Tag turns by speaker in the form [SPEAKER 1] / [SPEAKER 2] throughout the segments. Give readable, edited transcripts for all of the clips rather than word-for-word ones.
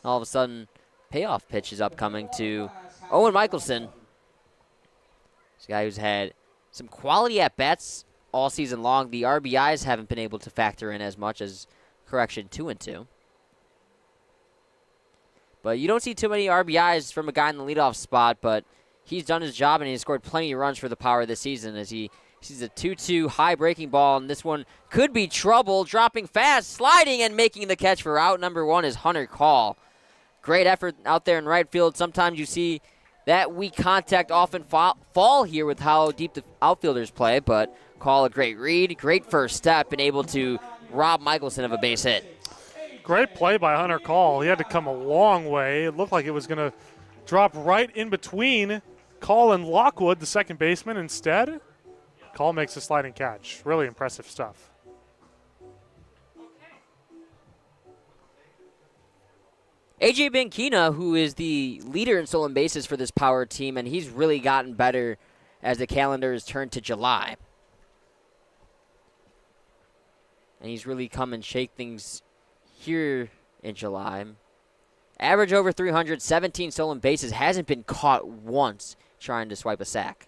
[SPEAKER 1] All of a sudden, payoff pitch is upcoming to Owen Michelson. This guy who's had some quality at-bats all season long. The RBIs haven't been able to factor in as much as correction 2 and 2. But you don't see too many RBIs from a guy in the leadoff spot, but he's done his job and he's scored plenty of runs for the Power this season as he sees a 2-2 high breaking ball, and this one could be trouble. Dropping fast, sliding, and making the catch for out number 1 is Hunter Call. Great effort out there in right field. Sometimes you see that weak contact often fall here with how deep the outfielders play, but Call a great read, great first step, and able to rob Michelson of a base hit.
[SPEAKER 2] Great play by Hunter Call. He had to come a long way. It looked like it was going to drop right in between Call and Lockwood, the second baseman. Instead, Call makes a sliding catch. Really impressive stuff.
[SPEAKER 1] A.J. Banquina, who is the leader in stolen bases for this Power team, and he's really gotten better as the calendar has turned to July. And he's really come and shake things here in July. Average over 300, 17 stolen bases, hasn't been caught once trying to swipe a sack.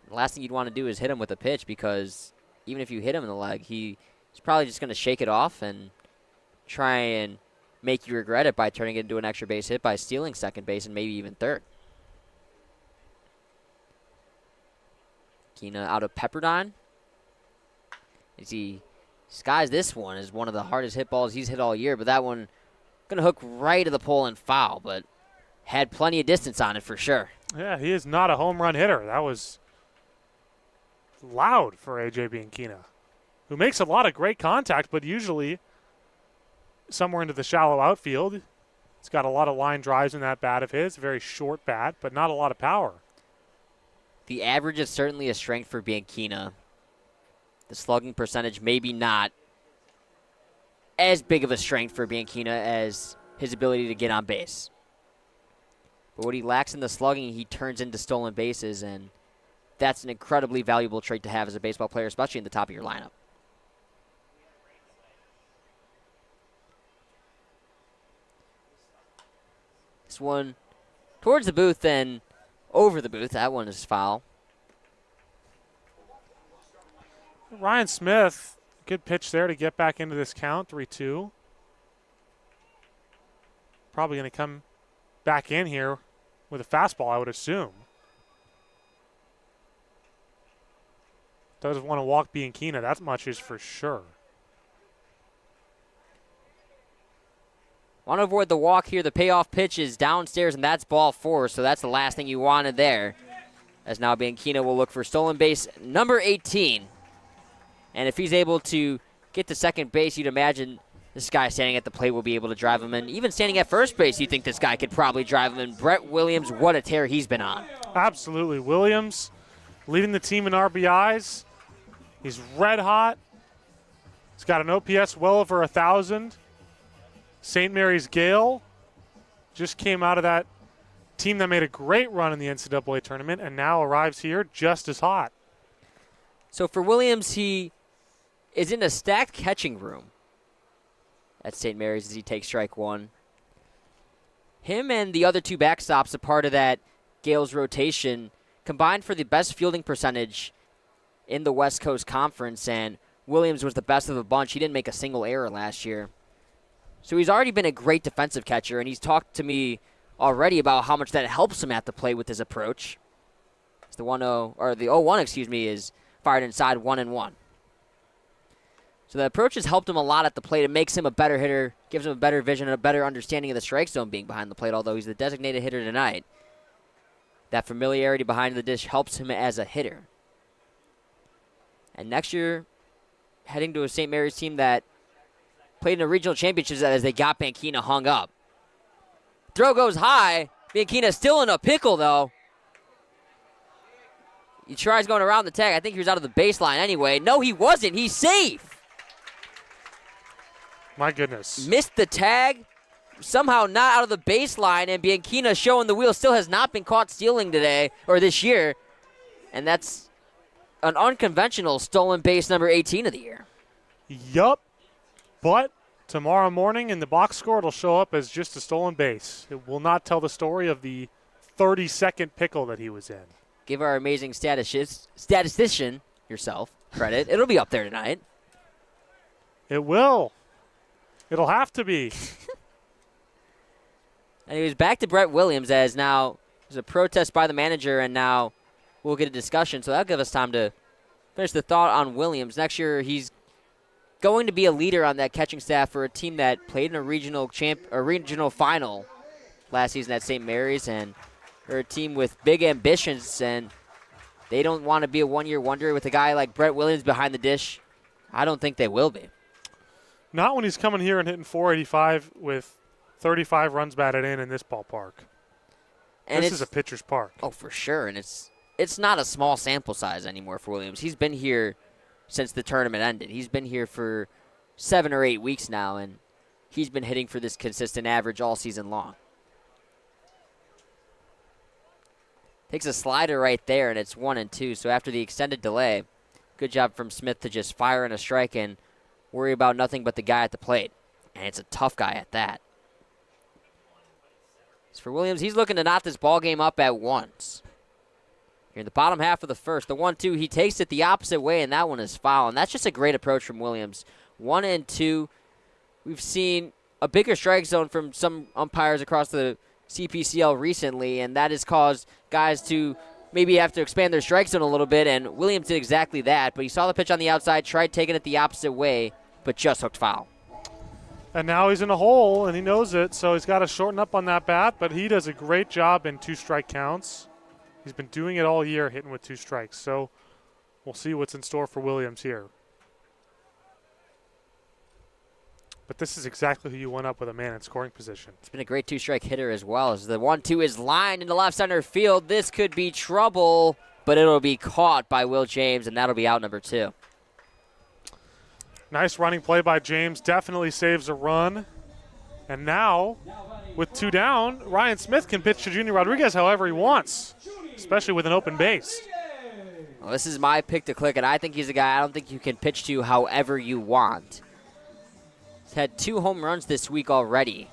[SPEAKER 1] The last thing you'd want to do is hit him with a pitch, because even if you hit him in the leg, he's probably just going to shake it off and try and make you regret it by turning it into an extra base hit by stealing second base and maybe even third. Kina out of Pepperdine. As he skies this one as one of the hardest hit balls he's hit all year, but that one going to hook right to the pole and foul, but had plenty of distance on it for sure.
[SPEAKER 2] Yeah, he is not a home run hitter. That was loud for A.J. Bianchina, who makes a lot of great contact, but usually somewhere into the shallow outfield. He's got a lot of line drives in that bat of his. Very short bat, but not a lot of power.
[SPEAKER 1] The average is certainly a strength for Bianchina. The slugging percentage maybe not as big of a strength for Bianchina as his ability to get on base. But what he lacks in the slugging, he turns into stolen bases, and that's an incredibly valuable trait to have as a baseball player, especially in the top of your lineup. This one towards the booth and over the booth. That one is foul.
[SPEAKER 2] Ryan Smith, good pitch there to get back into this count, 3-2. Probably going to come back in here with a fastball, I would assume. Doesn't want to walk Bianchina, that much is for sure.
[SPEAKER 1] Want to avoid the walk here. The payoff pitch is downstairs, and that's ball 4, so that's the last thing you wanted there. As now Bianchina will look for stolen base number 18. And if he's able to get to second base, you'd imagine this guy standing at the plate will be able to drive him in. Even standing at first base, you think this guy could probably drive him in. Brett Williams, what a tear he's been on.
[SPEAKER 2] Absolutely. Williams leading the team in RBIs. He's red hot. He's got an OPS well over 1,000. St. Mary's Gale just came out of that team that made a great run in the NCAA tournament and now arrives here just as hot.
[SPEAKER 1] So for Williams, he is in a stacked catching room at St. Mary's as he takes strike 1. Him and the other 2 backstops, a part of that Gale's rotation, combined for the best fielding percentage in the West Coast Conference, and Williams was the best of the bunch. He didn't make a single error last year. So he's already been a great defensive catcher, and he's talked to me already about how much that helps him at the plate with his approach. It's the 1-0, or the 0-1, is fired inside 1-1. So the approach has helped him a lot at the plate. It makes him a better hitter, gives him a better vision and a better understanding of the strike zone being behind the plate, although he's the designated hitter tonight. That familiarity behind the dish helps him as a hitter. And next year, heading to a St. Mary's team that played in a regional championships as they got Bianchina hung up. Throw goes high. Bianchina still in a pickle, though. He tries going around the tag. I think he was out of the baseline anyway. No, he wasn't. He's safe.
[SPEAKER 2] My goodness.
[SPEAKER 1] Missed the tag. Somehow not out of the baseline, and Bianchina showing the wheel still has not been caught stealing today, or this year. And that's an unconventional stolen base number 18 of the year.
[SPEAKER 2] Yup. But Tomorrow morning in the box score, it'll show up as just a stolen base. It will not tell the story of the 30-second pickle that he was in.
[SPEAKER 1] Give our amazing statistician yourself credit. It'll be up there tonight.
[SPEAKER 2] It will. It'll have to be.
[SPEAKER 1] Anyways, back to Brett Williams, as now there's a protest by the manager, and now we'll get a discussion. So that'll give us time to finish the thought on Williams. Next year, he's going to be a leader on that catching staff for a team that played in a regional final last season at St. Mary's, and they're a team with big ambitions, and they don't want to be a one-year wonder with a guy like Brett Williams behind the dish. I don't think they will be.
[SPEAKER 2] Not when he's coming here and hitting 485 with 35 runs batted in this ballpark. And this is a pitcher's park.
[SPEAKER 1] Oh, for sure. And it's not a small sample size anymore for Williams. He's been here since the tournament ended. He's been here for 7 or 8 weeks now, and he's been hitting for this consistent average all season long. Takes a slider right there, and it's 1-2. So after the extended delay, good job from Smith to just fire in a strike and worry about nothing but the guy at the plate. And it's a tough guy at that. As for Williams, he's looking to knot this ball game up at once. Here in the bottom half of the first, the 1-2, he takes it the opposite way, and that one is foul. And that's just a great approach from Williams. 1-2. We've seen a bigger strike zone from some umpires across the CPCL recently, and that has caused guys to maybe have to expand their strike zone a little bit, and Williams did exactly that. But he saw the pitch on the outside, tried taking it the opposite way, but just hooked foul.
[SPEAKER 2] And now he's in a hole, and he knows it, so he's got to shorten up on that bat, but he does a great job in 2-strike counts. He's been doing it all year, hitting with 2 strikes, so we'll see what's in store for Williams here. But this is exactly who you want up with a man in scoring position.
[SPEAKER 1] It's been a great 2-strike hitter as well, as the 1-2 is lined into left center field. This could be trouble, but it'll be caught by Will James, and that'll be out number 2.
[SPEAKER 2] Nice running play by James. Definitely saves a run. And now, with 2 down, Ryan Smith can pitch to Junior Rodriguez however he wants, especially with an open base.
[SPEAKER 1] Well, this is my pick to click, and I think he's a guy I don't think you can pitch to however you want. He's had 2 home runs this week already.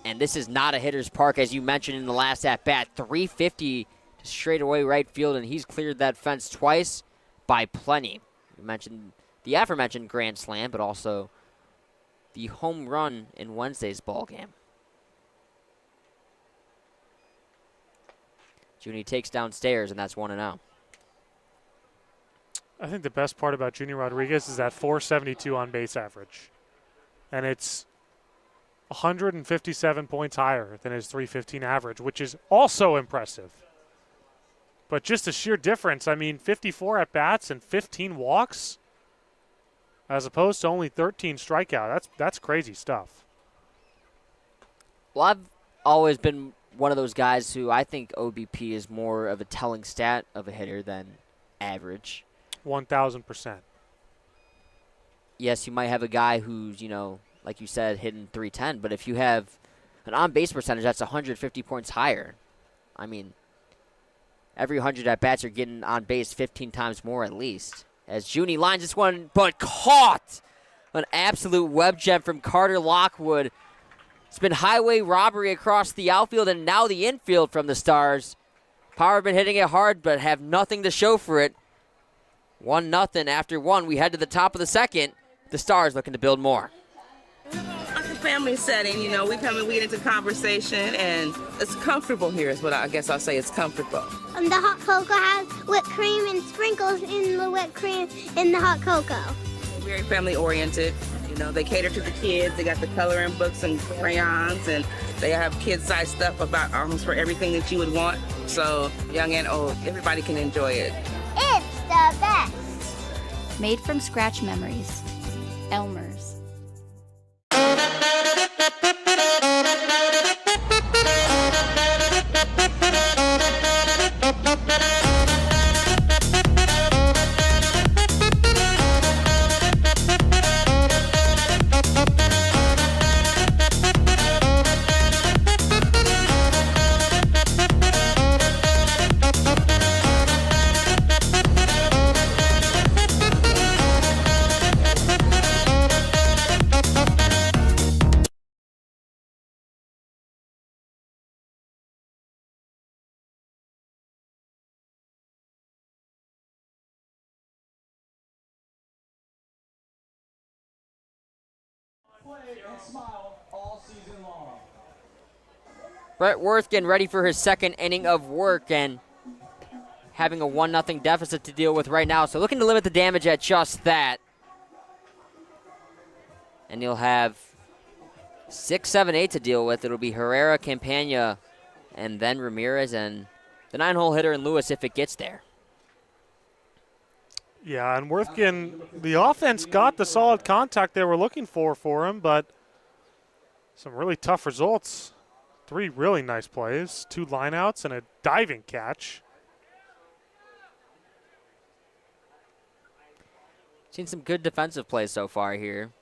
[SPEAKER 1] And this is not a hitter's park, as you mentioned in the last at-bat. 350 to straightaway right field, and he's cleared that fence twice by plenty. You mentioned the aforementioned grand slam, but also the home run in Wednesday's ball game. Junie takes downstairs, and that's 1-0.
[SPEAKER 2] I think the best part about Junior Rodriguez is that 472 on base average. And it's 157 points higher than his 315 average, which is also impressive. But just a sheer difference. I mean, 54 at-bats and 15 walks as opposed to only 13 strikeouts. That's crazy stuff.
[SPEAKER 1] Well, I've always been one of those guys who I think OBP is more of a telling stat of a hitter than average.
[SPEAKER 2] 1,000%.
[SPEAKER 1] Yes, you might have a guy who's, like you said, hitting 310, but if you have an on-base percentage that's 150 points higher, I mean, every 100 at-bats you're getting on base 15 times more at least. As Junie lines this one, but caught! An absolute web gem from Carter Lockwood. It's been highway robbery across the outfield and now the infield from the Stars. Power have been hitting it hard, but have nothing to show for it. 1-0 after 1. We head to the top of the second. The Stars looking to build more.
[SPEAKER 3] Like a family setting, we come and we get into conversation, and it's comfortable here is what I guess I'll say. It's comfortable.
[SPEAKER 4] The hot cocoa has whipped cream and sprinkles in the whipped cream in the hot cocoa.
[SPEAKER 3] Very family oriented. They cater to the kids. They got the coloring books and crayons, and they have kid-sized stuff about almost for everything that you would want. So young and old, everybody can enjoy it.
[SPEAKER 4] It's the best.
[SPEAKER 5] Made from scratch memories. Elmer's.
[SPEAKER 1] Brett Worth getting ready for his second inning of work and having a 1-0 deficit to deal with right now. So looking to limit the damage at just that. And you'll have 6, 7, 8 to deal with. It'll be Herrera, Campagna, and then Ramirez, and the 9-hole hitter in Lewis if it gets there.
[SPEAKER 2] Yeah, and Worthgen, the offense got the solid contact they were looking for him, but some really tough results. 3 really nice plays, 2 lineouts, and a diving catch.
[SPEAKER 1] Seen some good defensive plays so far here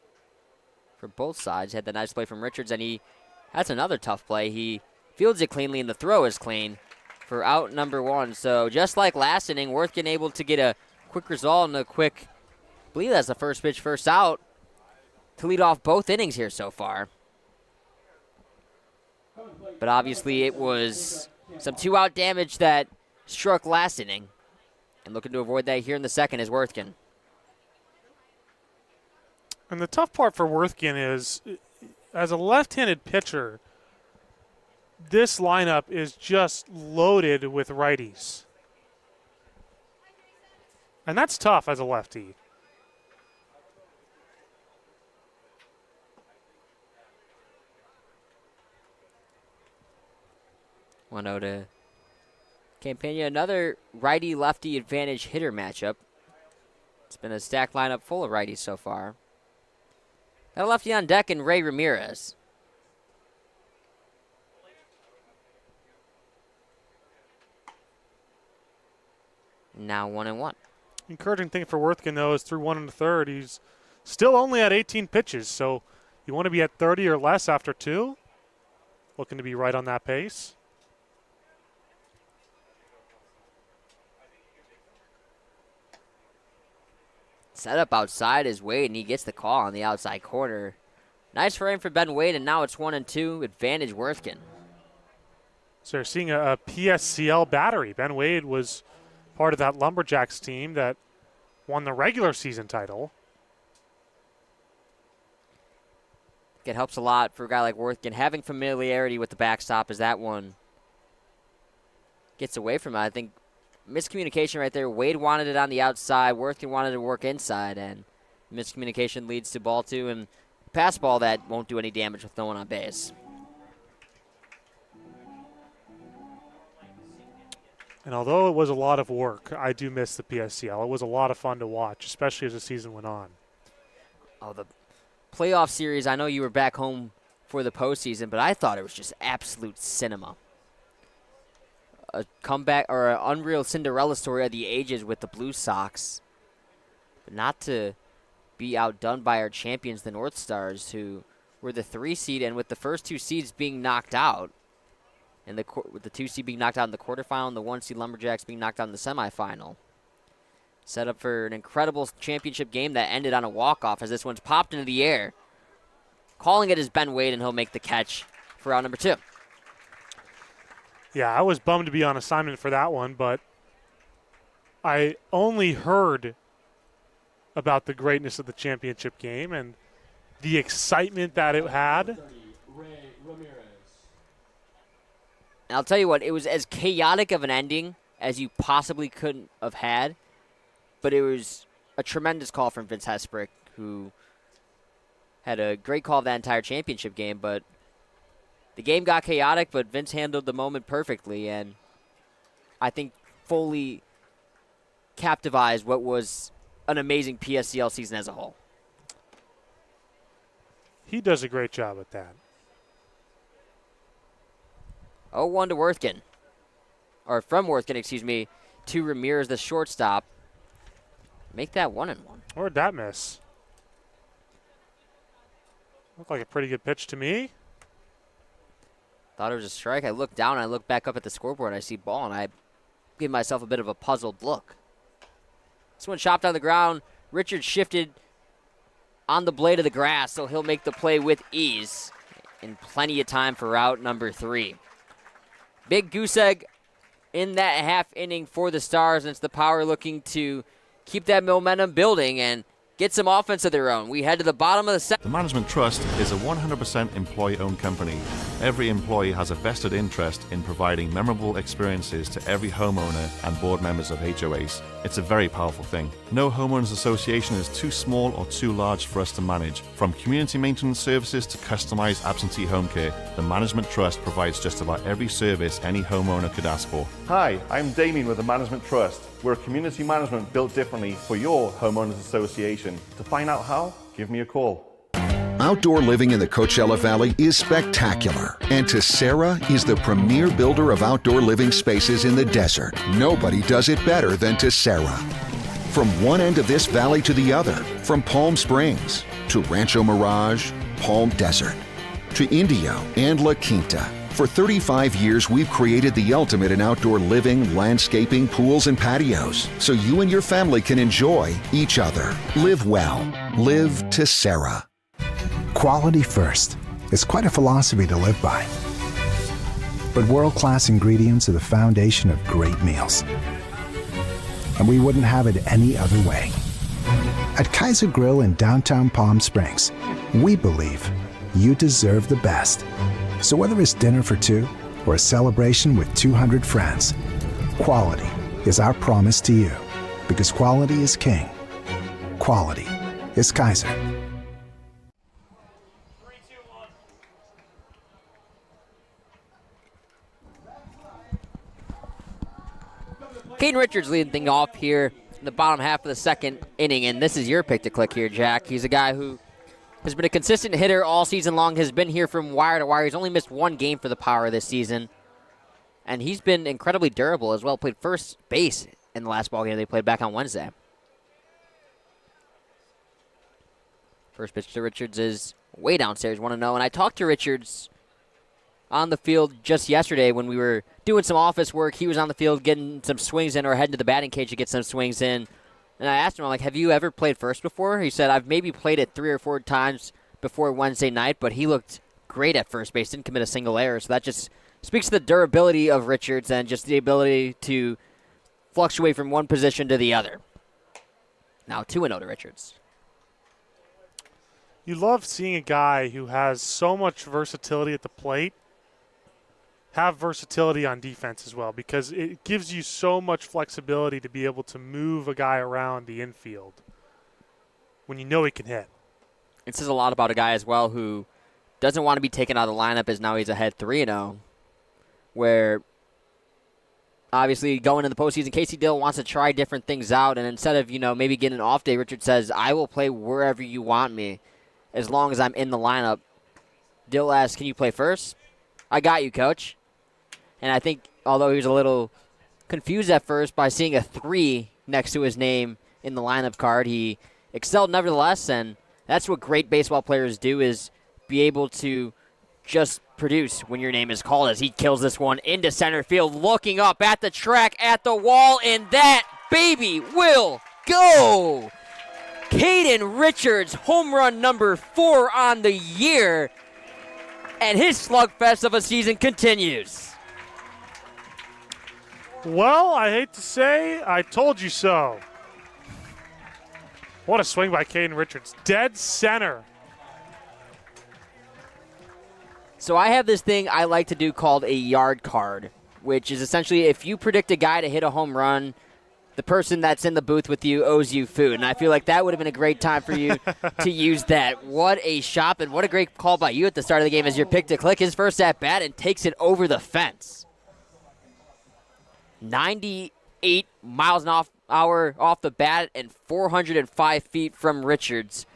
[SPEAKER 1] for both sides. Had the nice play from Richards, and he has another tough play. He fields it cleanly, and the throw is clean for out number 1. So just like last inning, Worthgen able to get a quick result and a quick, I believe that's the first pitch, first out, to lead off both innings here so far. But obviously it was some 2-out damage that struck last inning. And looking to avoid that here in the second is Worthgen.
[SPEAKER 2] And the tough part for Worthgen is, as a left-handed pitcher, this lineup is just loaded with righties. And that's tough as a lefty.
[SPEAKER 1] One out to Campagna. Another righty-lefty advantage hitter matchup. It's been a stacked lineup full of righties so far. Got a lefty on deck and Ray Ramirez. Now 1-1.
[SPEAKER 2] Encouraging thing for Worthgen, though, is through 1 1/3, he's still only at 18 pitches, so you want to be at 30 or less after 2. Looking to be right on that pace.
[SPEAKER 1] Set up outside is Wade, and he gets the call on the outside corner. Nice frame for Ben Wade, and now it's 1-2, advantage Worthgen.
[SPEAKER 2] So you're seeing a PSCL battery. Ben Wade was part of that Lumberjacks team that won the regular season title.
[SPEAKER 1] It helps a lot for a guy like Worthgen. Having familiarity with the backstop as that one gets away from it. I think miscommunication right there. Wade wanted it on the outside. Worthgen wanted to work inside, and miscommunication leads to ball 2 and pass ball that won't do any damage with no one on base.
[SPEAKER 2] And although it was a lot of work, I do miss the PSCL. It was a lot of fun to watch, especially as the season went on.
[SPEAKER 1] Oh, the playoff series, I know you were back home for the postseason, but I thought it was just absolute cinema. A comeback or an unreal Cinderella story of the ages with the Blue Sox. But not to be outdone by our champions, the North Stars, who were the 3 seed, and with the first 2 seeds being knocked out, and with the 2 seed being knocked out in the quarterfinal and the 1 seed Lumberjacks being knocked out in the semifinal. Set up for an incredible championship game that ended on a walk-off as this one's popped into the air. Calling it is Ben Wade, and he'll make the catch for out number 2.
[SPEAKER 2] Yeah, I was bummed to be on assignment for that one, but I only heard about the greatness of the championship game and the excitement that it had.
[SPEAKER 1] And I'll tell you what, it was as chaotic of an ending as you possibly couldn't have had, but it was a tremendous call from Vince Hesprick, who had a great call of that entire championship game, but the game got chaotic, but Vince handled the moment perfectly, and I think fully captivized what was an amazing PSCL season as a whole.
[SPEAKER 2] He does a great job at that.
[SPEAKER 1] 0-1 to Worthgen. Or from Worthgen, excuse me, to Ramirez, the shortstop. Make that 1-1.
[SPEAKER 2] Where'd that miss? Looked like a pretty good pitch to me.
[SPEAKER 1] Thought it was a strike. I looked down, and I look back up at the scoreboard, and I see ball, and I give myself a bit of a puzzled look. This one chopped on the ground. Richard shifted on the blade of the grass, so he'll make the play with ease in plenty of time for route number 3. Big goose egg in that half inning for the Stars, and it's the Power looking to keep that momentum building and get some offense of their own. We head to the bottom of the second.
[SPEAKER 6] The Management Trust is a 100% employee-owned company. Every employee has a vested interest in providing memorable experiences to every homeowner and board members of HOAs. It's a very powerful thing. No homeowners association is too small or too large for us to manage. From community maintenance services to customized absentee home care, the Management Trust provides just about every service any homeowner could ask for. Hi, I'm Damien with the Management Trust. We're a community management built differently for your homeowners association. To find out how, give me a call.
[SPEAKER 7] Outdoor living in the Coachella Valley is spectacular, and Tessera is the premier builder of outdoor living spaces in the desert. Nobody does it better than Tessera. From one end of this valley to the other, from Palm Springs to Rancho Mirage, Palm Desert, to Indio and La Quinta. For 35 years, we've created the ultimate in outdoor living, landscaping, pools, and patios, so you and your family can enjoy each other. Live well. Live Tessera.
[SPEAKER 8] Quality first. It's quite a philosophy to live by. But world-class ingredients are the foundation of great meals. And we wouldn't have it any other way. At Kaiser Grill in downtown Palm Springs, we believe you deserve the best. So whether it's dinner for two or a celebration with 200 friends, quality is our promise to you. Because quality is king. Quality is Kaiser.
[SPEAKER 1] Caden Richards leading things off here in the bottom half of the second inning, and this is your pick to click here, Jack. He's a guy who has been a consistent hitter all season long, has been here from wire to wire. He's only missed one game for the Power this season, and he's been incredibly durable as well. Played first base in the last ball game they played back on Wednesday. First pitch to Richards is way downstairs, 1-0, and I talked to Richards on the field just yesterday when we were doing some office work. He was on the field getting some swings in or heading to the batting cage to get some swings in. And I asked him, I'm like, have you ever played first before? He said, I've maybe played it 3 or 4 times before Wednesday night, but he looked great at first base, didn't commit a single error. So that just speaks to the durability of Richards and just the ability to fluctuate from one position to the other. Now 2-0 to Richards.
[SPEAKER 2] You love seeing a guy who has so much versatility at the plate have versatility on defense as well, because it gives you so much flexibility to be able to move a guy around the infield when you know he can hit.
[SPEAKER 1] It says a lot about a guy as well who doesn't want to be taken out of the lineup as now he's ahead 3-0, where obviously going in the postseason, Casey Dill wants to try different things out, and instead of, maybe getting an off day, Richard says, I will play wherever you want me as long as I'm in the lineup. Dill asks, can you play first? I got you, coach. And I think, although he was a little confused at first by seeing a 3 next to his name in the lineup card, he excelled nevertheless, and that's what great baseball players do, is be able to just produce when your name is called, as he kills this one into center field, looking up at the track, at the wall, and that baby will go! Caden Richards, home run number 4 on the year, and his slugfest of a season continues.
[SPEAKER 2] Well, I hate to say, I told you so. What a swing by Caden Richards. Dead center.
[SPEAKER 1] So I have this thing I like to do called a yard card, which is essentially if you predict a guy to hit a home run, the person that's in the booth with you owes you food. And I feel like that would have been a great time for you to use that. What a shot, and what a great call by you at the start of the game as your pick to click his first at-bat and takes it over the fence. 98 miles an hour off the bat and 405 feet from Richards.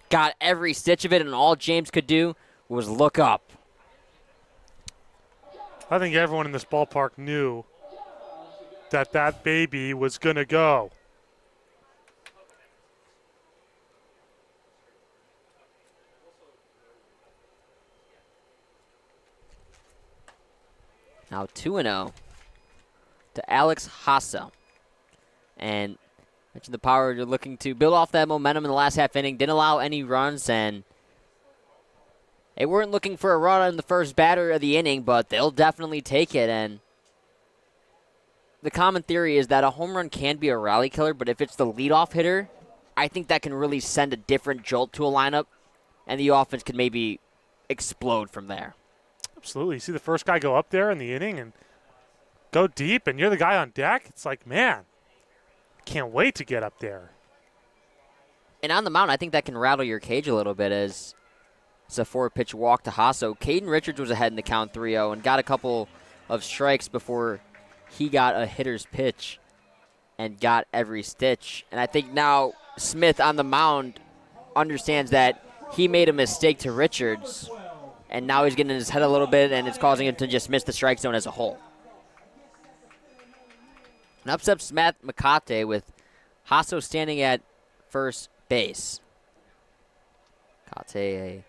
[SPEAKER 1] Got every stitch of it, and all James could do was look up.
[SPEAKER 2] I think everyone in this ballpark knew that that baby was going to go.
[SPEAKER 1] Now 2-0 to Alex Hassa. And mentioned the Power are looking to build off that momentum in the last half inning. Didn't allow any runs, and they weren't looking for a run on the first batter of the inning, but they'll definitely take it. And the common theory is that a home run can be a rally killer, but if it's the leadoff hitter, I think that can really send a different jolt to a lineup, and the offense can maybe explode from there.
[SPEAKER 2] Absolutely. You see the first guy go up there in the inning and go deep, and you're the guy on deck. It's like, man, can't wait to get up there.
[SPEAKER 1] And on the mound, I think that can rattle your cage a little bit as it's a 4-pitch walk to Hasso. Caden Richards was ahead in the count 3-0 and got a couple of strikes before he got a hitter's pitch and got every stitch. And I think now Smith on the mound understands that he made a mistake to Richards, and now he's getting in his head a little bit, and it's causing him to just miss the strike zone as a whole. And up steps Matt McCate with Hasso standing at first base. Kate a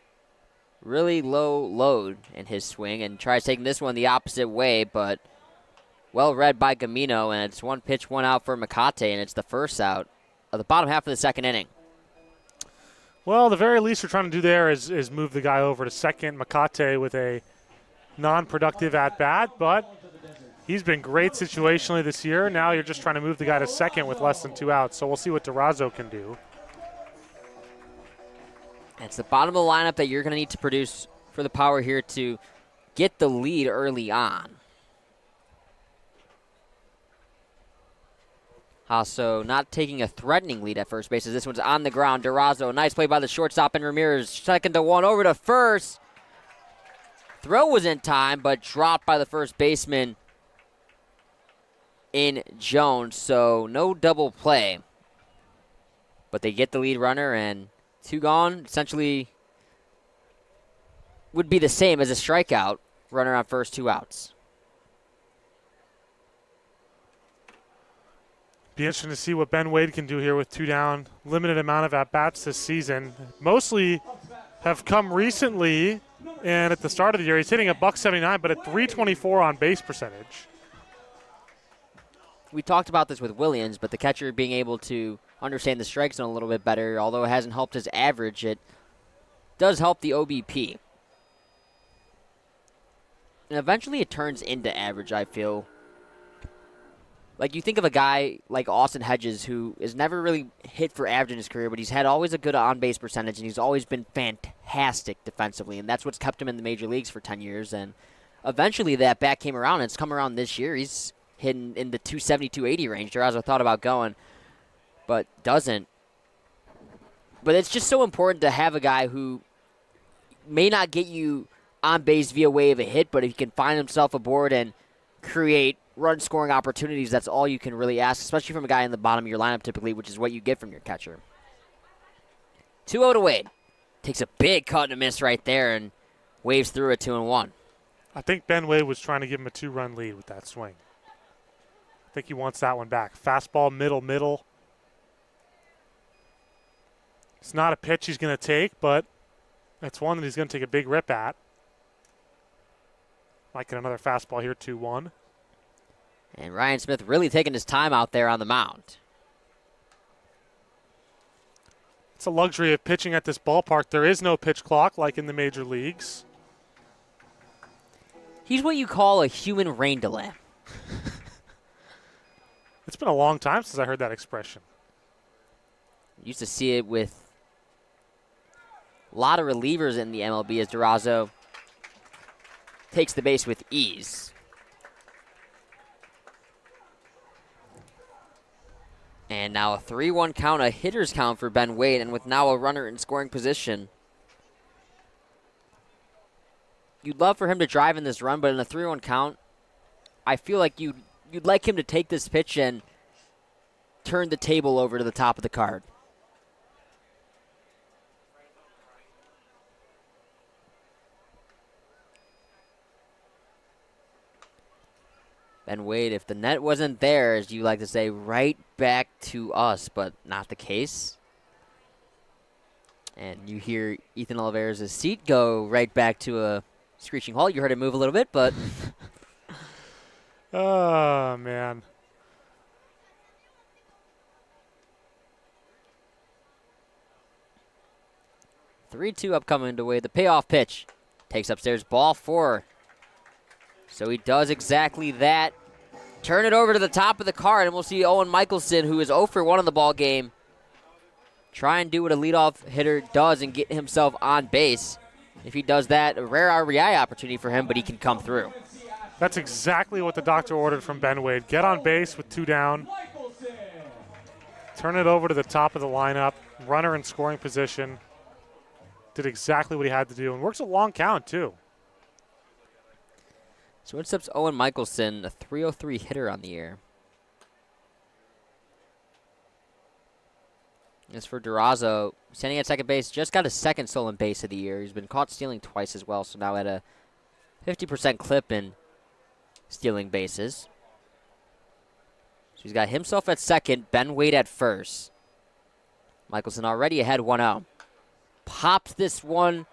[SPEAKER 1] really low load in his swing and tries taking this one the opposite way, but well read by Gamino, and it's 1 pitch, 1 out for McCate, and it's the first out of the bottom half of the second inning.
[SPEAKER 2] Well, the very least we're trying to do there is move the guy over to second. McCate with a non-productive at-bat, but he's been great situationally this year. Now you're just trying to move the guy to second with less than 2 outs, so we'll see what Durazo can do.
[SPEAKER 1] It's the bottom of the lineup that you're going to need to produce for the Power here to get the lead early on. Hasso not taking a threatening lead at first base as this one's on the ground. Durazo, nice play by the shortstop, and Ramirez second to 1 over to first. Throw was in time, but dropped by the first baseman in Jones, so no double play. But they get the lead runner, and 2 gone, essentially would be the same as a strikeout. Runner on first, 2 outs.
[SPEAKER 2] Be interesting to see what Ben Wade can do here with 2 down. Limited amount of at-bats this season. Mostly have come recently, and at the start of the year, he's hitting a .179, but at .324 on base percentage.
[SPEAKER 1] We talked about this with Williams, but the catcher being able to understand the strike zone a little bit better, although it hasn't helped his average, it does help the OBP. And eventually it turns into average, I feel. Like, you think of a guy like Austin Hedges, who has never really hit for average in his career, but he's had always a good on-base percentage, and he's always been fantastic defensively, and that's what's kept him in the major leagues for 10 years. And eventually that bat came around, and it's come around this year. He's hitting in the 270, 280 range. Durazo thought about going, but doesn't. But it's just so important to have a guy who may not get you on base via way of a hit, but if he can find himself aboard and create run-scoring opportunities, that's all you can really ask, especially from a guy in the bottom of your lineup typically, which is what you get from your catcher. 2-0 to Wade. Takes a big cut and a miss right there and waves through a 2-1.
[SPEAKER 2] I think Ben Wade was trying to give him a 2-run lead with that swing. I think he wants that one back. Fastball, middle. It's not a pitch he's going to take, but it's one that he's going to take a big rip at. Might get another fastball here, 2-1.
[SPEAKER 1] And Ryan Smith really taking his time out there on the mound.
[SPEAKER 2] It's a luxury of pitching at this ballpark. There is no pitch clock like in the major leagues.
[SPEAKER 1] He's what you call a human rain delay.
[SPEAKER 2] It's been a long time since I heard that expression.
[SPEAKER 1] Used to see it with a lot of relievers in the MLB as Durazo takes the base with ease. And now a 3-1 count, a hitter's count for Ben Wade, and with now a runner in scoring position. You'd love for him to drive in this run, but in a 3-1 count, I feel like you'd like him to take this pitch and turn the table over to the top of the card. Ben Wade, if the net wasn't there, as you like to say, right back to us, but not the case. And you hear Ethan Olivares' seat go right back to a screeching halt. You heard it move a little bit, but...
[SPEAKER 2] Oh, man.
[SPEAKER 1] (3-2) upcoming to Wade. The payoff pitch takes upstairs, ball 4. So he does exactly that. Turn it over to the top of the card, and we'll see Owen Michelson, who is 0 for 1 in the ball game, try and do what a leadoff hitter does and get himself on base. If he does that, a rare RBI opportunity for him, but he can come through.
[SPEAKER 2] That's exactly what the doctor ordered from Ben Wade. Get on base with 2 down. Turn it over to the top of the lineup. Runner in scoring position. Did exactly what he had to do, and works a long count, too.
[SPEAKER 1] So it steps Owen Michelson, a 303 hitter on the year. As for Durazo, standing at second base, just got his second stolen base of the year. He's been caught stealing twice as well, so now at a 50% clip in stealing bases. So he's got himself at second, Ben Wade at first. Michelson already ahead 1-0. Pops this one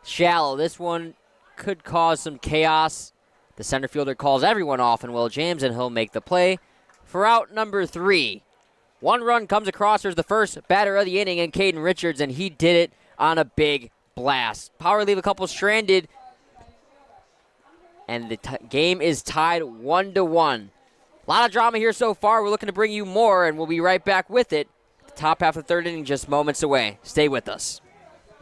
[SPEAKER 1] shallow. This one could cause some chaos. The center fielder calls everyone off and Will James, and he'll make the play for out number 3. 1 run comes across. There's the first batter of the inning, and Caden Richards, and he did it on a big blast. Power leave a couple stranded, and the game is tied 1-1. A lot of drama here so far. We're looking to bring you more, and we'll be right back with it. The top half of the third inning just moments away. Stay with us.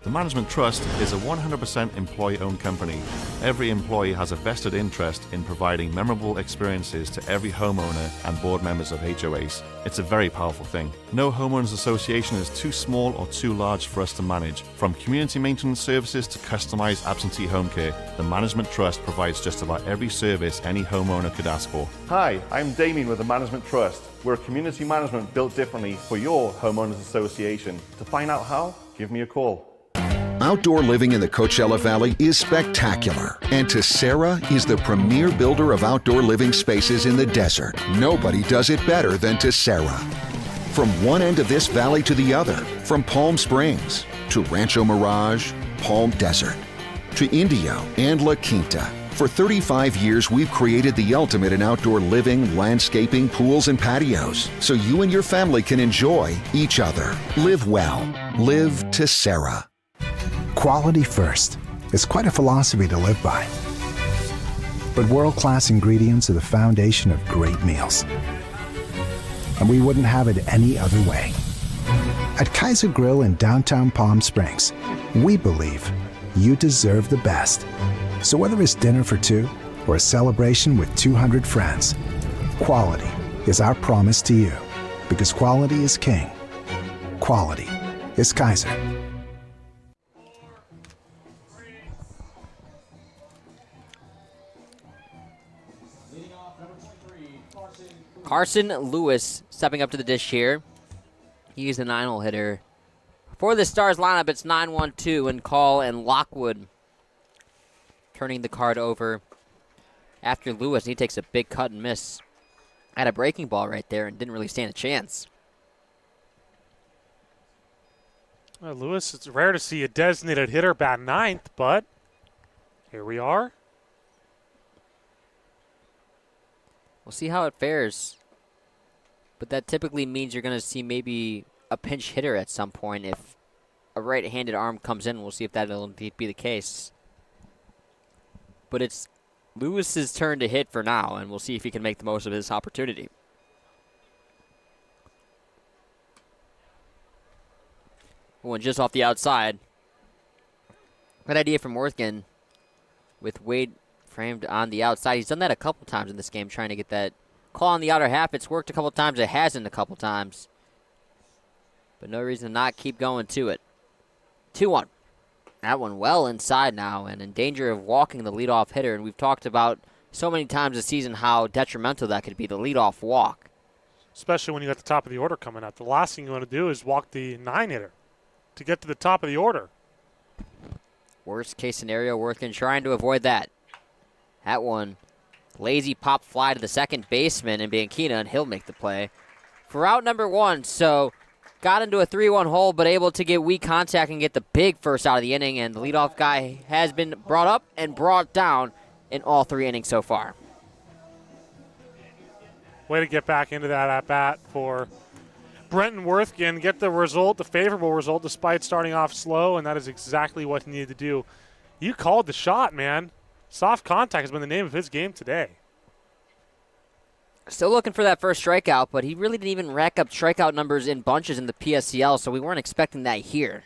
[SPEAKER 6] The Management Trust is a 100% employee-owned company. Every employee has a vested interest in providing memorable experiences to every homeowner and board members of HOAs. It's a very powerful thing. No homeowners association is too small or too large for us to manage. From community maintenance services to customized absentee home care, the Management Trust provides just about every service any homeowner could ask for. Hi, I'm Damien with the Management Trust. We're a community management built differently for your homeowners association. To find out how, give me a call.
[SPEAKER 7] Outdoor living in the Coachella Valley is spectacular, and Tessera is the premier builder of outdoor living spaces in the desert. Nobody does it better than Tessera. From one end of this valley to the other, from Palm Springs to Rancho Mirage, Palm Desert, to Indio and La Quinta. For 35 years, we've created the ultimate in outdoor living, landscaping, pools, and patios, so you and your family can enjoy each other. Live well. Live Tessera.
[SPEAKER 8] Quality first is quite a philosophy to live by. But world-class ingredients are the foundation of great meals. And we wouldn't have it any other way. At Kaiser Grill in downtown Palm Springs, we believe you deserve the best. So whether it's dinner for 2 or a celebration with 200 friends, quality is our promise to you. Because quality is king. Quality is Kaiser.
[SPEAKER 1] Carson Lewis stepping up to the dish here. He's the 9-hole hitter. For the Stars lineup, it's 9-1-2 and Call and Lockwood turning the card over after Lewis. He takes a big cut and miss. Had a breaking ball right there and didn't really stand a chance.
[SPEAKER 2] Well, Lewis, it's rare to see a designated hitter bat 9th, but here we are.
[SPEAKER 1] We'll see how it fares. But that typically means you're going to see maybe a pinch hitter at some point if a right-handed arm comes in. We'll see if that'll indeed be the case. But it's Lewis's turn to hit for now, and we'll see if he can make the most of his opportunity. One just off the outside. Good idea from Worthgen with Wade framed on the outside. He's done that a couple times in this game, trying to get that call on the outer half. It's worked a couple times. It hasn't a couple times. But no reason to not keep going to it. 2-1. That one well inside now and in danger of walking the leadoff hitter. And we've talked about so many times this season how detrimental that could be, the leadoff walk.
[SPEAKER 2] Especially when you got the top of the order coming up. The last thing you want to do is walk the 9-hitter to get to the top of the order.
[SPEAKER 1] Worst case scenario, Worthgen trying to avoid that. That one, lazy pop fly to the second baseman and Bianchina, and he'll make the play for out number 1. So got into a 3-1 hole, but able to get weak contact and get the big first out of the inning. And the leadoff guy has been brought up and brought down in all 3 innings so far.
[SPEAKER 2] Way to get back into that at-bat for Brenton Worthgen. Get the result, the favorable result, despite starting off slow, and that is exactly what he needed to do. You called the shot, man. Soft contact has been the name of his game today.
[SPEAKER 1] Still looking for that first strikeout, but he really didn't even rack up strikeout numbers in bunches in the PSCL, so we weren't expecting that here.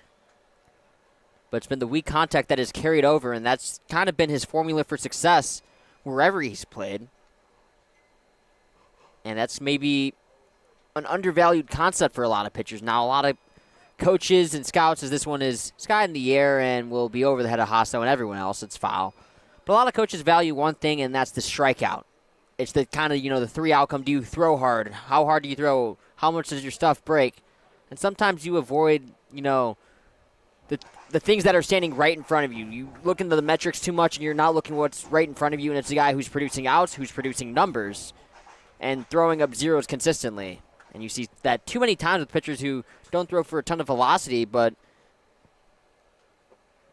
[SPEAKER 1] But it's been the weak contact that has carried over, and that's kind of been his formula for success wherever he's played. And that's maybe an undervalued concept for a lot of pitchers. Now, a lot of coaches and scouts, as this one is sky in the air and will be over the head of Hasso and everyone else, it's foul. But a lot of coaches value one thing, and that's the strikeout. It's the kind of, the three outcome. Do you throw hard? How hard do you throw? How much does your stuff break? And sometimes you avoid, the things that are standing right in front of you. You look into the metrics too much, and you're not looking what's right in front of you, and it's the guy who's producing outs, who's producing numbers, and throwing up zeros consistently. And you see that too many times with pitchers who don't throw for a ton of velocity, but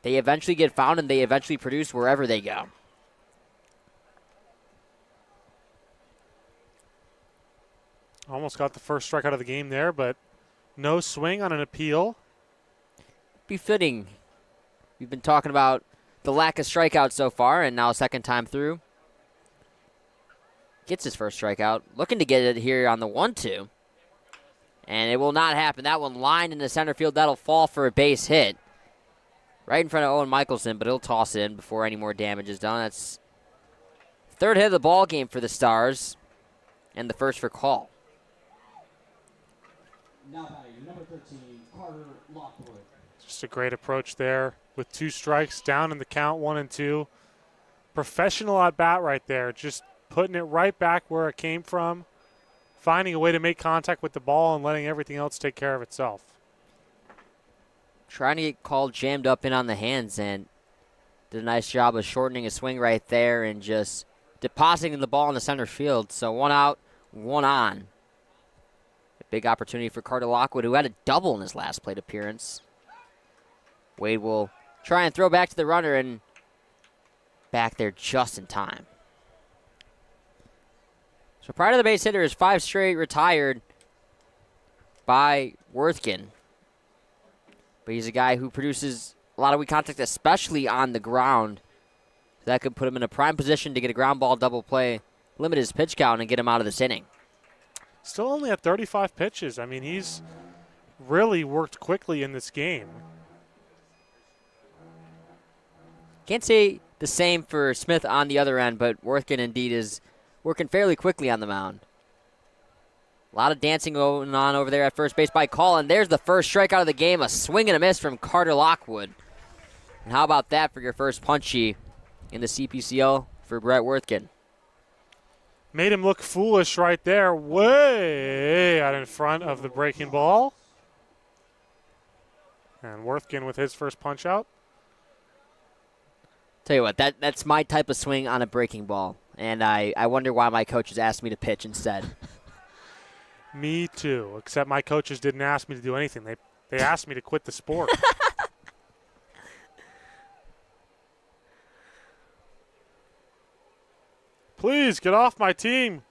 [SPEAKER 1] they eventually get found, and they eventually produce wherever they go.
[SPEAKER 2] Almost got the first strikeout of the game there, but no swing on an appeal.
[SPEAKER 1] Befitting. We've been talking about the lack of strikeouts so far, and now second time through. Gets his first strikeout. Looking to get it here on the 1-2. And it will not happen. That one lined into center field. That'll fall for a base hit. Right in front of Owen Michelson, but he'll toss it in before any more damage is done. That's third hit of the ball game for the Stars, and the first for Call.
[SPEAKER 9] Now batting, number 13, Carter Lockwood.
[SPEAKER 2] Just a great approach there with 2 strikes down in the count, 1 and 2. Professional at bat right there, just putting it right back where it came from, finding a way to make contact with the ball and letting everything else take care of itself.
[SPEAKER 1] Trying to get Call jammed up in on the hands, and did a nice job of shortening his swing right there and just depositing the ball in the center field. So 1 out, 1 on. Big opportunity for Carter Lockwood, who had a double in his last plate appearance. Wade will try and throw back to the runner, and back there just in time. So prior to the base hitter is 5 straight retired by Worthkin. But he's a guy who produces a lot of weak contact, especially on the ground. That could put him in a prime position to get a ground ball double play, limit his pitch count, and get him out of this inning.
[SPEAKER 2] Still only at 35 pitches. I mean, he's really worked quickly in this game.
[SPEAKER 1] Can't say the same for Smith on the other end, but Worthkin indeed is working fairly quickly on the mound. A lot of dancing going on over there at first base by Call, and there's the first strikeout of the game, a swing and a miss from Carter Lockwood. And how about that for your first punchy in the CPCL for Brett Worthkin?
[SPEAKER 2] Made him look foolish right there, way out in front of the breaking ball. And Worthkin with his first punch out.
[SPEAKER 1] Tell you what, that's my type of swing on a breaking ball. And I wonder why my coaches asked me to pitch instead.
[SPEAKER 2] Me too, except my coaches didn't ask me to do anything. They asked me to quit the sport. Please get off my team.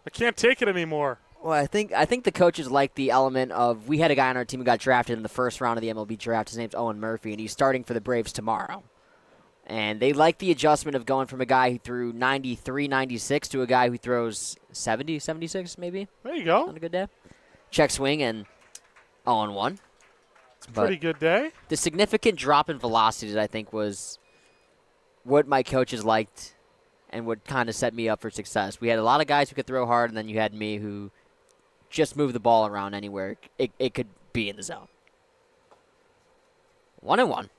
[SPEAKER 2] I can't take it anymore.
[SPEAKER 1] Well, I think the coaches like the element of, we had a guy on our team who got drafted in the first round of the MLB draft. His name's Owen Murphy, and he's starting for the Braves tomorrow. And they like the adjustment of going from a guy who threw 93, 96 to a guy who throws 70, 76 maybe.
[SPEAKER 2] There you go.
[SPEAKER 1] On a good day. Check swing and 0-1.
[SPEAKER 2] It's a pretty good day.
[SPEAKER 1] The significant drop in velocities, I think, was what my coaches liked and would kind of set me up for success. We had a lot of guys who could throw hard, and then you had me who just moved the ball around anywhere it could be in the zone. 1-1.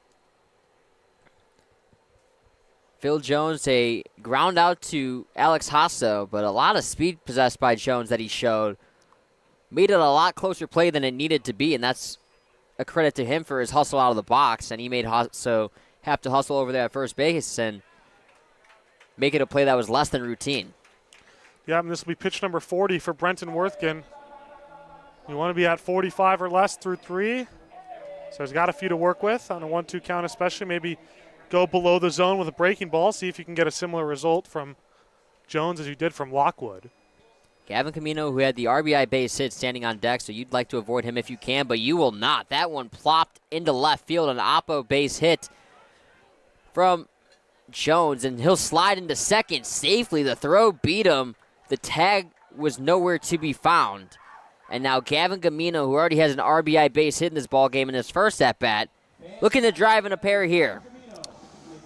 [SPEAKER 1] Phil Jones, a ground out to Alex Hasso, but a lot of speed possessed by Jones that he showed. Made it a lot closer play than it needed to be, and that's a credit to him for his hustle out of the box, and he made Hasso have to hustle over there at first base and make it a play that was less than routine.
[SPEAKER 2] Yeah, and this will be pitch number 40 for Brenton Worthkin. You want to be at 45 or less through 3. So he's got a few to work with on a 1-2 count especially. Maybe go below the zone with a breaking ball, see if you can get a similar result from Jones as you did from Lockwood.
[SPEAKER 1] Gavin Camino, who had the RBI base hit standing on deck, so you'd like to avoid him if you can, but you will not. That one plopped into left field, an oppo base hit from Jones, and he'll slide into second safely. The throw beat him. the tag was nowhere to be found. And now Gavin Gamino, who already has an RBI base hit in this ball game in his first at-bat, looking to drive in a pair here.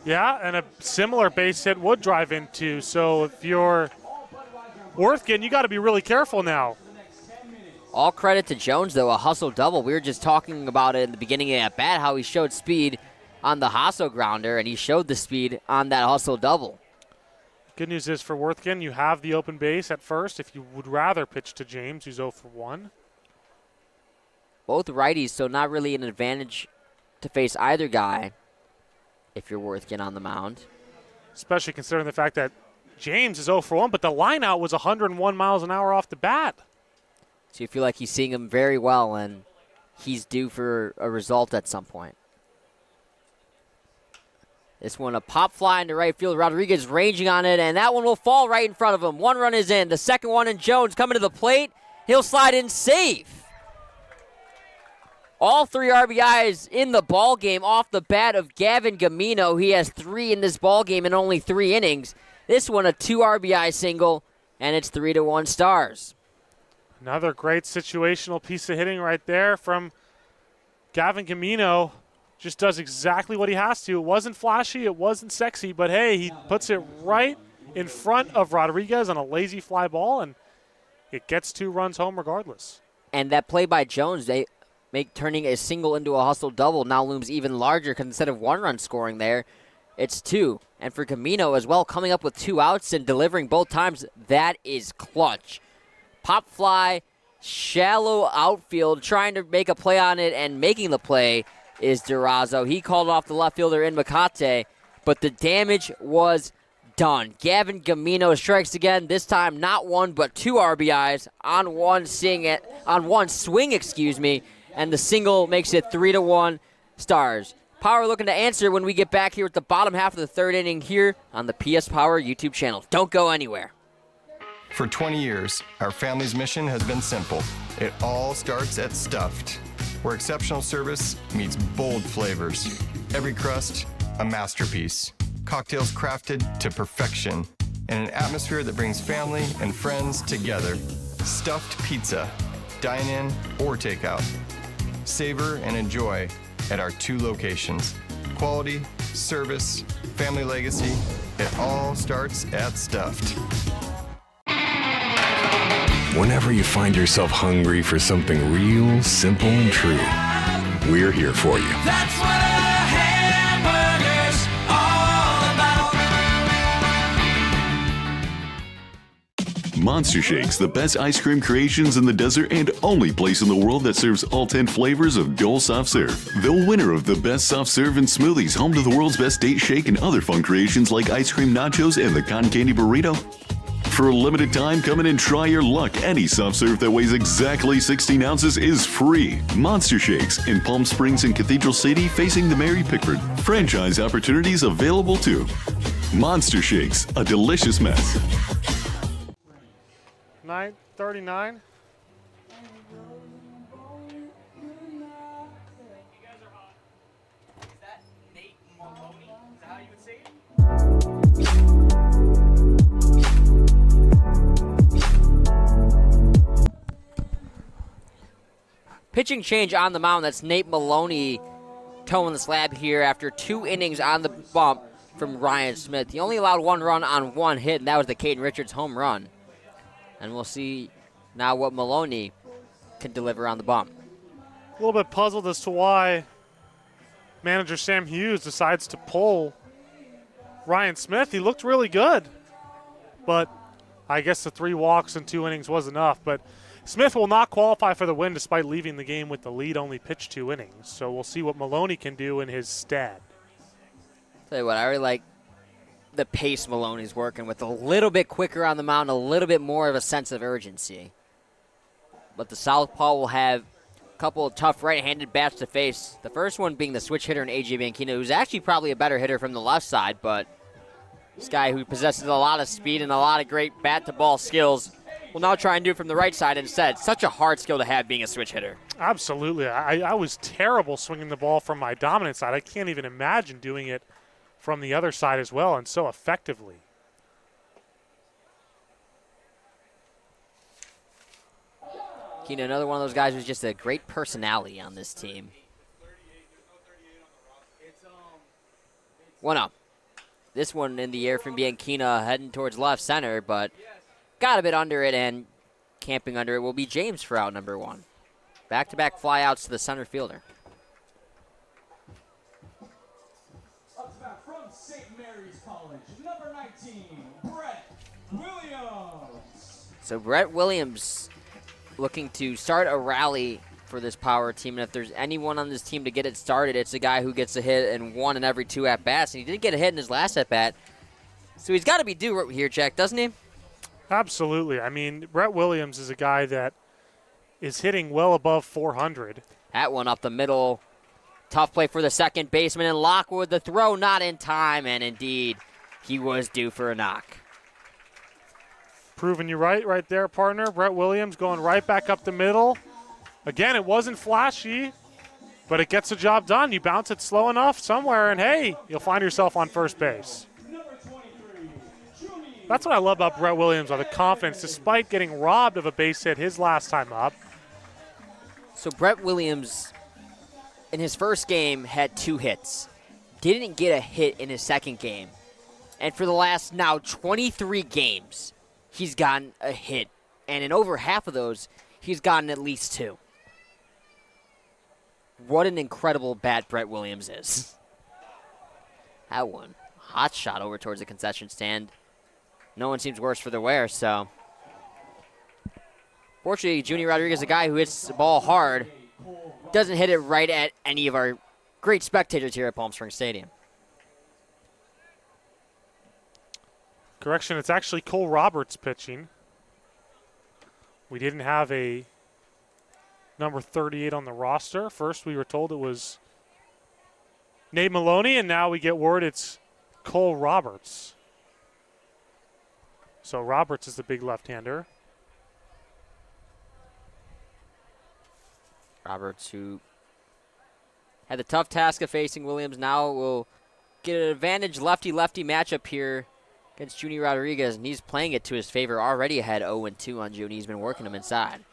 [SPEAKER 2] Yeah, and a similar base hit would drive into. So if you're Worthgen, you got to be really careful now.
[SPEAKER 1] All credit to Jones, though, a hustle double. We were just talking about it in the beginning of that bat, how he showed speed on the hustle grounder, and he showed the speed on that hustle double.
[SPEAKER 2] Good news is for Worthgen, you have the open base at first if you would rather pitch to James, who's 0 for 1.
[SPEAKER 1] Both righties, so not really an advantage to face either guy if you're Worthgen on the mound.
[SPEAKER 2] Especially considering the fact that James is 0 for 1, but the line out was 101 miles an hour off the bat.
[SPEAKER 1] So you feel like he's seeing him very well, and he's due for a result at some point. This one, a pop fly into right field. Rodriguez ranging on it, and that one will fall right in front of him. One run is in. The second one, and Jones coming to the plate. He'll slide in safe. All 3 RBIs in the ball game off the bat of Gavin Gamino. He has 3 in this ball game in only 3 innings. This one, a 2 RBI single, and it's 3-1 Stars.
[SPEAKER 2] Another great situational piece of hitting right there from Gavin Gamino. Just does exactly what he has to. It wasn't flashy, it wasn't sexy, but hey, he puts it right in front of Rodriguez on a lazy fly ball, and it gets 2 runs home regardless.
[SPEAKER 1] And that play by Jones, they make turning a single into a hustle double now looms even larger because instead of 1 run scoring there, it's 2. And for Gamino as well, coming up with 2 outs and delivering both times, that is clutch. Pop fly, shallow outfield, trying to make a play on it, and making the play is Durazo. He called off the left fielder in Makate, but the damage was done. Gavin Gamino strikes again, this time not 1 but 2 RBIs on one swing, and the single makes it 3-1 Stars. Power looking to answer when we get back here at the bottom half of the 3rd inning here on the PS Power YouTube channel. Don't go anywhere.
[SPEAKER 10] For 20 years, our family's mission has been simple. It all starts at Stuffed, where exceptional service meets bold flavors. Every crust, a masterpiece. Cocktails crafted to perfection in an atmosphere that brings family and friends together. Stuffed pizza, dine in or take out. Savor and enjoy at our 2 locations. Quality, service, family legacy, it all starts at Stuffed.
[SPEAKER 11] Whenever you find yourself hungry for something real, simple, and true, we're here for you.
[SPEAKER 12] That's what a hamburger's all about.
[SPEAKER 13] Monster Shakes, the best ice cream creations in the desert and only place in the world that serves all 10 flavors of Dole Soft Serve. The winner of the best soft serve and smoothies, home to the world's best date shake and other fun creations like ice cream nachos and the cotton candy burrito. For a limited time, come in and try your luck. Any soft serve that weighs exactly 16 ounces is free. Monster Shakes in Palm Springs and Cathedral City facing the Mary Pickford. Franchise opportunities available too. Monster Shakes, a delicious mess.
[SPEAKER 2] 9:39.
[SPEAKER 1] Pitching change on the mound. That's Nate Maloney towing the slab here after 2 innings on the bump from Ryan Smith. He only allowed 1 run on 1 hit, and that was the Caden Richards home run. And we'll see now what Maloney can deliver on the bump.
[SPEAKER 2] A little bit puzzled as to why manager Sam Hughes decides to pull Ryan Smith. He looked really good, but I guess the 3 walks in 2 innings was enough. But Smith will not qualify for the win despite leaving the game with the lead, only pitched 2 innings. So we'll see what Maloney can do in his stead.
[SPEAKER 1] Tell you what, I really like the pace Maloney's working with. A little bit quicker on the mound, a little bit more of a sense of urgency. But the southpaw will have a couple of tough right-handed bats to face. The first one being the switch hitter in A.J. Banchino, who's actually probably a better hitter from the left side, but this guy who possesses a lot of speed and a lot of great bat-to-ball skills will now try and do it from the right side instead. Such a hard skill to have being a switch hitter.
[SPEAKER 2] Absolutely. I was terrible swinging the ball from my dominant side. I can't even imagine doing it from the other side as well, and so effectively.
[SPEAKER 1] Keena, another one of those guys who's just a great personality on this team. 1-0. This one in the air from Bianchina heading towards left center, but got a bit under it, and camping under it will be James for out number 1. Back-to-back flyouts to the center fielder.
[SPEAKER 9] Up to bat from St. Mary's College, number 19, Brett Williams.
[SPEAKER 1] So Brett Williams looking to start a rally for this power team, and if there's anyone on this team to get it started, it's a guy who gets a hit in 1 in every 2 at-bats, and he did get a hit in his last at-bat, so he's got to be due here, Jack, doesn't he?
[SPEAKER 2] Absolutely. I mean, Brett Williams is a guy that is hitting well above 400.
[SPEAKER 1] That one up the middle. Tough play for the second baseman, and Lockwood, the throw not in time, and indeed, he was due for a knock.
[SPEAKER 2] Proving you right there, partner. Brett Williams going right back up the middle. Again, it wasn't flashy, but it gets the job done. You bounce it slow enough somewhere, and hey, you'll find yourself on first base. That's what I love about Brett Williams, the confidence, despite getting robbed of a base hit his last time up.
[SPEAKER 1] So Brett Williams, in his first game, had 2 hits. Didn't get a hit in his second game. And for the last now 23 games, he's gotten a hit. And in over half of those, he's gotten at least 2. What an incredible bat Brett Williams is. That one. Hot shot over towards the concession stand. No one seems worse for the wear, so. Fortunately, Junior Rodriguez is a guy who hits the ball hard. Doesn't hit it right at any of our great spectators here at Palm Springs Stadium.
[SPEAKER 2] Correction, it's actually Cole Roberts pitching. We didn't have a number 38 on the roster. First, we were told it was Nate Maloney, and now we get word it's Cole Roberts. So Roberts is the big left-hander.
[SPEAKER 1] Roberts, who had the tough task of facing Williams, now will get an advantage lefty-lefty matchup here against Junior Rodriguez, and he's playing it to his favor. Already ahead 0-2 on Junie. He's been working him inside.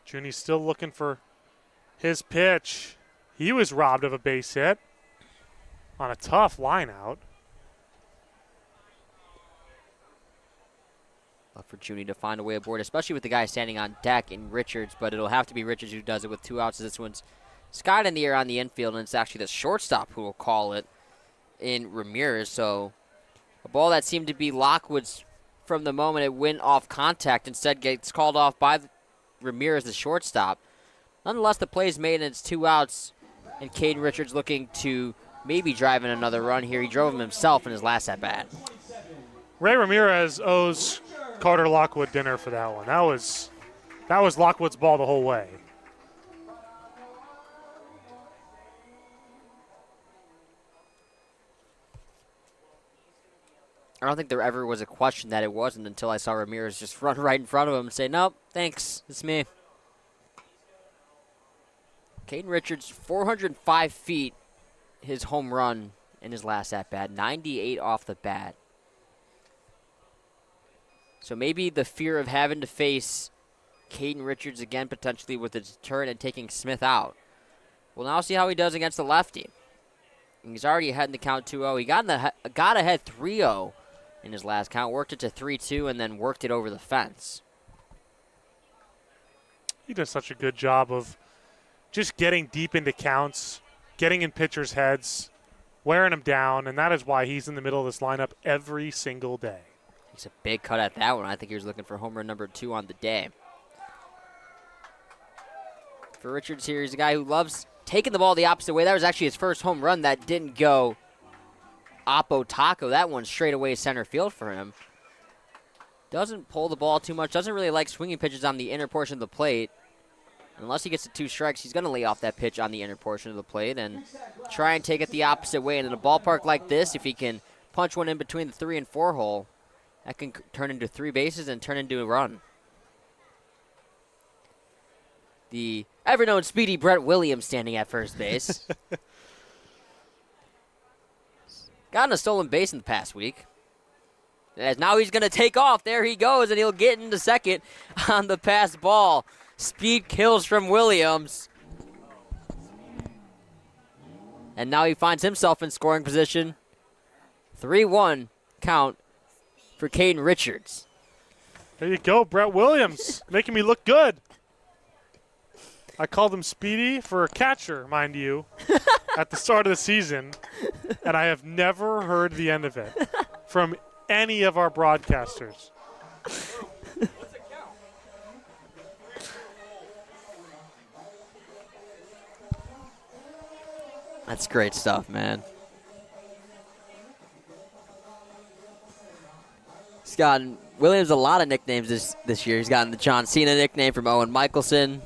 [SPEAKER 2] Junie's still looking for his pitch. He was robbed of a base hit on a tough line out.
[SPEAKER 1] For Junie to find a way aboard, especially with the guy standing on deck in Richards, but it'll have to be Richards who does it with 2 outs. This one's skied in the air on the infield, and it's actually the shortstop who will call it in Ramirez. So a ball that seemed to be Lockwood's from the moment it went off contact instead gets called off by Ramirez, the shortstop. Nonetheless, the play is made, and it's 2 outs, and Caden Richards looking to maybe drive in another run here. He drove him himself in his last at-bat.
[SPEAKER 2] Ray Ramirez owes Carter Lockwood dinner for that one. That was Lockwood's ball the whole way.
[SPEAKER 1] I don't think there ever was a question that it wasn't until I saw Ramirez just run right in front of him and say, nope, thanks, it's me. Caden Richards, 405 feet, his home run in his last at-bat, 98 off the bat. So maybe the fear of having to face Caden Richards again potentially with a turn and taking Smith out. We'll now see how he does against the lefty. And he's already ahead in the count 2-0. He got ahead 3-0 in his last count, worked it to 3-2, and then worked it over the fence.
[SPEAKER 2] He does such a good job of just getting deep into counts, getting in pitchers' heads, wearing them down, and that is why he's in the middle of this lineup every single day.
[SPEAKER 1] He's a big cut at that one. I think he was looking for home run number 2 on the day. For Richards here, he's a guy who loves taking the ball the opposite way. That was actually his first home run that didn't go oppo taco. That one straight away center field for him. Doesn't pull the ball too much. Doesn't really like swinging pitches on the inner portion of the plate. Unless he gets to 2 strikes, he's going to lay off that pitch on the inner portion of the plate and try and take it the opposite way. And in a ballpark like this, if he can punch one in between the 3 and 4 hole, that can turn into 3 bases and turn into a run. The ever-known speedy Brett Williams standing at first base. Gotten a stolen base in the past week. As now he's going to take off. There he goes, and he'll get into second on the pass ball. Speed kills from Williams. And now he finds himself in scoring position. 3-1 count for Caden Richards.
[SPEAKER 2] There you go, Brett Williams, making me look good. I called him Speedy for a catcher, mind you, at the start of the season, and I have never heard the end of it from any of our broadcasters.
[SPEAKER 1] That's great stuff, man. He's gotten Williams a lot of nicknames this year. He's gotten the John Cena nickname from Owen Michelson.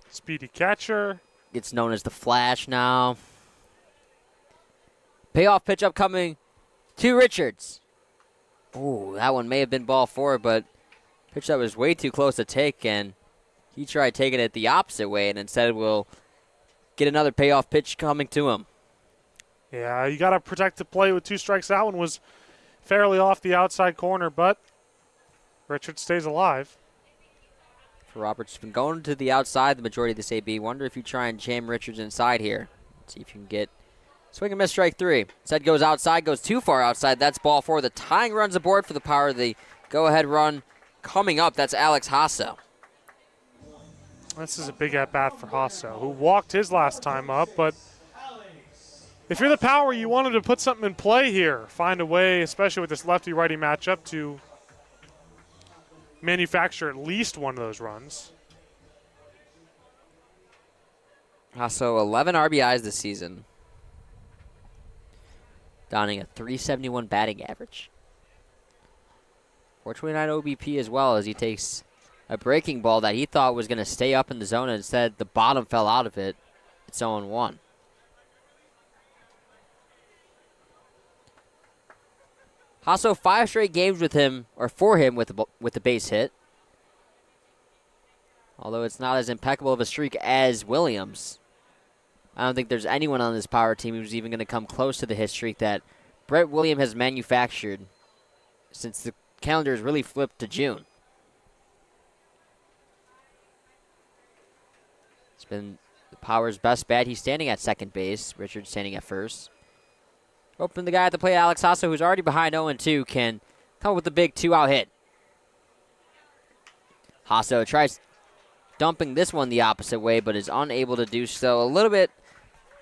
[SPEAKER 2] Speedy catcher.
[SPEAKER 1] Gets known as the Flash now. Payoff pitch upcoming to Richards. Ooh, that one may have been ball 4, but pitch that was way too close to take, and he tried taking it the opposite way, and instead will get another payoff pitch coming to him.
[SPEAKER 2] Yeah, you got to protect the play with 2 strikes. That one was fairly off the outside corner, but Richards stays alive.
[SPEAKER 1] For Roberts, been going to the outside the majority of this AB. Wonder if you try and jam Richards inside here. See if you can get swing and miss, strike 3. Instead goes outside, goes too far outside. That's ball 4. The tying run's aboard for the Power. The go-ahead run coming up. That's Alex Hasso.
[SPEAKER 2] This is a big at-bat for Hasso, who walked his last time up, but if you're the Power, you wanted to put something in play here. Find a way, especially with this lefty-righty matchup, to manufacture at least one of those runs.
[SPEAKER 1] Hasso, 11 RBIs this season. Donning a .371 batting average. 429 OBP as well, as he takes a breaking ball that he thought was going to stay up in the zone, and instead the bottom fell out of it. It's 0-1. Hasso, 5 straight games with him, or for him, with the base hit. Although it's not as impeccable of a streak as Williams. I don't think there's anyone on this Power team who's even going to come close to the hit streak that Brett Williams has manufactured since the calendar has really flipped to June. It's been the Power's best bat. He's standing at second base. Richards standing at first. Hoping the guy at the plate, Alex Hasso, who's already behind 0-2, can come up with a big 2-out hit. Hasso tries dumping this one the opposite way, but is unable to do so. A little bit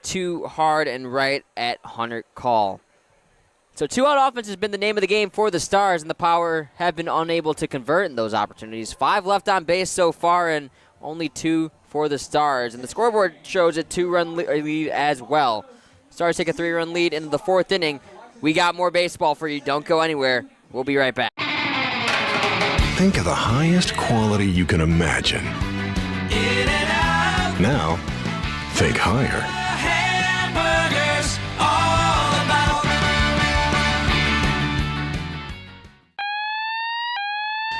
[SPEAKER 1] too hard and right at Hunter Call. So 2-out offense has been the name of the game for the Stars, and the Power have been unable to convert in those opportunities. 5 left on base so far, and only 2 for the Stars. And the scoreboard shows a 2-run lead as well. Stars take a 3-run lead into the 4th inning. We got more baseball for you. Don't go anywhere. We'll be right back.
[SPEAKER 11] Think of the highest quality you can imagine. Now, think higher.
[SPEAKER 12] Hamburgers, all about.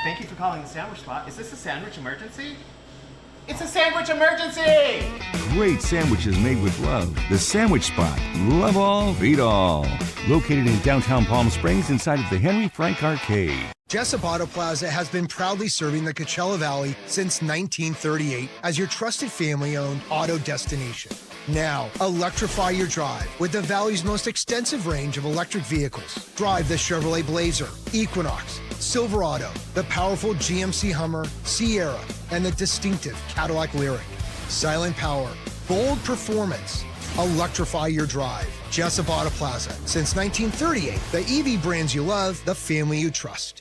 [SPEAKER 14] Thank you for calling the Sandwich Spot. Is this a sandwich emergency? It's a sandwich emergency!
[SPEAKER 15] Great sandwiches made with love. The Sandwich Spot. Love all, feed all. Located in downtown Palm Springs inside of the Henry Frank Arcade.
[SPEAKER 16] Jessup Auto Plaza has been proudly serving the Coachella Valley since 1938 as your trusted family-owned auto destination. Now, electrify your drive with the Valley's most extensive range of electric vehicles. Drive the Chevrolet Blazer, Equinox, Silverado, the powerful GMC Hummer, Sierra, and the distinctive Cadillac Lyriq. Silent power, bold performance. Electrify your drive. Jessup Auto Plaza. Since 1938, the EV brands you love, the family you trust.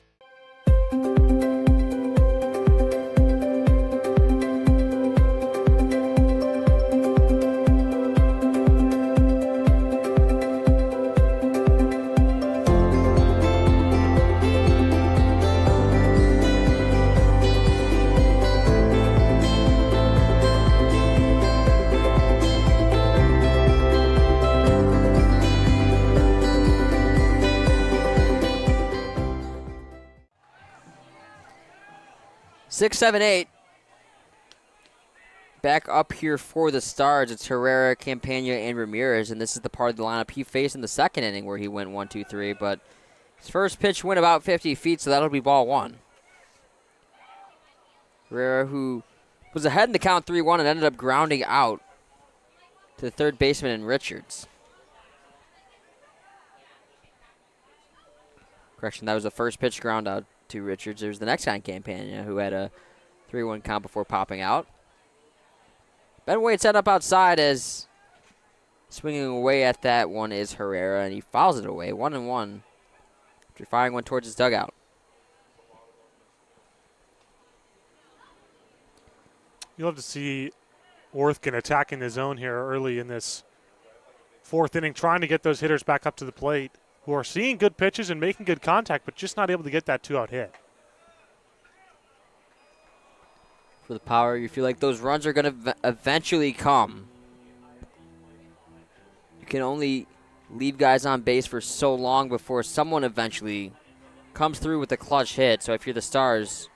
[SPEAKER 1] Six, 7, 8. back up here for the Stars, it's Herrera, Campagna, and Ramirez, and this is the part of the lineup he faced in the second inning where he went 1-2-3, but his first pitch went about 50 feet, so that'll be ball one. Herrera, who was ahead in the count 3-1 and ended up grounding out to the third baseman in Richards. Correction, that was the first pitch ground out to Richards. There's the next guy in Campagna who had a 3-1 count before popping out. Ben Wade set up outside as swinging away at that one is Herrera, and he fouls it away, 1-1, after firing one towards his dugout.
[SPEAKER 2] You'll have to see Worthkin attacking the zone here early in this fourth inning, trying to get those hitters back up to the plate who are seeing good pitches and making good contact, but just not able to get that two-out hit.
[SPEAKER 1] For the Power, you feel like those runs are going to eventually come. You can only leave guys on base for so long before someone eventually comes through with a clutch hit. So if you're the Stars,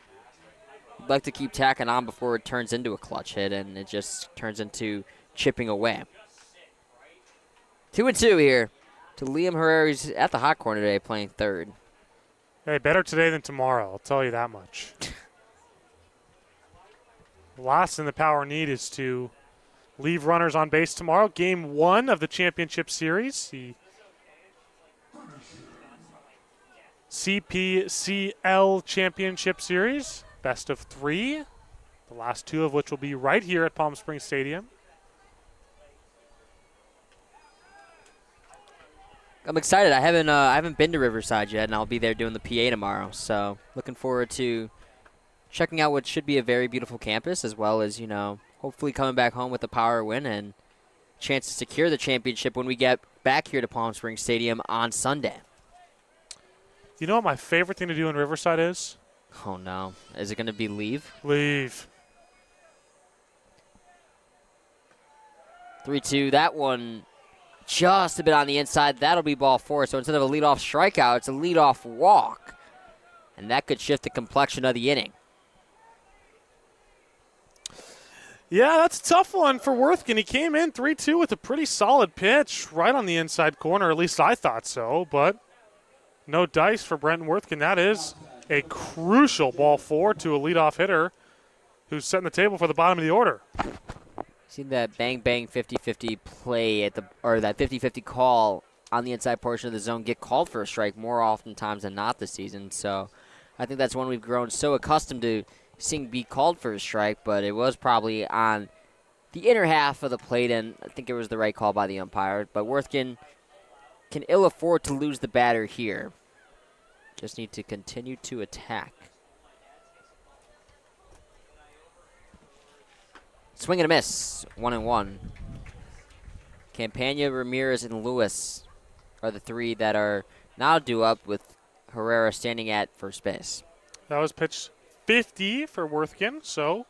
[SPEAKER 1] you'd like to keep tacking on before it turns into a clutch hit, and it just turns into chipping away. 2-2 here to Liam Herrera. He's at the hot corner today playing third.
[SPEAKER 2] Hey, better today than tomorrow, I'll tell you that much. The last thing the Power need is to leave runners on base tomorrow. Game 1 of the championship series. The CPCL Championship Series. Best of 3. The last 2 of which will be right here at Palm Springs Stadium.
[SPEAKER 1] I'm excited. I haven't been to Riverside yet, and I'll be there doing the PA tomorrow. So looking forward to checking out what should be a very beautiful campus, as well as, hopefully coming back home with a Power win and chance to secure the championship when we get back here to Palm Springs Stadium on Sunday.
[SPEAKER 2] You know what my favorite thing to do in Riverside is?
[SPEAKER 1] Oh, no. Is it going to be leave?
[SPEAKER 2] Leave.
[SPEAKER 1] 3-2. That one just a bit on the inside. That'll be ball 4. So instead of a leadoff strikeout, it's a leadoff walk. And that could shift the complexion of the inning.
[SPEAKER 2] Yeah, that's a tough one for Worthkin. He came in 3-2 with a pretty solid pitch right on the inside corner. At least I thought so, but no dice for Brenton Worthkin. That is a crucial ball 4 to a leadoff hitter who's setting the table for the bottom of the order.
[SPEAKER 1] Seen that bang-bang 50-50 play or that 50-50 call on the inside portion of the zone get called for a strike more oftentimes than not this season. So I think that's one we've grown so accustomed to seeing be called for a strike, but it was probably on the inner half of the plate, and I think it was the right call by the umpire. But Worthkin can ill afford to lose the batter here. Just need to continue to attack. Swing and a miss, 1-1. Campagna, Ramirez, and Lewis are the 3 that are now due up, with Herrera standing at first base.
[SPEAKER 2] That was pitch 50 for Worthkin, so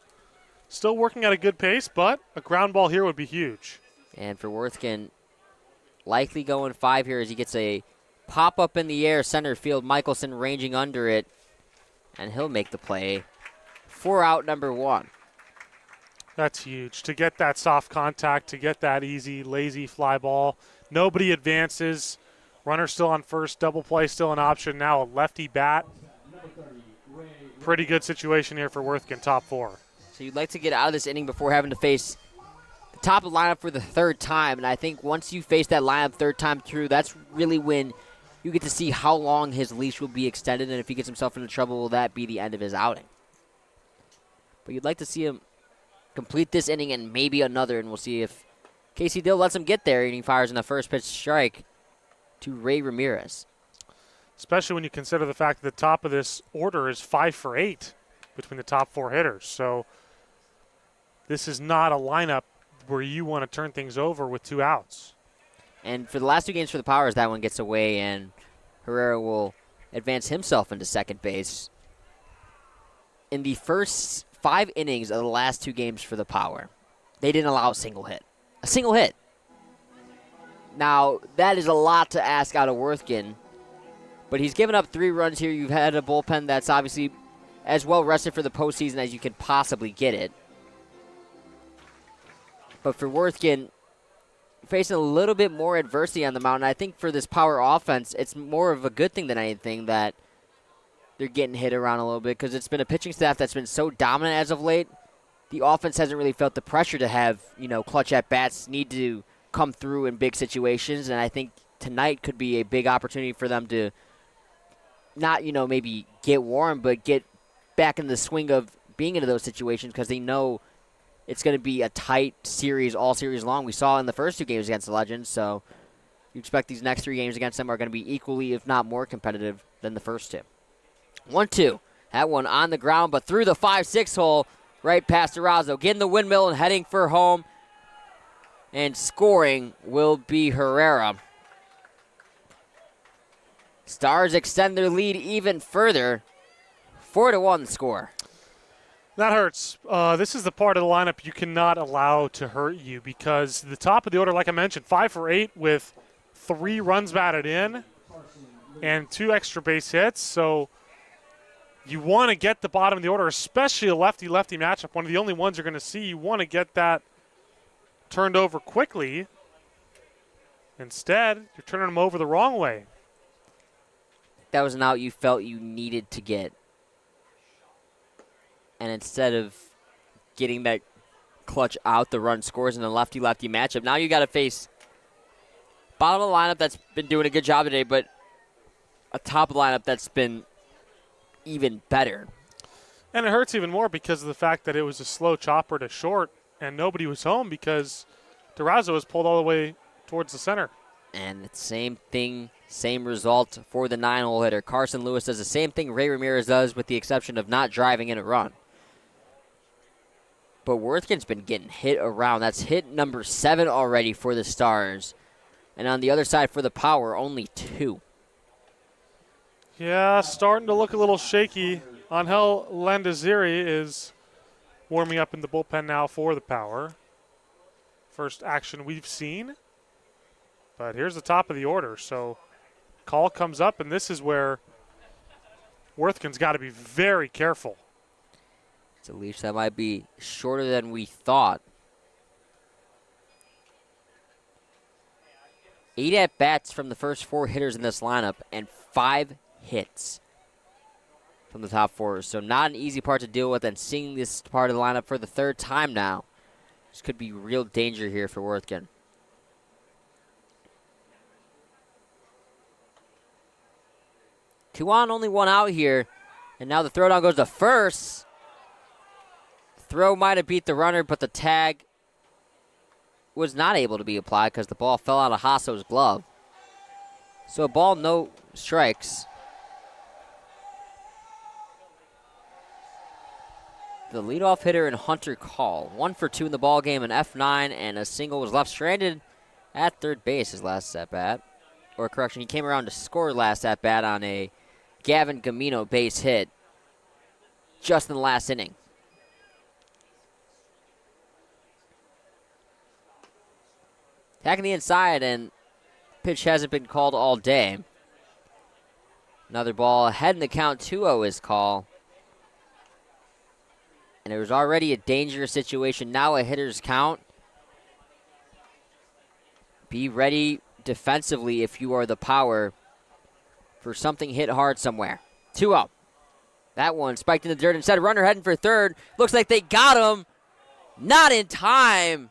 [SPEAKER 2] still working at a good pace, but a ground ball here would be huge.
[SPEAKER 1] And for Worthkin, likely going 5 here as he gets a pop-up in the air, center field, Michelson ranging under it, and he'll make the play for out number 1.
[SPEAKER 2] That's huge. To get that soft contact, to get that easy, lazy fly ball. Nobody advances. Runner still on first, double play still an option. Now a lefty bat. Pretty good situation here for Worthkin, top 4.
[SPEAKER 1] So you'd like to get out of this inning before having to face the top of the lineup for the 3rd time. And I think once you face that lineup 3rd time through, that's really when you get to see how long his leash will be extended. And if he gets himself into trouble, will that be the end of his outing? But you'd like to see him complete this inning and maybe another, and we'll see if Casey Dill lets him get there, and he fires in the first pitch strike to Ray Ramirez.
[SPEAKER 2] Especially when you consider the fact that the top of this order is 5 for 8 between the top 4 hitters. So this is not a lineup where you want to turn things over with 2 outs.
[SPEAKER 1] And for the last 2 games for the Powers, that one gets away, and Herrera will advance himself into second base. In the first 5 innings of the last 2 games for the Power, they didn't allow a single hit. A single hit. Now, that is a lot to ask out of Worthkin, but he's given up 3 runs here. You've had a bullpen that's obviously as well rested for the postseason as you can possibly get it. But for Worthkin, facing a little bit more adversity on the mound, I think for this power offense, it's more of a good thing than anything that they're getting hit around a little bit because it's been a pitching staff that's been so dominant as of late. The offense hasn't really felt the pressure to have, clutch at-bats, need to come through in big situations, and I think tonight could be a big opportunity for them to not, maybe get warm, but get back in the swing of being into those situations because they know it's going to be a tight series all series long. We saw in the first 2 games against the Legends, so you expect these next 3 games against them are going to be equally, if not more competitive than the first 2. 1-2. That one on the ground, but through the 5-6 hole, right past Durazo. Getting the windmill and heading for home. And scoring will be Herrera. Stars extend their lead even further. 4-1 score.
[SPEAKER 2] That hurts. This is the part of the lineup you cannot allow to hurt you because the top of the order, like I mentioned, 5 for 8 with 3 runs batted in and 2 extra base hits. So you want to get the bottom of the order, especially a lefty-lefty matchup, one of the only ones you're going to see. You want to get that turned over quickly. Instead, you're turning them over the wrong way.
[SPEAKER 1] That was an out you felt you needed to get. And instead of getting that clutch out, the run scores in a lefty-lefty matchup, now you got to face bottom of the lineup that's been doing a good job today, but a top of the lineup that's been even better.
[SPEAKER 2] And it hurts even more because of the fact that it was a slow chopper to short and nobody was home because Durazo was pulled all the way towards the center.
[SPEAKER 1] And it's same thing, same result for the 9-hole hitter. Carson Lewis does the same thing Ray Ramirez does with the exception of not driving in a run. But Worthkin's been getting hit around. That's hit number 7 already for the Stars. And on the other side for the Power, only 2.
[SPEAKER 2] Yeah, starting to look a little shaky. Angel Landazuri is warming up in the bullpen now for the Power. First action we've seen. But here's the top of the order. So call comes up, and this is where Worthkin's got to be very careful.
[SPEAKER 1] It's a leash that might be shorter than we thought. 8 at-bats from the first 4 hitters in this lineup and 5 hits from the top 4. So not an easy part to deal with, and seeing this part of the lineup for the 3rd time now. This could be real danger here for Worthkin. 2 on, only 1 out here. And now the throwdown goes to first. Throw might have beat the runner, but the tag was not able to be applied because the ball fell out of Hasso's glove. So a ball, no strikes. The leadoff hitter and Hunter Call. 1 for 2 in the ball game, an F9, and a single was left stranded at third base his last at-bat. Or correction, he came around to score last at-bat on a Gavin Gamino base hit just in the last inning. Attacking the inside, and pitch hasn't been called all day. Another ball ahead in the count, 2-0 is call. And it was already a dangerous situation. Now a hitter's count. Be ready defensively if you are the Power for something hit hard somewhere. 2-0. That one spiked in the dirt instead. Runner heading for third. Looks like they got him. Not in time.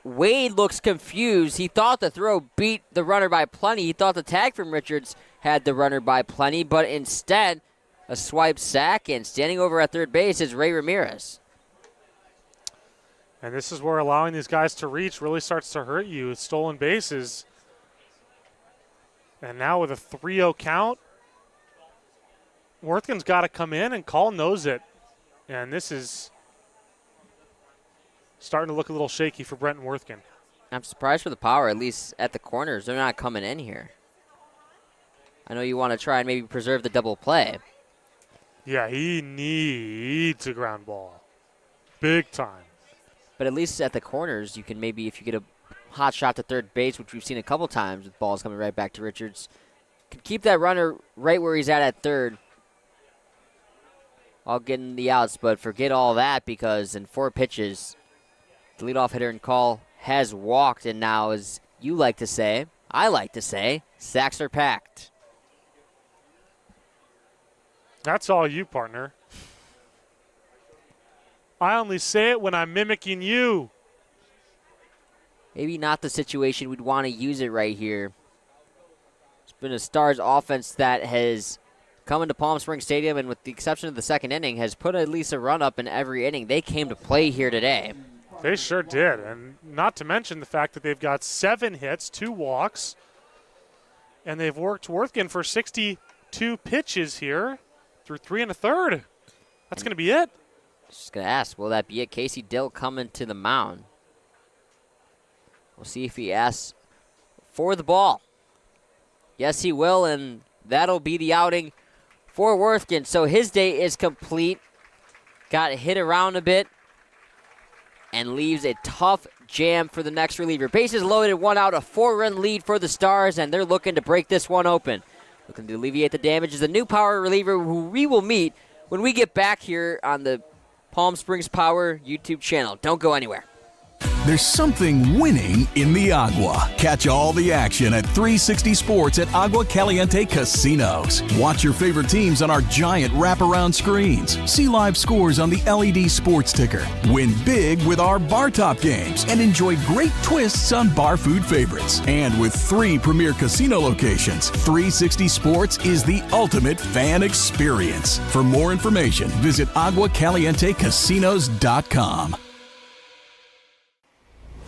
[SPEAKER 1] Wade looks confused. He thought the throw beat the runner by plenty. He thought the tag from Richards had the runner by plenty, but instead, a swipe sack, and standing over at third base is Ray Ramirez.
[SPEAKER 2] And this is where allowing these guys to reach really starts to hurt you. It's stolen bases. And now with a 3-0 count, Worthkin's got to come in, and Call knows it. And this is starting to look a little shaky for Brenton Worthkin.
[SPEAKER 1] I'm surprised for the Power, at least at the corners. They're not coming in here. I know you want to try and maybe preserve the double play.
[SPEAKER 2] Yeah, he needs a ground ball. Big time.
[SPEAKER 1] But at least at the corners, you can maybe, if you get a hot shot to third base, which we've seen a couple times with balls coming right back to Richards, can keep that runner right where he's at third. All getting the outs, but forget all that because in 4 pitches, The leadoff hitter in call has walked, and now, as you like to say, I like to say, sacks are packed.
[SPEAKER 2] That's all you, partner. I only say it when I'm mimicking you.
[SPEAKER 1] Maybe not the situation we'd want to use it right here. It's been a Stars offense that has come into Palm Springs Stadium, and with the exception of the second inning, has put at least a run up in every inning. They came to play here today.
[SPEAKER 2] They sure did, and not to mention the fact that they've got 7 hits, 2 walks, and they've worked Worthington for 62 pitches here through 3 1/3. That's going to be it.
[SPEAKER 1] Just going to ask, will that be it? Casey Dill coming to the mound. We'll see if he asks for the ball. Yes, he will, and that'll be the outing for Worthington. So his day is complete. Got hit around a bit and leaves a tough jam for the next reliever. Bases loaded, 1 out, a 4-run lead for the Stars, and they're looking to break this one open. Looking to alleviate the damage is the new power reliever who we will meet when we get back here on the Palm Springs Power YouTube channel. Don't go anywhere.
[SPEAKER 17] There's something winning in the Agua. Catch all the action at 360 Sports at Agua Caliente Casinos. Watch your favorite teams on our giant wraparound screens. See live scores on the LED sports ticker. Win big with our bar top games and enjoy great twists on bar food favorites. And with 3 premier casino locations, 360 Sports is the ultimate fan experience. For more information, visit aguacalientecasinos.com.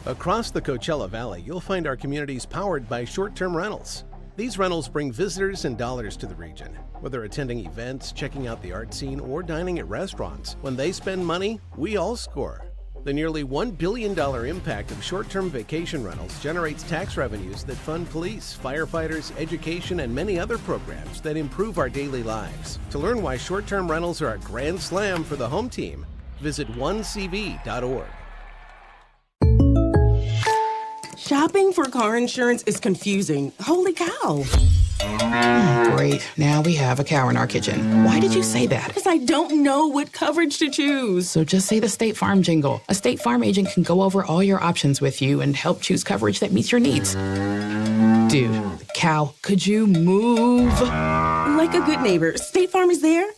[SPEAKER 18] Across the Coachella Valley, you'll find our communities powered by short-term rentals. These rentals bring visitors and dollars to the region. Whether attending events, checking out the art scene, or dining at restaurants, when they spend money, we all score. The nearly $1 billion impact of short-term vacation rentals generates tax revenues that fund police, firefighters, education, and many other programs that improve our daily lives. To learn why short-term rentals are a grand slam for the home team, visit onecv.org.
[SPEAKER 19] Shopping for car insurance is confusing. Holy cow.
[SPEAKER 20] Great. Now we have a cow in our kitchen. Why did you say that?
[SPEAKER 19] Because I don't know what coverage to choose.
[SPEAKER 20] So just say the State Farm jingle. A State Farm agent can go over all your options with you and help choose coverage that meets your needs. Dude, cow, could you move?
[SPEAKER 19] Like a good neighbor, State Farm is there.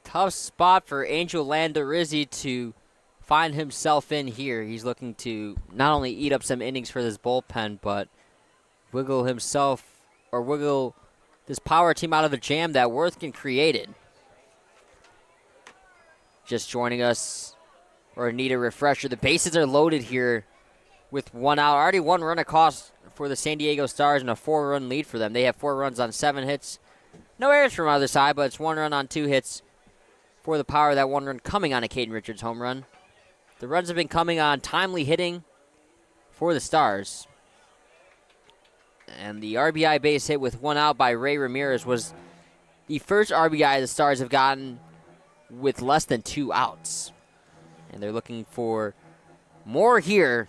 [SPEAKER 1] Tough spot for Angel Landerizzi to find himself in here. He's looking to not only eat up some innings for this bullpen, but wiggle this power team out of the jam that Worthington created. Just joining us, or need a refresher. The bases are loaded here with 1 out. Already 1 run across for the San Diego Stars and a 4-run lead for them. They have 4 runs on 7 hits. No errors from either side, but it's 1 run on 2 hits for the Power. That 1 run coming on a Caden Richards home run. The runs have been coming on timely hitting for the Stars. And the RBI base hit with 1 out by Ray Ramirez was the first RBI the Stars have gotten with less than 2 outs. And they're looking for more here.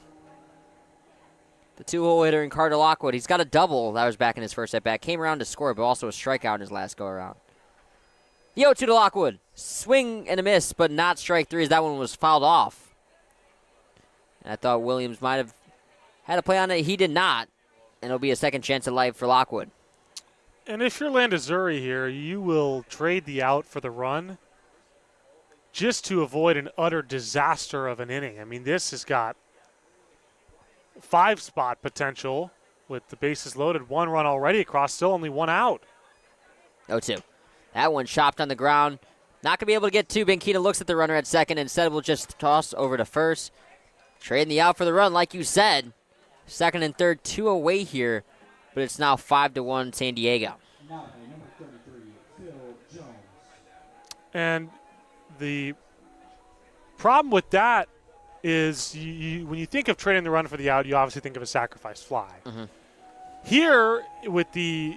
[SPEAKER 1] The 2-hole hitter in Carter Lockwood. He's got a double. That was back in his first at-bat. Came around to score, but also a strikeout in his last go-around. The 0-2 to Lockwood. Swing and a miss, but not strike 3 as that one was fouled off. And I thought Williams might have had a play on it. He did not. And it'll be a second chance at life for Lockwood.
[SPEAKER 2] And if you're Landazuri here, you will trade the out for the run just to avoid an utter disaster of an inning. I mean, this has got 5-spot potential with the bases loaded. 1 run already across, still only 1 out.
[SPEAKER 1] 0-2. That one chopped on the ground. Not going to be able to get 2. Benkita looks at the runner at second. Instead, we'll just toss over to first. Trading the out for the run, like you said. Second and third, 2 away here. But it's now 5-1 San Diego.
[SPEAKER 9] Now, number 33, Phil Jones.
[SPEAKER 2] And the problem with that is when you think of trading the run for the out, you obviously think of a sacrifice fly. Here, with the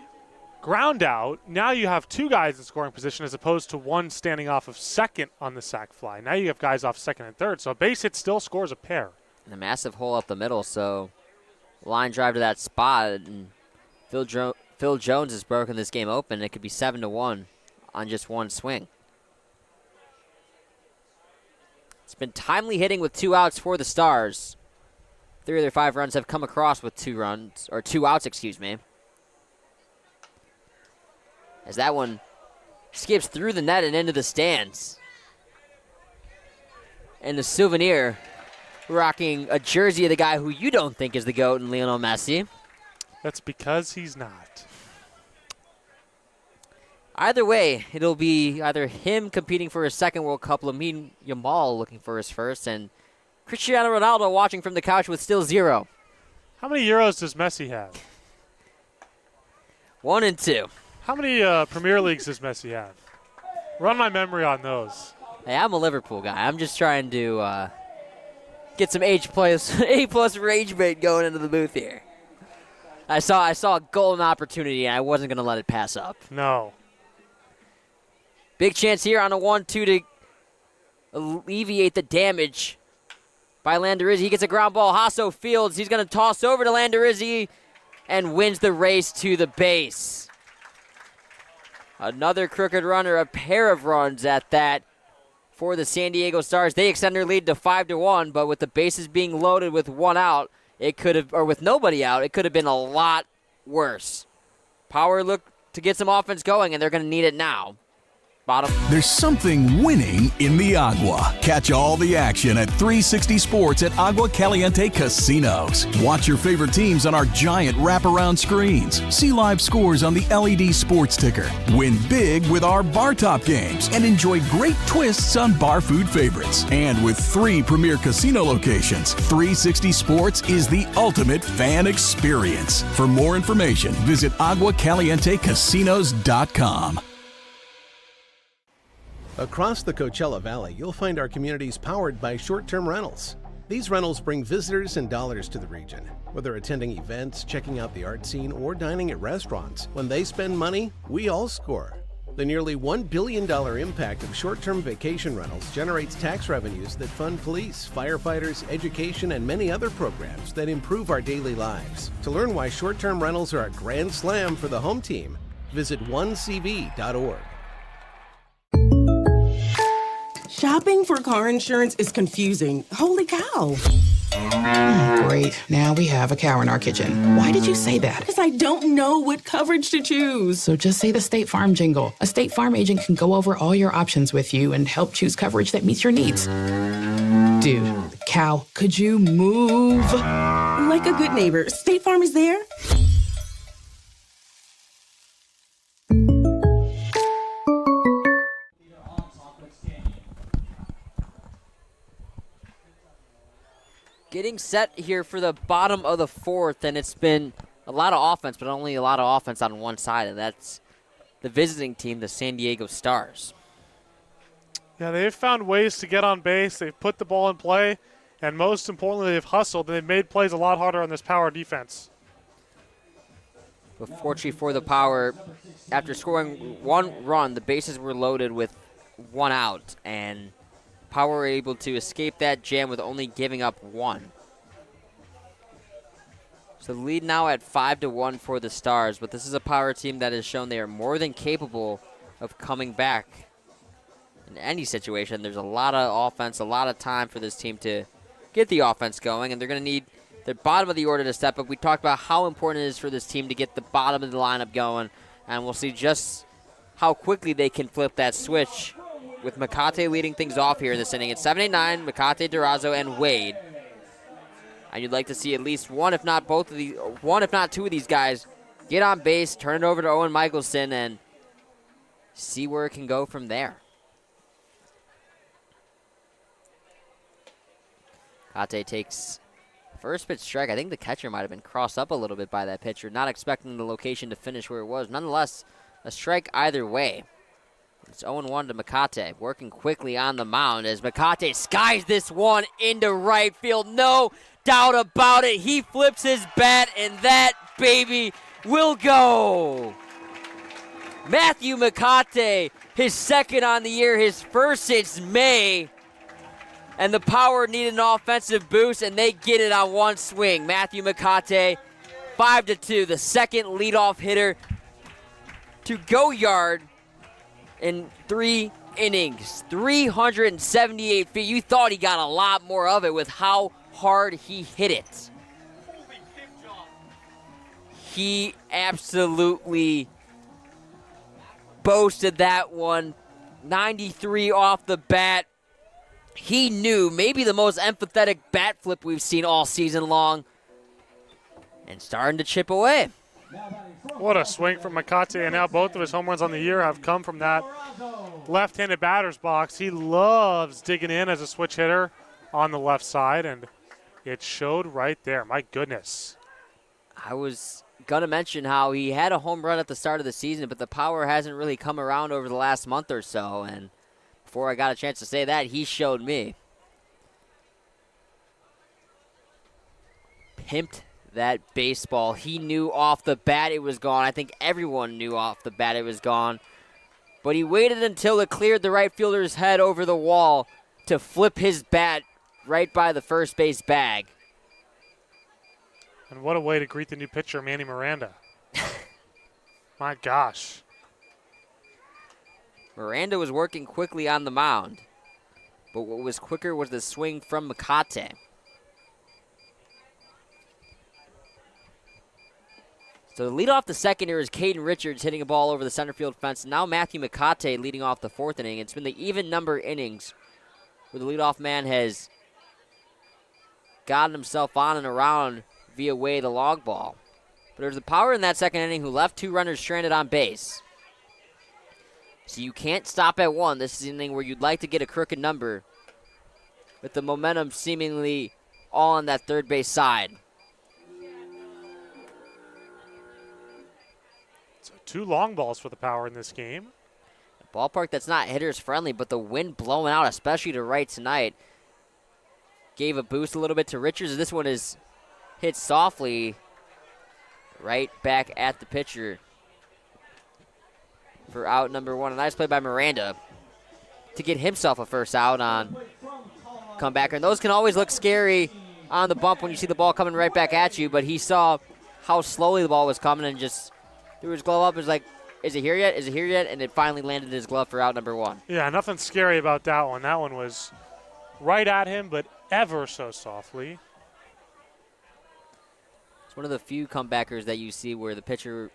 [SPEAKER 2] ground out, now you have two guys in scoring position as opposed to one standing off of second on the sac fly. Now you have guys off second and third, so a base hit still scores a pair.
[SPEAKER 1] And a massive hole up the middle, so line drive to that spot, and Phil Jones has broken this game open. It could be 7-1 on just one swing. It's been timely hitting with 2 outs for the Stars. 3 of their 5 runs have come across with 2 outs, excuse me. As that one skips through the net and into the stands. And the Souvenir rocking a jersey of the guy who you don't think is the GOAT in Lionel Messi.
[SPEAKER 2] That's because he's not.
[SPEAKER 1] Either way, it'll be either him competing for his second World Cup, Lamine Yamal looking for his first, and Cristiano Ronaldo watching from the couch with still 0.
[SPEAKER 2] How many Euros does Messi have?
[SPEAKER 1] 1 and 2.
[SPEAKER 2] How many Premier Leagues does Messi have? Run my memory on those.
[SPEAKER 1] Hey, I'm a Liverpool guy. I'm just trying to get some A+ rage bait going into the booth here. I saw a golden opportunity, and I wasn't going to let it pass up.
[SPEAKER 2] No.
[SPEAKER 1] Big chance here on a 1-2 to alleviate the damage by Landerizzi. He gets a ground ball. Hasso fields. He's going to toss over to Landerizzi and wins the race to the base. Another crooked runner, a pair of runs at that for the San Diego Stars. They extend their lead to 5-1, but with the bases being loaded with 1 out, it could have, or with nobody out, it could have been a lot worse. Power look to get some offense going, and they're going to need it now. Bottom.
[SPEAKER 17] There's something winning in the Agua. Catch all the action at 360 Sports at Agua Caliente Casinos. Watch your favorite teams on our giant wraparound screens. See live scores on the LED sports ticker. Win big with our bar top games and enjoy great twists on bar food favorites. And with 3 premier casino locations, 360 Sports is the ultimate fan experience. For more information, visit aguacalientecasinos.com.
[SPEAKER 18] Across the Coachella Valley, you'll find our communities powered by short-term rentals. These rentals bring visitors and dollars to the region. Whether attending events, checking out the art scene, or dining at restaurants, when they spend money, we all score. The nearly $1 billion impact of short-term vacation rentals generates tax revenues that fund police, firefighters, education, and many other programs that improve our daily lives. To learn why short-term rentals are a grand slam for the home team, visit onecv.org.
[SPEAKER 19] Shopping for car insurance is confusing. Holy cow.
[SPEAKER 20] Great. Now we have a cow in our kitchen. Why did you say that?
[SPEAKER 19] Because I don't know what coverage to choose.
[SPEAKER 20] So just say the State Farm jingle. A State Farm agent can go over all your options with you and help choose coverage that meets your needs. Dude, cow, could you move?
[SPEAKER 19] Like a good neighbor, State Farm is there.
[SPEAKER 1] Getting set here for the bottom of the 4th, and it's been a lot of offense, but only a lot of offense on one side, and that's the visiting team, the San Diego Stars.
[SPEAKER 2] Yeah, they've found ways to get on base. They've put the ball in play, and most importantly, they've hustled. They've made plays a lot harder on this power defense.
[SPEAKER 1] But fortunately for the Power, after scoring 1 run, the bases were loaded with 1 out, and Power were able to escape that jam with only giving up 1. So the lead now at 5-1 for the Stars, but this is a Power team that has shown they are more than capable of coming back in any situation. There's a lot of offense, a lot of time for this team to get the offense going, and they're going to need the bottom of the order to step up. We talked about how important it is for this team to get the bottom of the lineup going, and we'll see just how quickly they can flip that switch, with Makate leading things off here in this inning. It's 7-8-9, Makate, Durazo, and Wade. And you'd like to see at least one, if not two of these guys get on base, turn it over to Owen Michelson, and see where it can go from there. Makate takes first pitch strike. I think the catcher might have been crossed up a little bit by that pitcher, not expecting the location to finish where it was. Nonetheless, a strike either way. It's 0-1 to Makate, working quickly on the mound as Makate skies this one into right field. No doubt about it. He flips his bat, and that baby will go. Matthew Makate, his second on the year, his first since May. And the Power needed an offensive boost, and they get it on one swing. Matthew Makate, 5-2, the second leadoff hitter to go yard in 3 innings. 378 feet. You thought he got a lot more of it with how hard he hit it. He absolutely boasted that one. 93 off the bat. He knew maybe the most empathetic bat flip we've seen all season long. And starting to chip away.
[SPEAKER 2] What a swing from Makate, and now both of his home runs on the year have come from that left-handed batter's box. He loves digging in as a switch hitter on the left side, and it showed right there. My goodness.
[SPEAKER 1] I was going to mention how he had a home run at the start of the season, but the Power hasn't really come around over the last month or so, and before I got a chance to say that, he showed me. Pimped that baseball. He knew off the bat it was gone. I think everyone knew off the bat it was gone. But he waited until it cleared the right fielder's head over the wall to flip his bat right by the first base bag.
[SPEAKER 2] And what a way to greet the new pitcher, Manny Miranda. My gosh.
[SPEAKER 1] Miranda was working quickly on the mound. But what was quicker was the swing from Makate. So the lead off the second here is Caden Richards hitting a ball over the center field fence. Now Matthew Makate leading off the fourth inning. It's been the even number innings where the leadoff man has gotten himself on and around via way the long ball. But there's the Power in that second inning who left 2 runners stranded on base. So you can't stop at 1. This is an inning where you'd like to get a crooked number with the momentum seemingly all on that third base side.
[SPEAKER 2] So 2 long balls for the Power in this game.
[SPEAKER 1] A ballpark that's not hitters friendly, but the wind blowing out, especially to right tonight, gave a boost a little bit to Richards. This one is hit softly right back at the pitcher for out number 1. A nice play by Miranda to get himself a first out on comebacker. And those can always look scary on the bump when you see the ball coming right back at you, but he saw how slowly the ball was coming and just threw his glove up. It was like, is it here yet? Is it here yet? And it finally landed in his glove for out number 1.
[SPEAKER 2] Yeah, nothing scary about that one. That one was right at him, but ever so softly.
[SPEAKER 1] It's one of the few comebackers that you see where the pitcher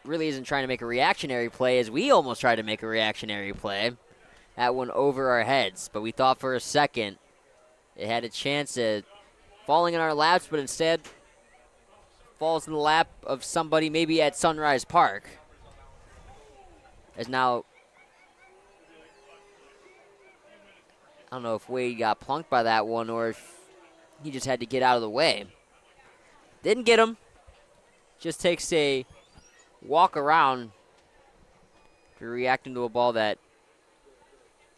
[SPEAKER 1] really isn't trying to make a reactionary play, as we almost tried to make a reactionary play. That one over our heads, but we thought for a second it had a chance at falling in our laps, but instead falls in the lap of somebody maybe at Sunrise Park. As now, I don't know if Wade got plunked by that one or if he just had to get out of the way. Didn't get him. Just takes a walk around to reacting to a ball that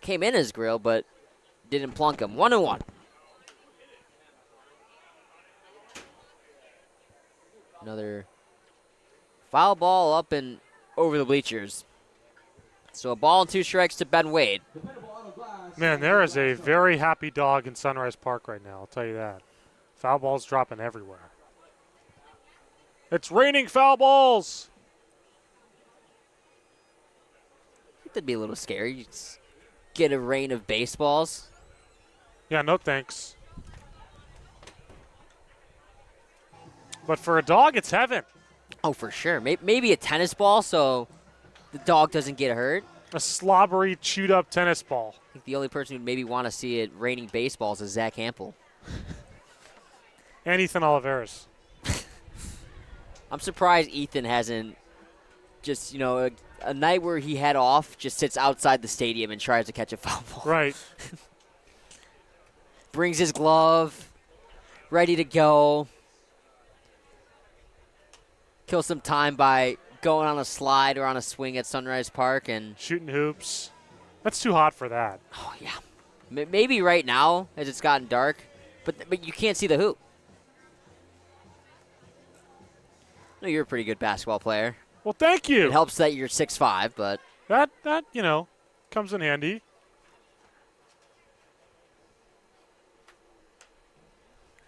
[SPEAKER 1] came in his grill but didn't plunk him. 1-1. Another foul ball up and over the bleachers. So a ball and 2 strikes to Ben Wade.
[SPEAKER 2] Man, there is a very happy dog in Sunrise Park right now, I'll tell you that. Foul balls dropping everywhere. It's raining foul balls!
[SPEAKER 1] I think that'd be a little scary. You just get a rain of baseballs.
[SPEAKER 2] Yeah, no thanks. But for a dog, it's heaven.
[SPEAKER 1] Oh, for sure. Maybe a tennis ball so the dog doesn't get hurt.
[SPEAKER 2] A slobbery, chewed-up tennis ball.
[SPEAKER 1] I think the only person who'd maybe want to see it raining baseballs is Zach Hampel.
[SPEAKER 2] And Ethan Oliveras.
[SPEAKER 1] I'm surprised Ethan hasn't just, a night where he had off, just sits outside the stadium and tries to catch a foul ball.
[SPEAKER 2] Right.
[SPEAKER 1] Brings his glove, ready to go. Kill some time by going on a slide or on a swing at Sunrise Park and
[SPEAKER 2] shooting hoops. That's too hot for that.
[SPEAKER 1] Oh yeah, maybe right now as it's gotten dark, but you can't see the hoop. No, you're a pretty good basketball player.
[SPEAKER 2] Well, thank you.
[SPEAKER 1] It helps that you're 6'5", but
[SPEAKER 2] that comes in handy.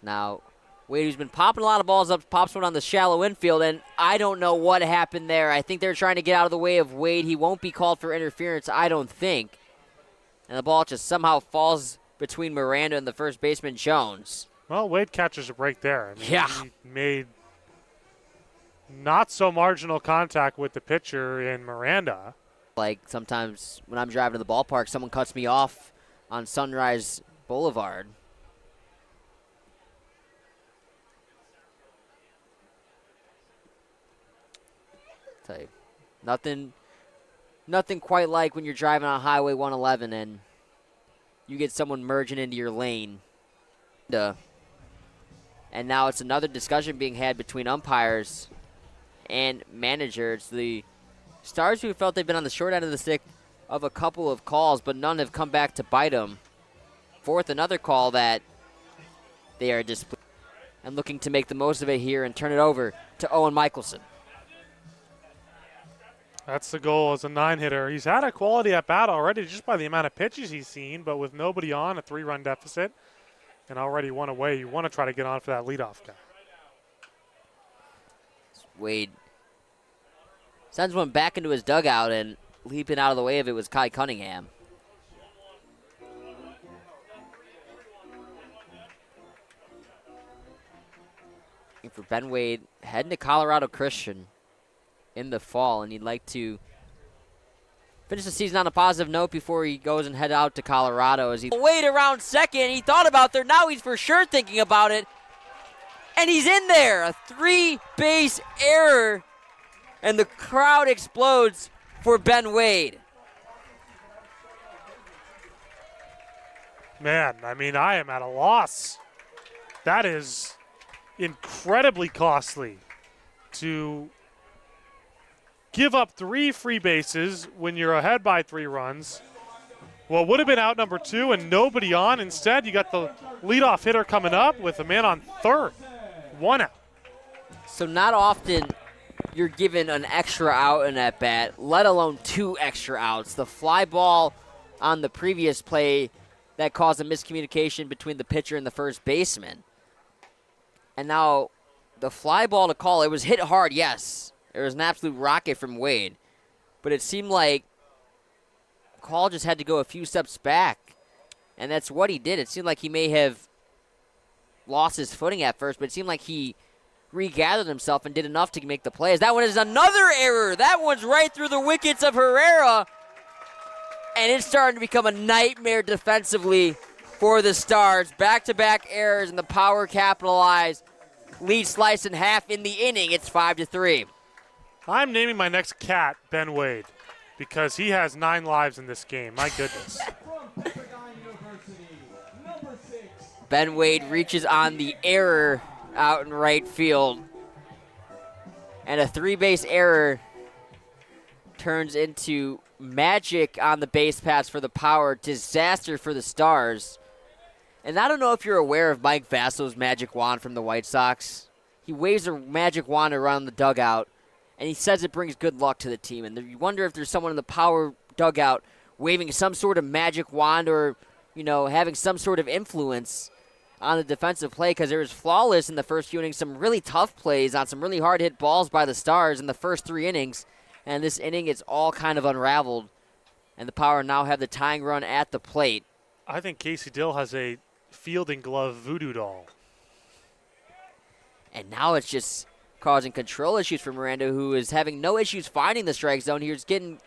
[SPEAKER 1] Now, Wade, who's been popping a lot of balls up, pops one on the shallow infield, and I don't know what happened there. I think they're trying to get out of the way of Wade. He won't be called for interference, I don't think. And the ball just somehow falls between Miranda and the first baseman, Jones.
[SPEAKER 2] Well, Wade catches a break there. I mean,
[SPEAKER 1] yeah.
[SPEAKER 2] He made not so marginal contact with the pitcher in Miranda.
[SPEAKER 1] Like sometimes when I'm driving to the ballpark, someone cuts me off on Sunrise Boulevard. Tell you, nothing quite like when you're driving on Highway 111 and you get someone merging into your lane. And now it's another discussion being had between umpires and manager. It's the Stars who felt they've been on the short end of the stick of a couple of calls, but none have come back to bite them. Fourth, another call that they are displeased and looking to make the most of it here and turn it over to Owen Michelson.
[SPEAKER 2] That's the goal as a 9-hitter. He's had a quality at bat already just by the amount of pitches he's seen, but with nobody on, a 3-run deficit, and already one away, you want to try to get on for that leadoff guy.
[SPEAKER 1] Wade sends one back into his dugout, and leaping out of the way of it was Kai Cunningham. And for Ben Wade, heading to Colorado Christian in the fall, and he'd like to finish the season on a positive note before he goes and head out to Colorado. As he Wade around second, he thought about there. Now he's for sure thinking about it, and he's in there. A 3-base error, and the crowd explodes for Ben Wade.
[SPEAKER 2] Man, I mean, I am at a loss. That is incredibly costly to give up 3 free bases when you're ahead by 3 runs. Well, would have been out number 2 and nobody on. Instead, you got the leadoff hitter coming up with a man on third. 1 out.
[SPEAKER 1] So not often you're given an extra out in at bat, let alone 2 extra outs. The fly ball on the previous play that caused a miscommunication between the pitcher and the first baseman. And now the fly ball to call, it was hit hard, yes. It was an absolute rocket from Wade. But it seemed like Call just had to go a few steps back. And that's what he did. It seemed like he may have lost his footing at first, but it seemed like he regathered himself and did enough to make the plays. That one is another error. That one's right through the wickets of Herrera. And it's starting to become a nightmare defensively for the Stars. Back-to-back errors, and the Power capitalize. Lead sliced in half in the inning. It's 5-3.
[SPEAKER 2] I'm naming my next cat Ben Wade because he has 9 lives in this game. My goodness.
[SPEAKER 1] Ben Wade reaches on the error out in right field. And a 3-base error turns into magic on the base paths for the Power. Disaster for the Stars. And I don't know if you're aware of Mike Vasso's magic wand from the White Sox. He waves a magic wand around the dugout, and he says it brings good luck to the team. And you wonder if there's someone in the Power dugout waving some sort of magic wand or, having some sort of influence on the defensive play, because there was flawless in the first few innings, some really tough plays on some really hard-hit balls by the Stars in the first 3 innings. And this inning, it's all kind of unraveled, and the Power now have the tying run at the plate.
[SPEAKER 2] I think Casey Dill has a fielding glove voodoo doll.
[SPEAKER 1] And now it's just causing control issues for Miranda, who is having no issues finding the strike zone. He's getting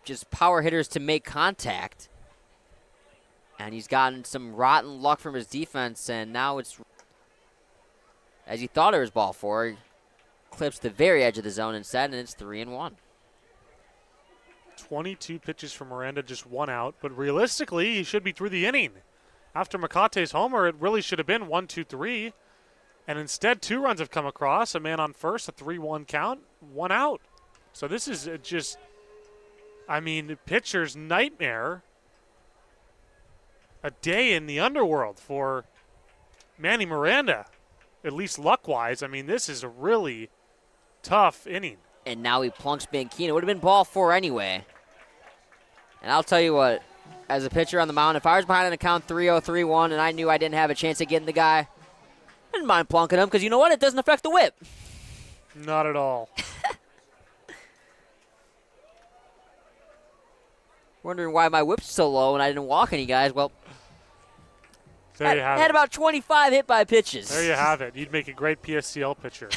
[SPEAKER 1] just power hitters to make contact. And he's gotten some rotten luck from his defense, and now it's, as he thought it was ball 4, he clips the very edge of the zone instead, and it's 3-1.
[SPEAKER 2] 22 pitches from Miranda, just 1 out. But realistically, he should be through the inning. After Makate's homer, it really should have been 1-2-3. And instead, 2 runs have come across. A man on first, a 3-1 count, 1 out. So this is just, I mean, pitcher's nightmare. A day in the underworld for Manny Miranda, at least luck-wise. I mean, this is a really tough inning.
[SPEAKER 1] And now he plunks Banquino. It would have been ball 4 anyway. And I'll tell you what, as a pitcher on the mound, if I was behind on a count 3-0, 3-1, and I knew I didn't have a chance of getting the guy, I didn't mind plunking him because you know what? It doesn't affect the whip.
[SPEAKER 2] Not at all.
[SPEAKER 1] Wondering why my whip's so low and I didn't walk any guys. Well,
[SPEAKER 2] There you have
[SPEAKER 1] had
[SPEAKER 2] it.
[SPEAKER 1] about 25 hit by pitches.
[SPEAKER 2] There you have it. You'd make a great PSCL pitcher.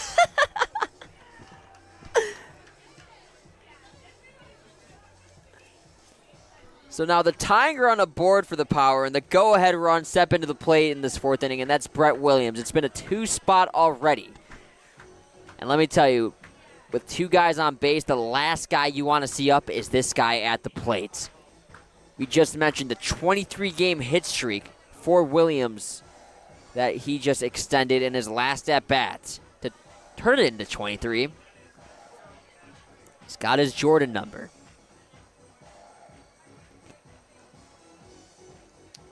[SPEAKER 1] So now the tying run aboard for the Power and the go-ahead run step into the plate in this 4th inning, and that's Brett Williams. It's been a 2-spot already. And let me tell you, with 2 guys on base, the last guy you want to see up is this guy at the plate. We just mentioned the 23-game hit streak for Williams that he just extended in his last at-bat to turn it into 23. He's got his Jordan number.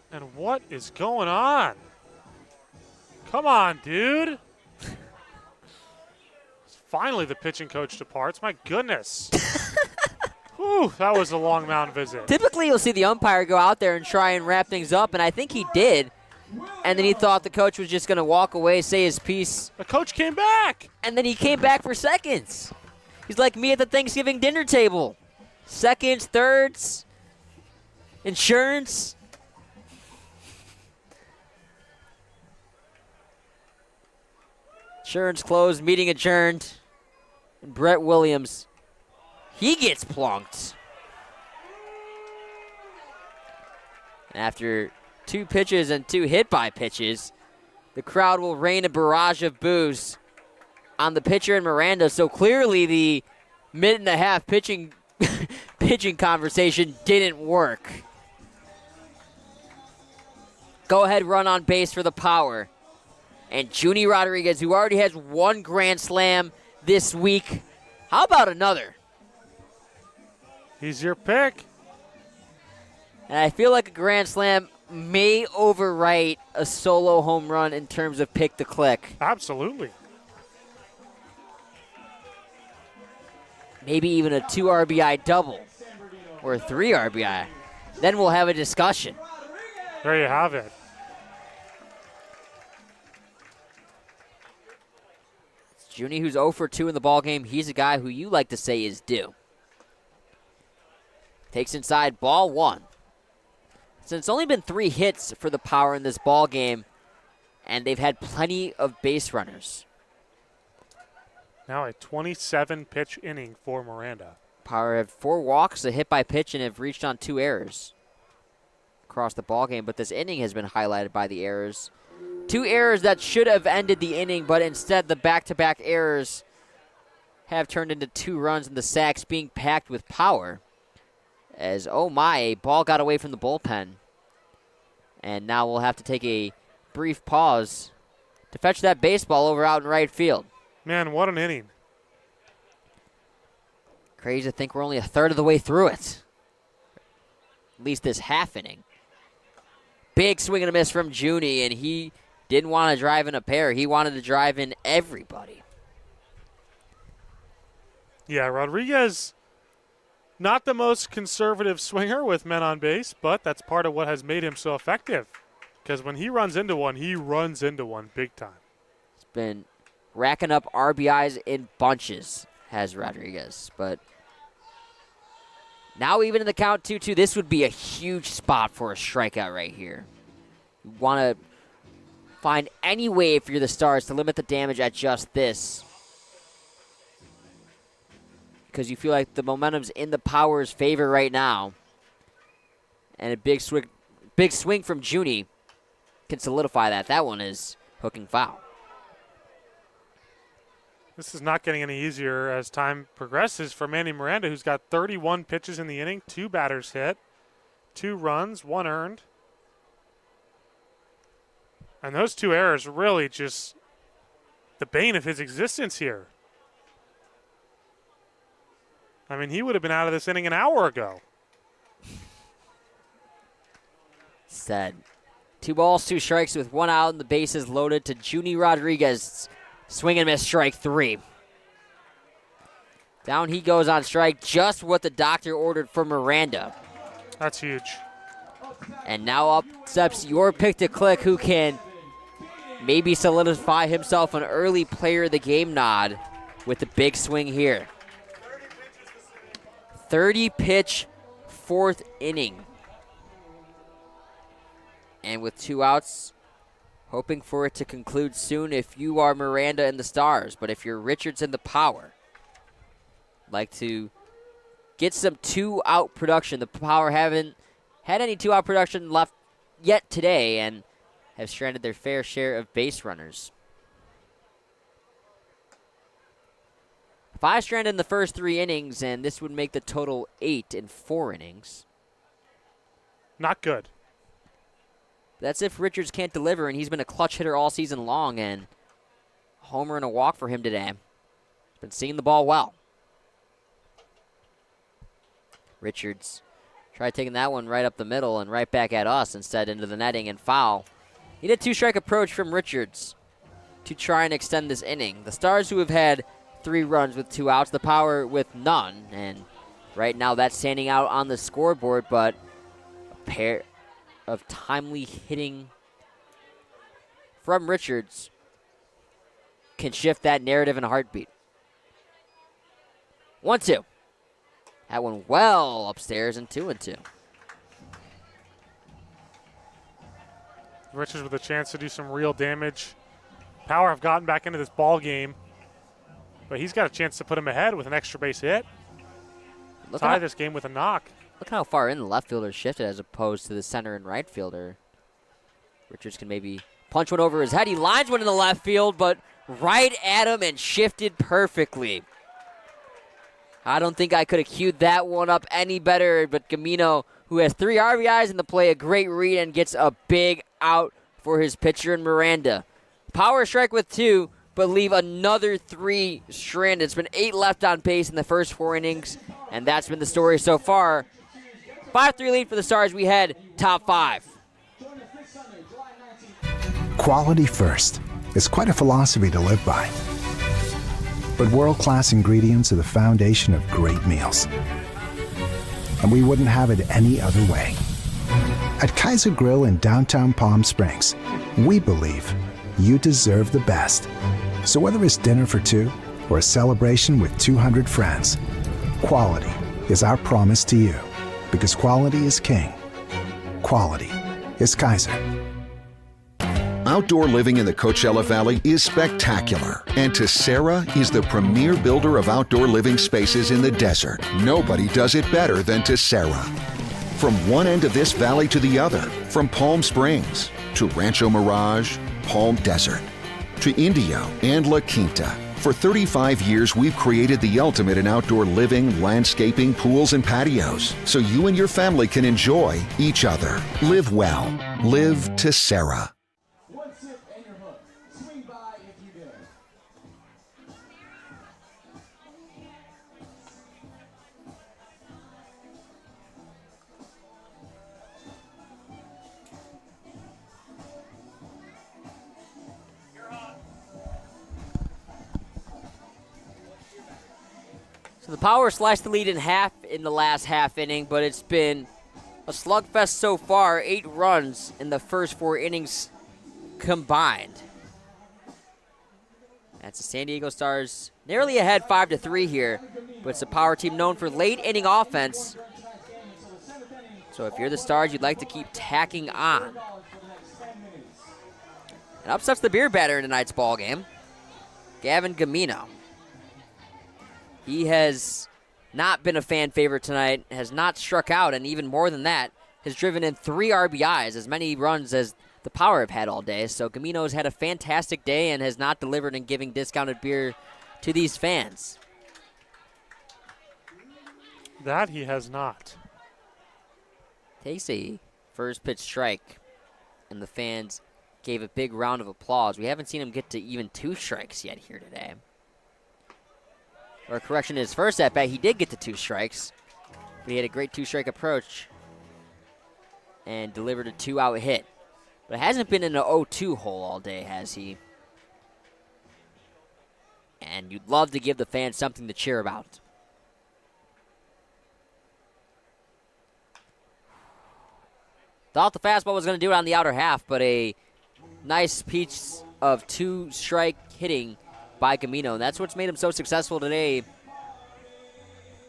[SPEAKER 2] And what is going on? Come on, dude. Finally, the pitching coach departs. My goodness. Whew, that was a long mound visit.
[SPEAKER 1] Typically, you'll see the umpire go out there and try and wrap things up, and I think he did. And then he thought the coach was just going to walk away, say his piece.
[SPEAKER 2] The coach came back.
[SPEAKER 1] And then he came back for seconds. He's like me at the Thanksgiving dinner table. Seconds, thirds, insurance. Insurance closed, meeting adjourned. And Brett Williams, he gets plunked. And after 2 pitches and 2 hit by pitches, the crowd will rain a barrage of boos on the pitcher and Miranda. So clearly the minute and a half pitching conversation didn't work. Go ahead, run on base for the Power. And Junie Rodriguez, who already has 1 grand slam this week. How about another?
[SPEAKER 2] He's your pick.
[SPEAKER 1] And I feel like a grand slam may overwrite a solo home run in terms of pick to click.
[SPEAKER 2] Absolutely.
[SPEAKER 1] Maybe even a 2 RBI double or a 3 RBI. Then we'll have a discussion.
[SPEAKER 2] There you have it.
[SPEAKER 1] Junie, who's 0 for 2 in the ballgame, he's a guy who you like to say is due. Takes inside, ball 1. Since it's only been 3 hits for the Power in this ballgame, and they've had plenty of base runners.
[SPEAKER 2] Now a 27-pitch inning for Miranda.
[SPEAKER 1] Power have 4 walks, a hit by pitch, and have reached on 2 errors across the ballgame. But this inning has been highlighted by the errors. 2 errors that should have ended the inning, but instead the back-to-back errors have turned into 2 runs, and the sacks being packed with power. As, oh my, a ball got away from the bullpen. And now we'll have to take a brief pause to fetch that baseball over out in right field.
[SPEAKER 2] Man, what an inning.
[SPEAKER 1] Crazy to think we're only a third of the way through it. At least this half inning. Big swing and a miss from Junie, and he didn't want to drive in a pair. He wanted to drive in everybody.
[SPEAKER 2] Yeah, Rodriguez, not the most conservative swinger with men on base, but that's part of what has made him so effective. Because when he runs into one, he runs into one big time.
[SPEAKER 1] He's been racking up RBIs in bunches, has Rodriguez. But now even in the count 2-2, this would be a huge spot for a strikeout right here. You want to find any way, if you're the Stars, to limit the damage at just this. Because you feel like the momentum's in the Power's favor right now. And a big swing from Junie can solidify that. That one is hooking foul.
[SPEAKER 2] This is not getting any easier as time progresses for Manny Miranda, who's got 31 pitches in the inning, 2 batters hit, 2 runs, 1 earned. And those 2 errors really just the bane of his existence here. I mean, he would have been out of this inning an hour ago.
[SPEAKER 1] Said. 2 balls, 2 strikes with 1 out and the bases loaded to Junie Rodriguez. Swing and miss, strike 3. Down he goes on strike, just what the doctor ordered for Miranda.
[SPEAKER 2] That's huge.
[SPEAKER 1] And now up steps your pick to click, who can maybe solidify himself an early player of the game nod with the big swing here. 30-pitch, 4th inning. And with 2 outs, hoping for it to conclude soon if you are Miranda and the Stars. But if you're Richards and the Power, like to get some 2-out production. The Power haven't had any 2-out production left yet today and have stranded their fair share of base runners. 5 stranded in the first 3 innings, and this would make the total 8 in 4 innings.
[SPEAKER 2] Not good.
[SPEAKER 1] That's if Richards can't deliver, and he's been a clutch hitter all season long, and a homer and a walk for him today. He's been seeing the ball well. Richards tried taking that one right up the middle and right back at us, instead into the netting and foul. He did 2-strike approach from Richards to try and extend this inning. The Stars, who have had 3 runs with 2 outs, the Power with none, and right now that's standing out on the scoreboard, but a pair of timely hitting from Richards can shift that narrative in a heartbeat. 1-2. That one well upstairs, and 2-2.
[SPEAKER 2] Richards with a chance to do some real damage. Power have gotten back into this ball game, but he's got a chance to put him ahead with an extra base hit. Tie this game with a knock.
[SPEAKER 1] Look how far in the left fielder shifted as opposed to the center and right fielder. Richards can maybe punch one over his head. He lines one in the left field, but right at him and shifted perfectly. I don't think I could have queued that one up any better, but Gamino, who has 3 RBIs in the play, a great read and gets a big out for his pitcher in Miranda. Power strike with 2, but leave another 3 stranded. It's been 8 left on base in the first 4 innings, and that's been the story so far. 5-3 lead for the Stars. We head top 5.
[SPEAKER 8] Quality first is quite a philosophy to live by. But world-class ingredients are the foundation of great meals. And we wouldn't have it any other way. At Kaiser Grill in downtown Palm Springs, we believe you deserve the best. So whether it's dinner for 2 or a celebration with 200 friends, quality is our promise to you. Because quality is king. Quality is Kaiser.
[SPEAKER 7] Outdoor living in the Coachella Valley is spectacular, and Tessera is the premier builder of outdoor living spaces in the desert. Nobody does it better than Tessera. From one end of this valley to the other, from Palm Springs to Rancho Mirage, Palm Desert, to Indio and La Quinta. For 35 years, we've created the ultimate in outdoor living, landscaping, pools, and patios, so you and your family can enjoy each other. Live well. Live Tessera.
[SPEAKER 1] So the Power slashed the lead in half in the last half inning, but it's been a slugfest so far. 8 runs in the first 4 innings combined. That's the San Diego Stars nearly ahead 5-3 here, but it's a Power team known for late inning offense. So if you're the Stars, you'd like to keep tacking on. And upsets the beer batter in tonight's ball game, Gavin Gamino. He has not been a fan favorite tonight, has not struck out, and even more than that, has driven in 3 RBIs, as many runs as the Power have had all day. So Gamino's had a fantastic day and has not delivered in giving discounted beer to these fans.
[SPEAKER 2] That he has not.
[SPEAKER 1] Takes a first pitch strike, and the fans gave a big round of applause. We haven't seen him get to even 2 strikes yet here today. Or correction, in his first at bat, he did get to 2 strikes. But he had a great 2-strike approach and delivered a 2-out hit. But it hasn't been in an 0-2 hole all day, has he? And you'd love to give the fans something to cheer about. Thought the fastball was going to do it on the outer half, but a nice piece of 2-strike hitting by Camino. And that's what's made him so successful today,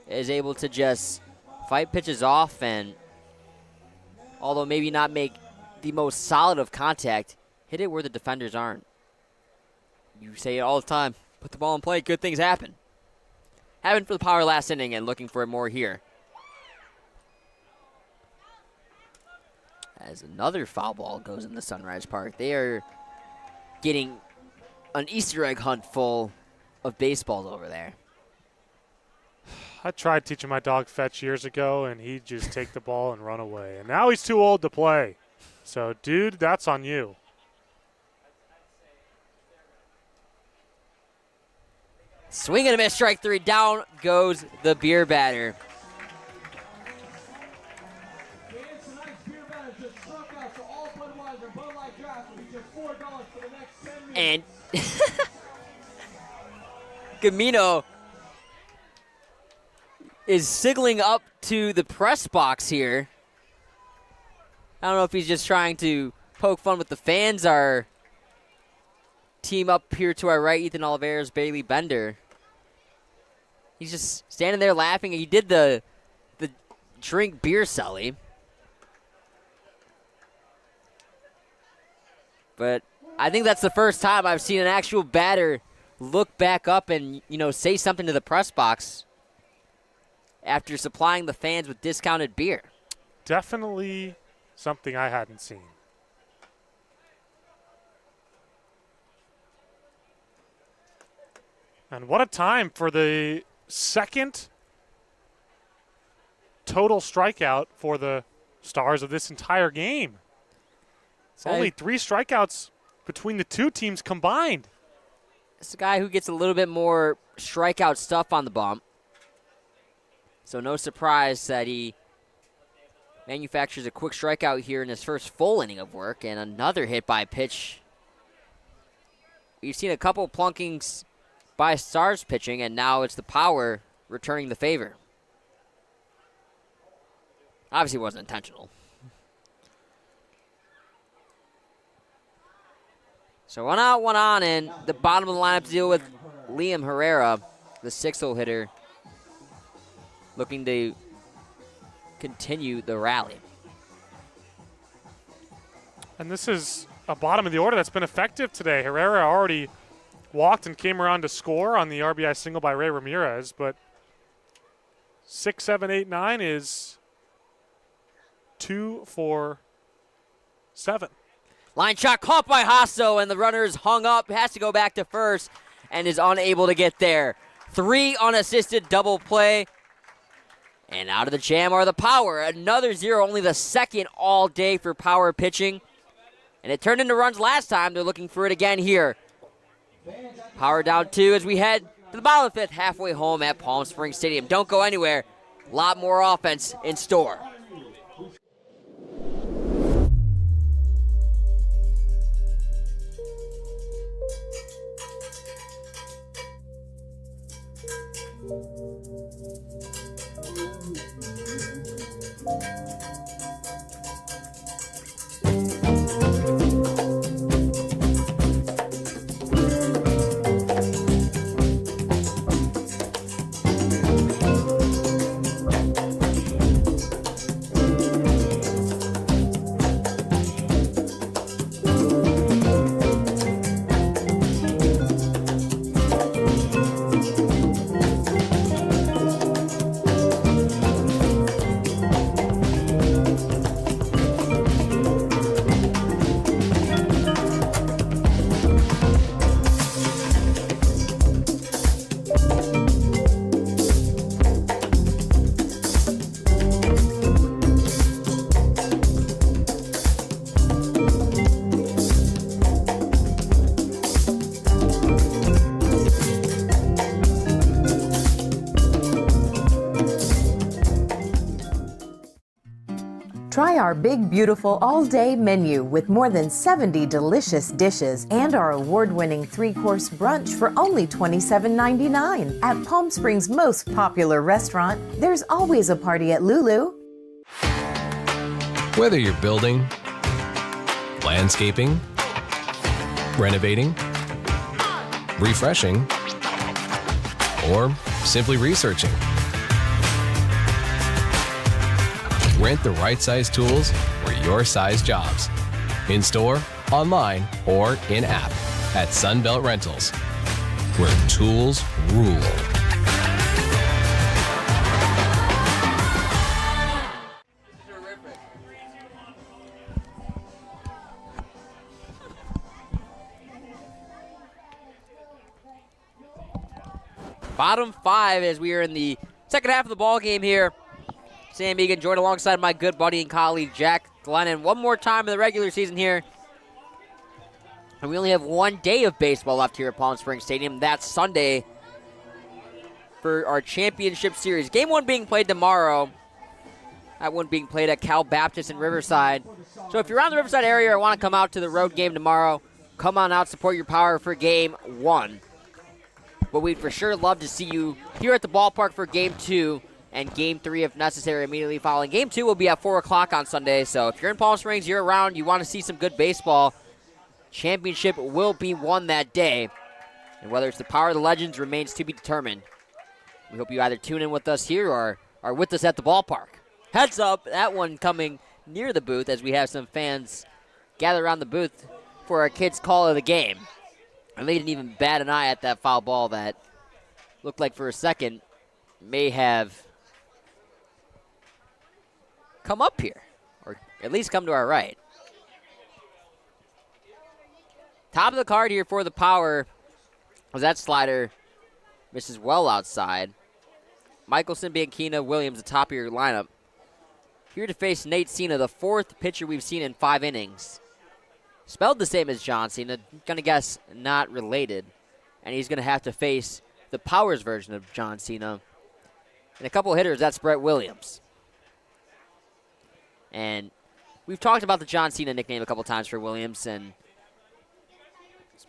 [SPEAKER 1] is able to just fight pitches off and, although maybe not make the most solid of contact, hit it where the defenders aren't. You say it all the time. Put the ball in play, good things happen. Happened for the Power last inning and looking for more here. As another foul ball goes into Sunrise Park. They are getting an Easter egg hunt full of baseballs over there.
[SPEAKER 2] I tried teaching my dog fetch years ago, and he'd just take the ball and run away. And now he's too old to play. So, dude, that's on you.
[SPEAKER 1] Swing and a miss, strike 3. Down goes the beer batter. And Camino is signaling up to the press box here. I don't know if he's just trying to poke fun with the fans. Our team up here to our right, Ethan Oliveras, Bailey Bender. He's just standing there laughing. He did the drink beer celly. But I think that's the first time I've seen an actual batter look back up and, say something to the press box after supplying the fans with discounted beer.
[SPEAKER 2] Definitely something I hadn't seen. And what a time for the second total strikeout for the Stars of this entire game. It's only 3 strikeouts between the 2 teams combined.
[SPEAKER 1] It's a guy who gets a little bit more strikeout stuff on the bump. So no surprise that he manufactures a quick strikeout here in his first full inning of work, and another hit by pitch. We've seen a couple plunkings by Stars pitching, and now it's the Power returning the favor. Obviously it wasn't intentional. So 1 out, 1 on, and the bottom of the lineup to deal with Liam Herrera, the 6-hole hitter, looking to continue the rally.
[SPEAKER 2] And this is a bottom of the order that's been effective today. Herrera already walked and came around to score on the RBI single by Ray Ramirez, but 6, 7, 8, 9 is 2 for 7.
[SPEAKER 1] Line shot caught by Hasso, and the runner is hung up, has to go back to first, and is unable to get there. 3 unassisted double play. And out of the jam are the Power. Another 0, only the second all day for Power pitching. And it turned into runs last time. They're looking for it again here. Power down 2 as we head to the bottom of the 5th, halfway home at Palm Springs Stadium. Don't go anywhere. A lot more offense in store.
[SPEAKER 21] Try our big, beautiful all-day menu with more than 70 delicious dishes and our award-winning 3-course brunch for only $27.99. At Palm Springs' most popular restaurant, there's always a party at Lulu.
[SPEAKER 22] Whether you're building, landscaping, renovating, refreshing, or simply researching, rent the right size tools for your size jobs. In store, online, or in app at Sunbelt Rentals, where tools rule.
[SPEAKER 1] Bottom 5 as we are in the second half of the ball game here. Sam Egan joined alongside my good buddy and colleague Jack Glennon one more time in the regular season here. And we only have one day of baseball left here at Palm Springs Stadium. That's Sunday for our championship series. Game 1 being played tomorrow. That one being played at Cal Baptist in Riverside. So if you're around the Riverside area or want to come out to the road game tomorrow, come on out, support your Power for Game 1. But we'd for sure love to see you here at the ballpark for Game 2 and Game 3 if necessary immediately following. Game 2 will be at 4 o'clock on Sunday, so if you're in Palm Springs, you're around, you want to see some good baseball, championship will be won that day. And whether it's the Power of the Legends remains to be determined. We hope you either tune in with us here or are with us at the ballpark. Heads up, that one coming near the booth as we have some fans gather around the booth for our kids' call of the game. And they didn't even bat an eye at that foul ball that looked like for a second may have come up here, or at least come to our right. Top of the card here for the Power was that slider misses well outside. Michelson, Bianchina, Williams, the top of your lineup. Here to face Nate Cena, the 4th pitcher we've seen in 5 innings. Spelled the same as John Cena, gonna guess not related. And he's gonna have to face the Powers version of John Cena. And a couple hitters, that's Brett Williams. And we've talked about the John Cena nickname a couple times for Williams, and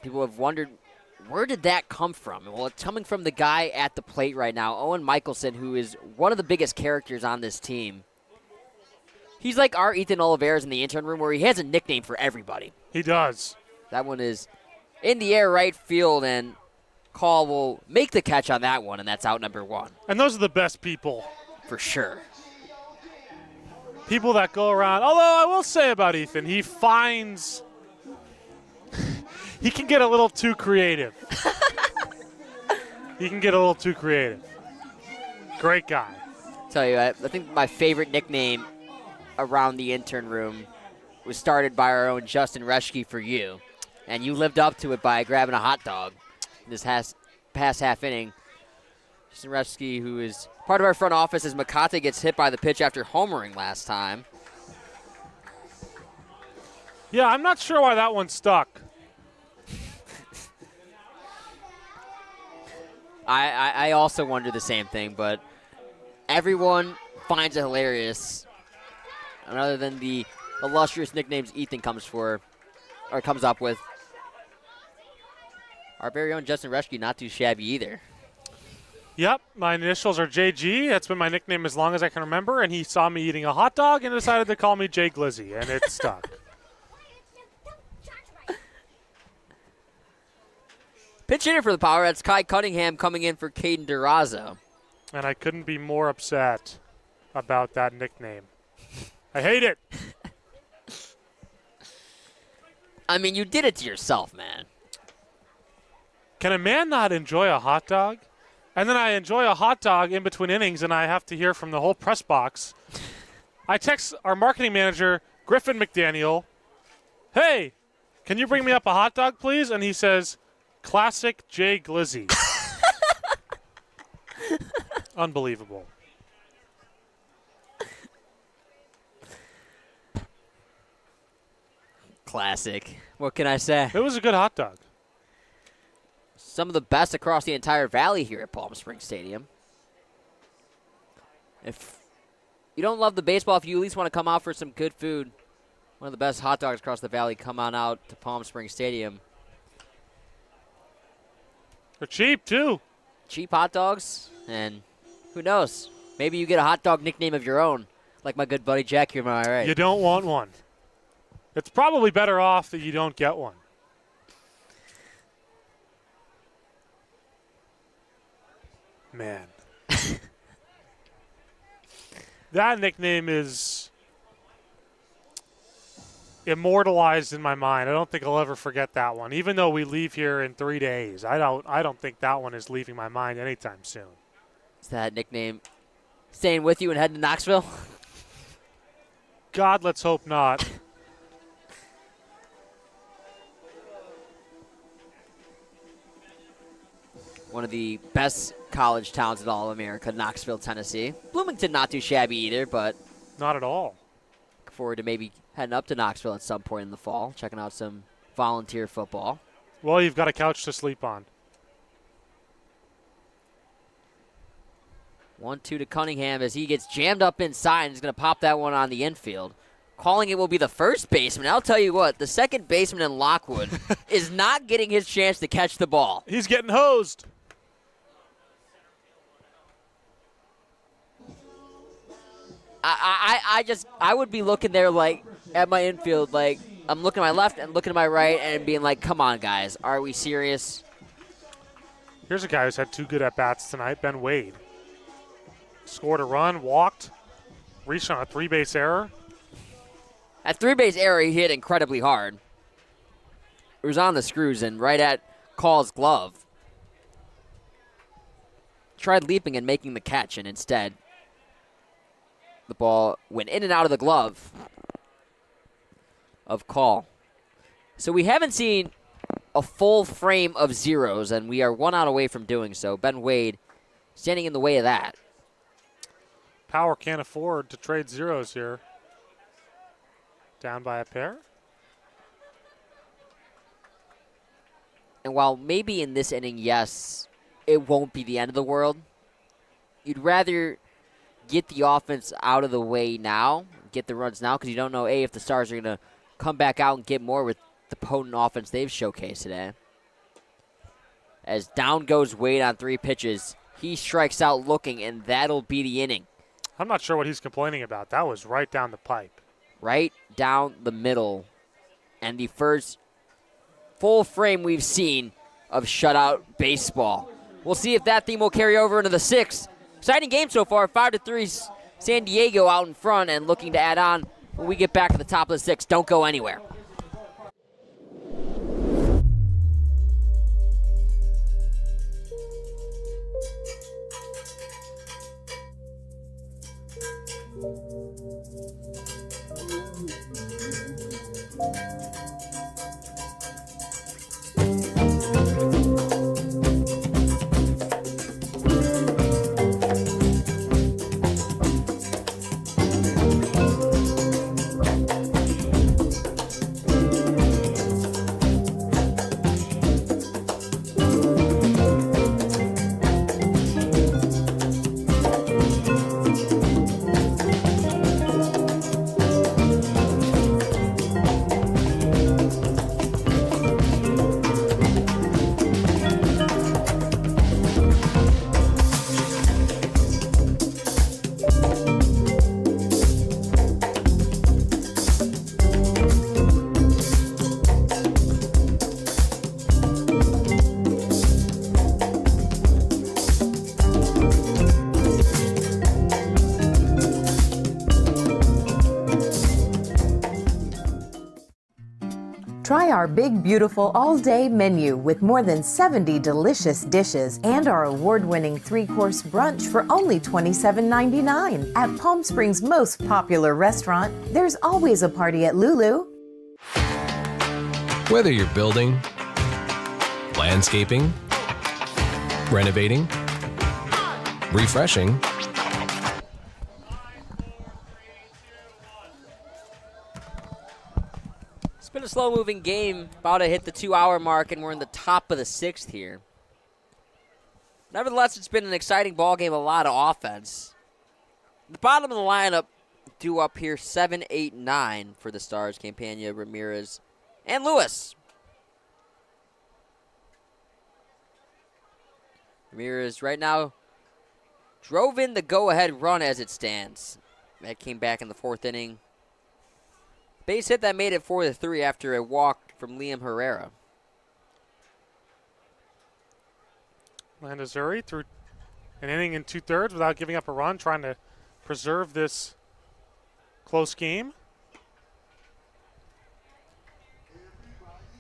[SPEAKER 1] people have wondered, where did that come from? Well, it's coming from the guy at the plate right now, Owen Michelson, who is one of the biggest characters on this team. He's like our Ethan Olivares in the intern room, where he has a nickname for everybody.
[SPEAKER 2] He does.
[SPEAKER 1] That one is in the air right field, and Call will make the catch on that one, and that's out number 1.
[SPEAKER 2] And those are the best people.
[SPEAKER 1] For sure.
[SPEAKER 2] People that go around, although I will say about Ethan, he finds, he can get a little too creative. He can get a little too creative. Great guy.
[SPEAKER 1] Tell you, I think my favorite nickname around the intern room was started by our own Justin Reschke for you, and you lived up to it by grabbing a hot dog this past half inning. Justin Reschke, who is part of our front office, as Makate gets hit by the pitch after homering last time.
[SPEAKER 2] Yeah, I'm not sure why that one stuck.
[SPEAKER 1] I also wonder the same thing, but everyone finds it hilarious. And other than the illustrious nicknames Ethan comes up with, our very own Justin Reschke not too shabby either.
[SPEAKER 2] Yep, my initials are JG. That's been my nickname as long as I can remember, and he saw me eating a hot dog and decided to call me Jay Glizzy, and it stuck.
[SPEAKER 1] Pitch hitter for the Power, that's Kai Cunningham coming in for Caden Durazo.
[SPEAKER 2] And I couldn't be more upset about that nickname. I hate it.
[SPEAKER 1] I mean, you did it to yourself, man.
[SPEAKER 2] Can a man not enjoy a hot dog? And then I enjoy a hot dog in between innings, and I have to hear from the whole press box. I text our marketing manager, Griffin McDaniel, hey, can you bring me up a hot dog, please? And he says, classic Jay Glizzy. Unbelievable.
[SPEAKER 1] Classic. What can I say?
[SPEAKER 2] It was a good hot dog.
[SPEAKER 1] Some of the best across the entire valley here at Palm Springs Stadium. If you don't love the baseball, if you at least want to come out for some good food, one of the best hot dogs across the valley, come on out to Palm Springs Stadium.
[SPEAKER 2] They're cheap, too.
[SPEAKER 1] Cheap hot dogs, and who knows? Maybe you get a hot dog nickname of your own, like my good buddy Jack here, am I right?
[SPEAKER 2] You don't want one. It's probably better off that you don't get one. Man. That nickname is immortalized in my mind. I don't think I'll ever forget that one. Even though we leave here in 3 days, I don't think that one is leaving my mind anytime soon.
[SPEAKER 1] Is that nickname staying with you and heading to Knoxville?
[SPEAKER 2] God, let's hope not.
[SPEAKER 1] One of the best college towns in all of America, Knoxville, Tennessee. Bloomington not too shabby either, but
[SPEAKER 2] not at all.
[SPEAKER 1] Look forward to maybe heading up to Knoxville at some point in the fall, checking out some volunteer football.
[SPEAKER 2] Well, you've got a couch to sleep on.
[SPEAKER 1] 1-2 to Cunningham as he gets jammed up inside and is going to pop that one on the infield. Calling it will be the first baseman. I'll tell you what, the second baseman in Lockwood is not getting his chance to catch the ball.
[SPEAKER 2] He's getting hosed.
[SPEAKER 1] I would be looking there like at my infield, like I'm looking to my left and looking to my right and being like, come on, guys, are we serious?
[SPEAKER 2] Here's a guy who's had 2 good at-bats tonight, Ben Wade. Scored a run, walked, reached on a 3-base error.
[SPEAKER 1] That 3-base error he hit incredibly hard. It was on the screws and right at Call's glove. Tried leaping and making the catch, and instead the ball went in and out of the glove of Call. So we haven't seen a full frame of zeros, and we are 1 out away from doing so. Ben Wade standing in the way of that.
[SPEAKER 2] Power can't afford to trade zeros here. Down by a pair.
[SPEAKER 1] And while maybe in this inning, yes, it won't be the end of the world, you'd rather get the offense out of the way now, get the runs now, because you don't know, A, if the Stars are going to come back out and get more with the potent offense they've showcased today. As down goes Wade on 3 pitches, he strikes out looking, and that'll be the inning.
[SPEAKER 2] I'm not sure what he's complaining about. That was right down the pipe.
[SPEAKER 1] Right down the middle. And the first full frame we've seen of shutout baseball. We'll see if that theme will carry over into the 6th. Exciting game so far, 5-3. San Diego out in front and looking to add on when we get back to the top of the 6th. Don't go anywhere.
[SPEAKER 21] Try our big, beautiful all-day menu with more than 70 delicious dishes and our award-winning 3-course brunch for only $27.99. At Palm Springs' most popular restaurant, there's always a party at Lulu.
[SPEAKER 22] Whether you're building, landscaping, renovating, refreshing,
[SPEAKER 1] It's been a slow-moving game, about to hit the 2-hour mark, and we're in the top of the 6th here. Nevertheless, it's been an exciting ball game, a lot of offense. The bottom of the lineup due up here 7, 8, 9 for the Stars. Campagna, Ramirez, and Lewis. Ramirez right now drove in the go-ahead run as it stands. That came back in the 4th inning. Base hit that made it 4-3 after a walk from Liam Herrera.
[SPEAKER 2] Landazuri threw an inning in 2/3 without giving up a run, trying to preserve this close game.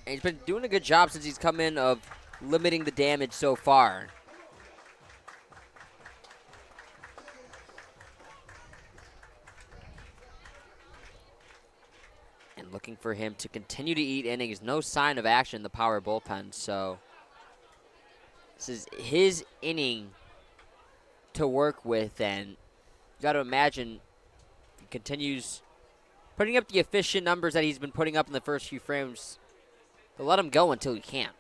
[SPEAKER 1] And he's been doing a good job since he's come in of limiting the damage so far. And looking for him to continue to eat innings. No sign of action in the power bullpen, so this is his inning to work with, and you got to imagine he continues putting up the efficient numbers that he's been putting up in the first few frames. They'll let him go until he can't.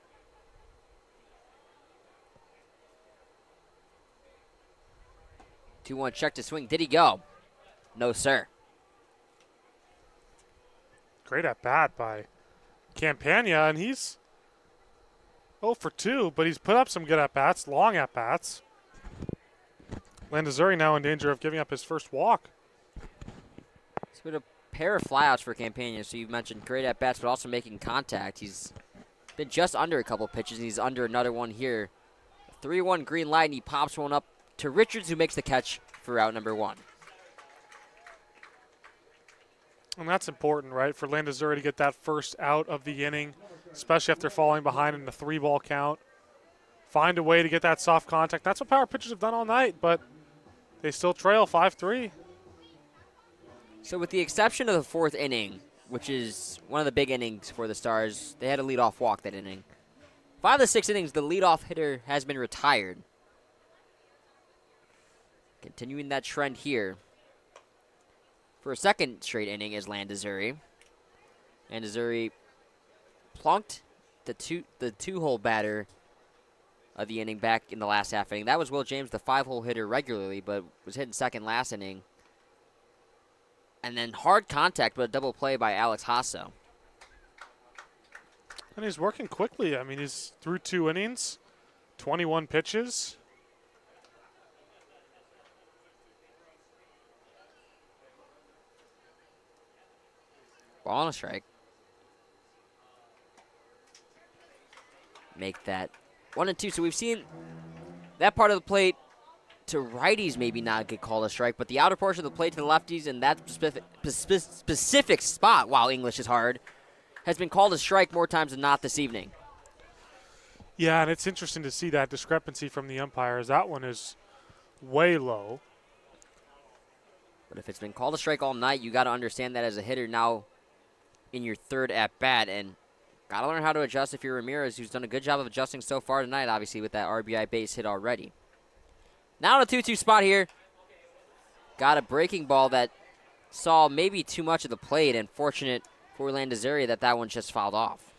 [SPEAKER 1] 2-1 check to swing. Did he go? No, sir.
[SPEAKER 2] Great at bat by Campagna, and he's 0 for 2, but he's put up some good at bats, long at bats. Landazuri now in danger of giving up his first walk.
[SPEAKER 1] It's been a pair of flyouts for Campagna, so you mentioned great at bats, but also making contact. He's been just under a couple pitches, and he's under another one here. 3-1 green light, and he pops one up to Richards, who makes the catch for out number 1.
[SPEAKER 2] And that's important, right, for Landazuri to get that first out of the inning, especially after falling behind in the 3-ball count. Find a way to get that soft contact. That's what power pitchers have done all night, but they still trail 5-3.
[SPEAKER 1] So with the exception of the 4th inning, which is one of the big innings for the Stars, they had a leadoff walk that inning. 5 of the 6 innings, the leadoff hitter has been retired. Continuing that trend here for a second straight inning is Landazuri. Landazuri plunked the two-hole batter of the inning back in the last half inning. That was Will James, the 5-hole hitter regularly, but was hitting second last inning. And then hard contact, but a double play by Alex Hasso.
[SPEAKER 2] And he's working quickly. I mean, he's through 2 innings, 21 pitches.
[SPEAKER 1] Ball on a strike. Make that 1-2. So we've seen that part of the plate to righties maybe not get called a strike, but the outer portion of the plate to the lefties in that specific spot, wow, English is hard, has been called a strike more times than not this evening.
[SPEAKER 2] Yeah, and it's interesting to see that discrepancy from the umpires. That one is way low.
[SPEAKER 1] But if it's been called a strike all night, you got to understand that as a hitter now in your 3rd at-bat, and got to learn how to adjust if you're Ramirez, who's done a good job of adjusting so far tonight, obviously, with that RBI base hit already. Now in a 2-2 spot here. Got a breaking ball that saw maybe too much of the plate, and fortunate for Landazuri that one just fouled off.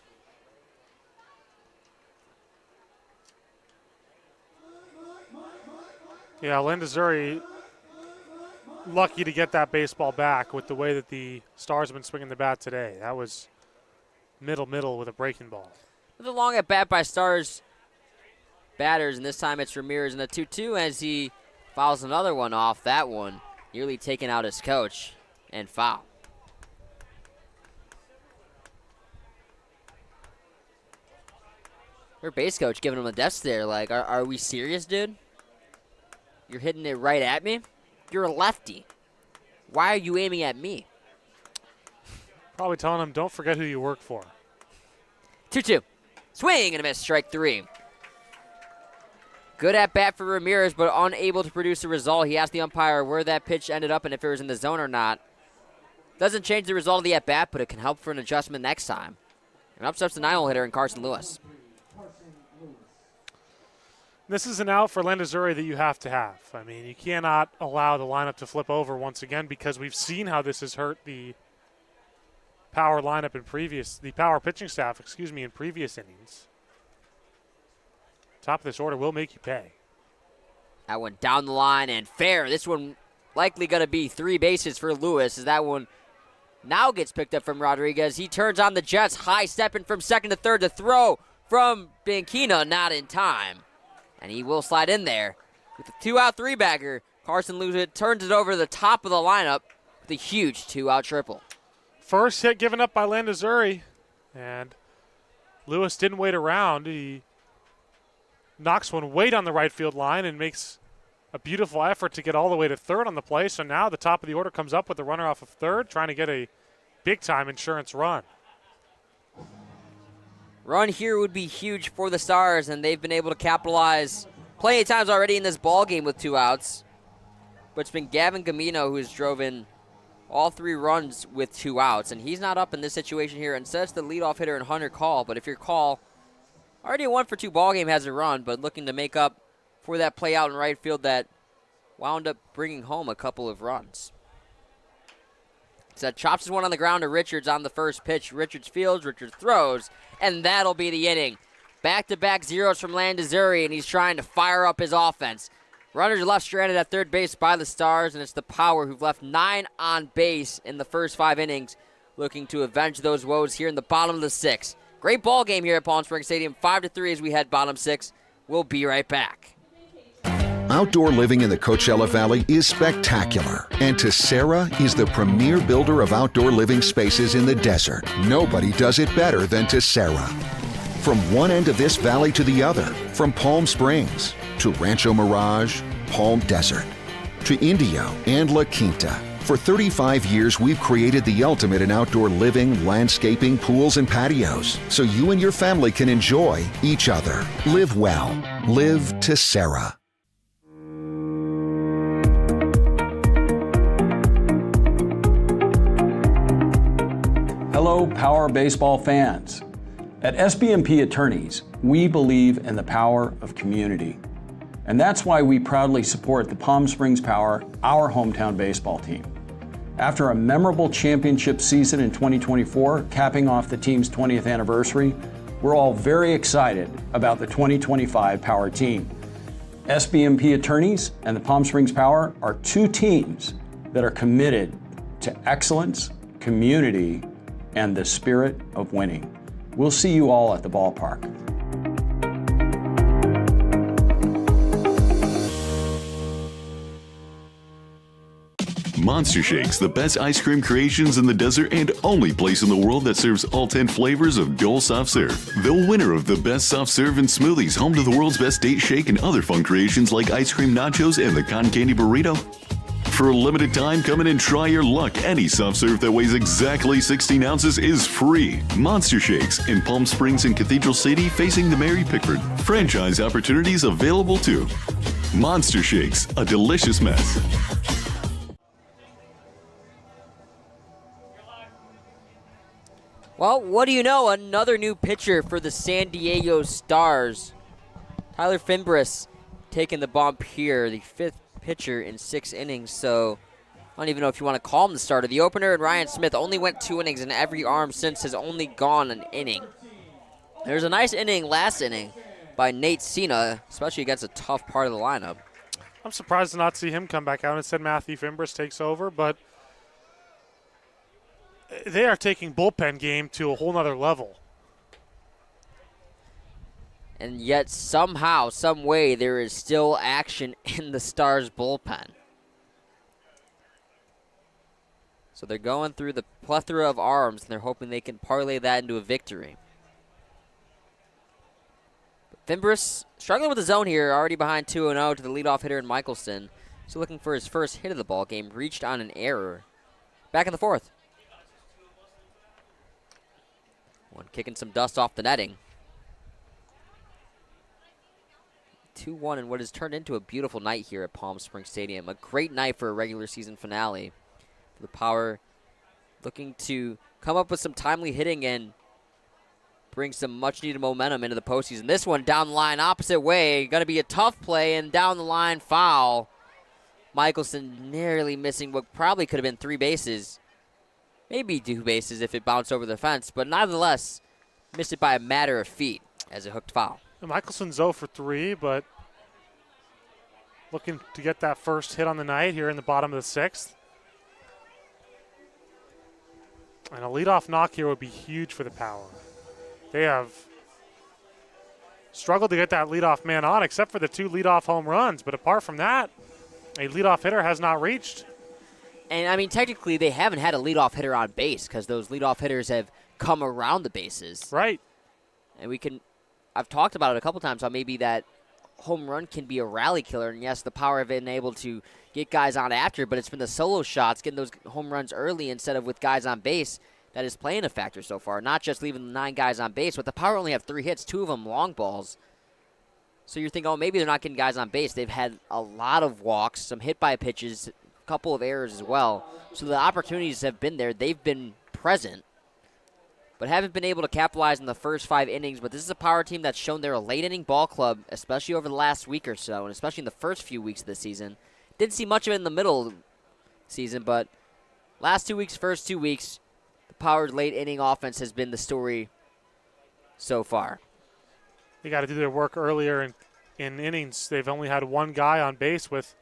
[SPEAKER 2] Yeah, Landazuri lucky to get that baseball back with the way that the Stars have been swinging the bat today. That was middle with a breaking ball.
[SPEAKER 1] With a long at bat by Stars batters, and this time it's Ramirez in a 2-2 as he fouls another one off. That one nearly taking out his coach and foul. Their base coach giving him a death stare like, are we serious, dude? You're hitting it right at me? You're a lefty. Why are you aiming at me?
[SPEAKER 2] Probably telling him, don't forget who you work for.
[SPEAKER 1] 2-2. Swing and a miss, strike 3. Good at bat for Ramirez, but unable to produce a result. He asked the umpire where that pitch ended up and if it was in the zone or not. Doesn't change the result of the at bat, but it can help for an adjustment next time. And up steps the 9-hole hitter in Carson Lewis.
[SPEAKER 2] This is an out for Landazuri that you have to have. I mean, you cannot allow the lineup to flip over once again because we've seen how this has hurt the power lineup the power pitching staff, in previous innings. Top of this order will make you pay.
[SPEAKER 1] That one down the line and fair. This one likely going to be 3 bases for Lewis as that one now gets picked up from Rodriguez. He turns on the Jets, high stepping from second to third to throw from Banquina, not in time. And he will slide in there with a 2-out 3-bagger. Carson Lewis turns it over to the top of the lineup with a huge 2-out triple.
[SPEAKER 2] First hit given up by Landazuri, and Lewis didn't wait around. He knocks one way down the right field line and makes a beautiful effort to get all the way to third on the play. So now the top of the order comes up with the runner off of third, trying to get a big-time insurance run.
[SPEAKER 1] Run here would be huge for the Stars, and they've been able to capitalize plenty of times already in this ball game with 2 outs. But it's been Gavin Gamino who has drove in all 3 runs with 2 outs, and he's not up in this situation here. Instead, it's the leadoff hitter and Hunter Call. But if your Call, already a 1-for-2 ball game, has a run, but looking to make up for that play out in right field that wound up bringing home a couple of runs. So chops his one on the ground to Richards on the first pitch. Richards fields, Richards throws, and that'll be the inning. Back-to-back zeros from Landazuri, and he's trying to fire up his offense. Runners left stranded at third base by the Stars, and it's the Power who've left 9 on base in the first 5 innings, looking to avenge those woes here in the bottom of the 6th. Great ball game here at Palm Springs Stadium, 5-3 as we head bottom 6. We'll be right back.
[SPEAKER 7] Outdoor living in the Coachella Valley is spectacular, and Tessera is the premier builder of outdoor living spaces in the desert. Nobody does it better than Tessera. From one end of this valley to the other, from Palm Springs to Rancho Mirage, Palm Desert, to Indio and La Quinta. For 35 years, we've created the ultimate in outdoor living, landscaping, pools, and patios, so you and your family can enjoy each other. Live well. Live Tessera.
[SPEAKER 3] Hello, Power Baseball fans. At SBMP Attorneys, we believe in the power of community. And that's why we proudly support the Palm Springs Power, our hometown baseball team. After a memorable championship season in 2024, capping off the team's 20th anniversary, we're all very excited about the 2025 Power team. SBMP Attorneys and the Palm Springs Power are 2 teams that are committed to excellence, community, and the spirit of winning. We'll see you all at the ballpark.
[SPEAKER 13] Monster Shakes, the best ice cream creations in the desert and only place in the world that serves all 10 flavors of Dole Soft Serve. The winner of the best soft serve and smoothies, home to the world's best date shake and other fun creations like ice cream nachos and the cotton candy burrito. For a limited time, come in and try your luck. Any soft serve that weighs exactly 16 ounces is free. Monster Shakes in Palm Springs and Cathedral City facing the Mary Pickford. Franchise opportunities available too. Monster Shakes, a delicious mess.
[SPEAKER 1] Well, what do you know? Another new pitcher for the San Diego Stars. Tyler Fimbres taking the bump here, the 5th pitcher in 6 innings, so I don't even know if you want to call him the starter. The opener and Ryan Smith only went 2 innings, and every arm since has only gone an inning. There's a nice inning last inning by Nate Cena, especially against a tough part of the lineup.
[SPEAKER 2] I'm surprised to not see him come back out. Instead, Matthew Fimbres takes over, but they are taking bullpen game to a whole nother level.
[SPEAKER 1] And yet somehow, some way, there is still action in the Stars bullpen. So they're going through the plethora of arms, and they're hoping they can parlay that into a victory. But Fimbres struggling with the zone here, already behind 2-0 to the leadoff hitter in Michelson. So looking for his first hit of the ball game, reached on an error. Back in the 4th. One kicking some dust off the netting. 2-1 in what has turned into a beautiful night here at Palm Springs Stadium. A great night for a regular season finale. The Power looking to come up with some timely hitting and bring some much-needed momentum into the postseason. This one down the line, opposite way. Going to be a tough play, and down the line, foul. Michelson nearly missing what probably could have been 3 bases. Maybe 2 bases if it bounced over the fence, but nevertheless, missed it by a matter of feet as a hooked foul.
[SPEAKER 2] And Michelson's 0 for 3, but looking to get that first hit on the night here in the bottom of the sixth. And a leadoff knock here would be huge for the Power. They have struggled to get that leadoff man on, except for the 2 leadoff home runs. But apart from that, a leadoff hitter has not reached.
[SPEAKER 1] And, I mean, technically they haven't had a leadoff hitter on base because those leadoff hitters have come around the bases.
[SPEAKER 2] Right.
[SPEAKER 1] And I've talked about it a couple times how maybe that home run can be a rally killer. And, yes, the Power have been able to get guys on after, but it's been the solo shots, getting those home runs early instead of with guys on base that is playing a factor so far. Not just leaving the 9 guys on base, but the Power only have 3 hits, 2 of them long balls. So you're thinking, oh, maybe they're not getting guys on base. They've had a lot of walks, some hit by pitches, a couple of errors as well. So the opportunities have been there. They've been present, but haven't been able to capitalize in the first 5 innings. But this is a Power team that's shown they're a late-inning ball club, especially over the last week or so, and especially in the first few weeks of the season. Didn't see much of it in the middle of the season, but last 2 weeks, first 2 weeks, the Power's late-inning offense has been the story so far.
[SPEAKER 2] They got to do their work earlier in innings. They've only had 1 guy on base with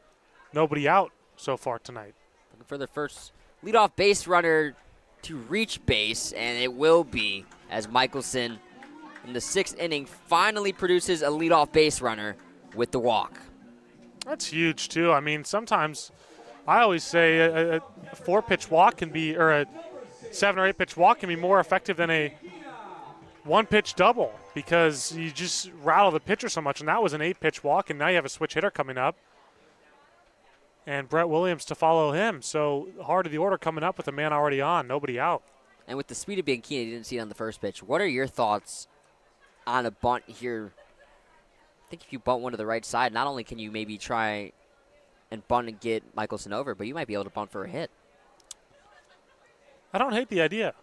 [SPEAKER 2] nobody out so far tonight.
[SPEAKER 1] Looking for their first leadoff base runner to reach base, and it will be as Michelson in the 6th inning finally produces a leadoff base runner with the walk.
[SPEAKER 2] That's huge, too. I mean, sometimes I always say a 4-pitch walk can be, or a 7 or 8-pitch walk can be more effective than a 1-pitch double because you just rattle the pitcher so much. And that was an 8-pitch walk, and now you have a switch hitter coming up. And Brett Williams to follow him. So heart of the order coming up with a man already on, nobody out.
[SPEAKER 1] And with the speed of Bianchini, you didn't see it on the first pitch. What are your thoughts on a bunt here? I think if you bunt one to the right side, not only can you maybe try and bunt and get Michelson over, but you might be able to bunt for a hit.
[SPEAKER 2] I don't hate the idea.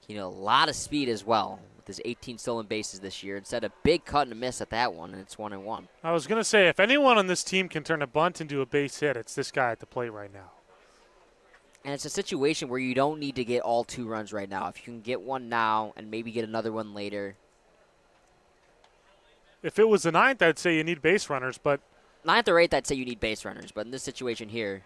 [SPEAKER 1] You know, a lot of speed as well with his 18 stolen bases this year. Instead of big cut and a miss at that one, and it's 1-1.
[SPEAKER 2] I was going to say, if anyone on this team can turn a bunt into a base hit, it's this guy at the plate right now.
[SPEAKER 1] And it's a situation where you don't need to get all 2 runs right now. If you can get one now and maybe get another one later.
[SPEAKER 2] If it was the 9th, I'd say you need base runners, but
[SPEAKER 1] 9th or 8th, I'd say you need base runners. But in this situation here,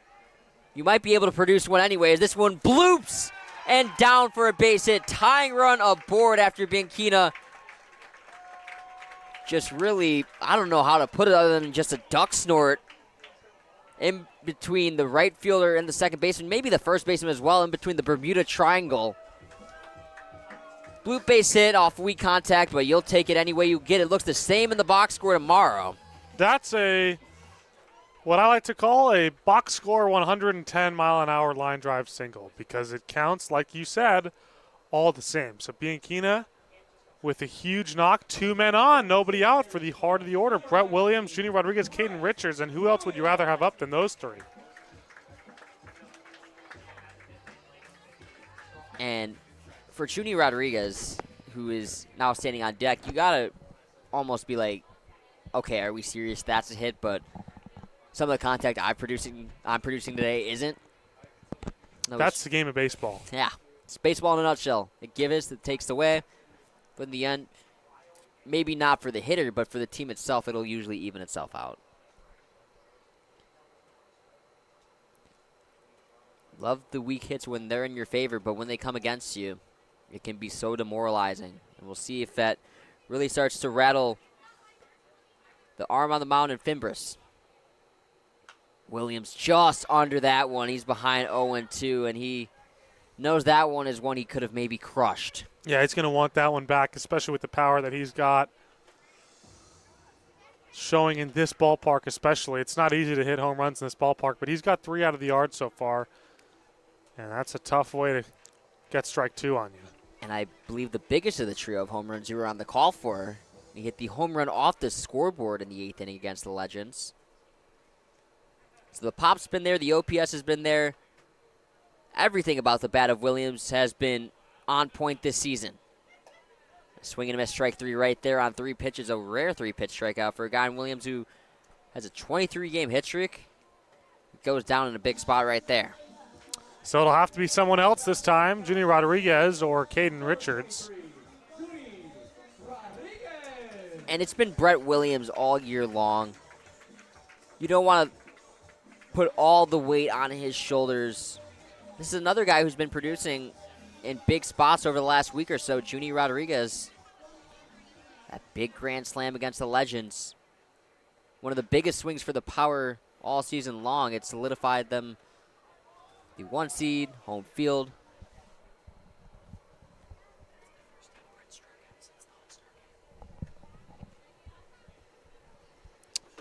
[SPEAKER 1] you might be able to produce one anyways. This one bloops and down for a base hit. Tying run aboard after Bianchina. Just really, I don't know how to put it other than just a duck snort in between the right fielder and the second baseman, maybe the first baseman as well, in between the Bermuda Triangle. Bloop base hit off weak contact, but you'll take it any way you get. It looks the same in the box score tomorrow.
[SPEAKER 2] That's what I like to call a box score 110-mile-an-hour line drive single because it counts, like you said, all the same. So Bianchina with a huge knock, 2 men on, nobody out for the heart of the order. Brett Williams, Junior Rodriguez, Caden Richards, and who else would you rather have up than those 3?
[SPEAKER 1] And for Junior Rodriguez, who is now standing on deck, you got to almost be like, okay, are we serious? That's a hit, but some of the contact I'm producing today isn't.
[SPEAKER 2] That's the game of baseball.
[SPEAKER 1] Yeah. It's baseball in a nutshell. It gives, it takes away. But in the end, maybe not for the hitter, but for the team itself, it'll usually even itself out. Love the weak hits when they're in your favor, but when they come against you, it can be so demoralizing. And we'll see if that really starts to rattle the arm on the mound in Fimbres. Williams just under that one. He's behind 0-2, and he knows that one is one he could have maybe crushed.
[SPEAKER 2] Yeah, he's going to want that one back, especially with the power that he's got showing in this ballpark especially. It's not easy to hit home runs in this ballpark, but he's got 3 out of the yard so far, and that's a tough way to get strike 2 on you.
[SPEAKER 1] And I believe the biggest of the trio of home runs you were on the call for. He hit the home run off the scoreboard in the 8th inning against the Legends. So the pop's been there, the OPS has been there. Everything about the bat of Williams has been on point this season. Swinging and a miss, strike 3 right there on 3 pitches, a rare 3-pitch strikeout for a guy in Williams who has a 23-game hit streak. It goes down in a big spot right there.
[SPEAKER 2] So it'll have to be someone else this time, Junior Rodriguez or Caden Richards.
[SPEAKER 1] And it's been Brett Williams all year long. you don't want to put all the weight on his shoulders. This is another guy who's been producing in big spots over the last week or so, Junie Rodriguez. That big grand slam against the Legends. One of the biggest swings for the Power all season long. It solidified them the 1 seed, home field.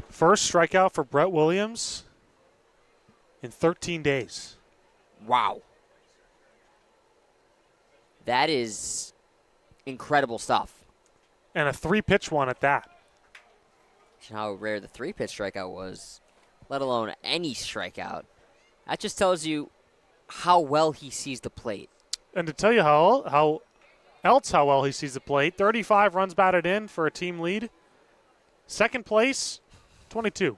[SPEAKER 2] First strikeout for Brett Williams in 13 days.
[SPEAKER 1] Wow. That is incredible stuff.
[SPEAKER 2] And a 3-pitch one at that.
[SPEAKER 1] How rare the 3-pitch strikeout was, let alone any strikeout. That just tells you how well he sees the plate.
[SPEAKER 2] And to tell you how well he sees the plate, 35 runs batted in for a team lead. Second place, 22.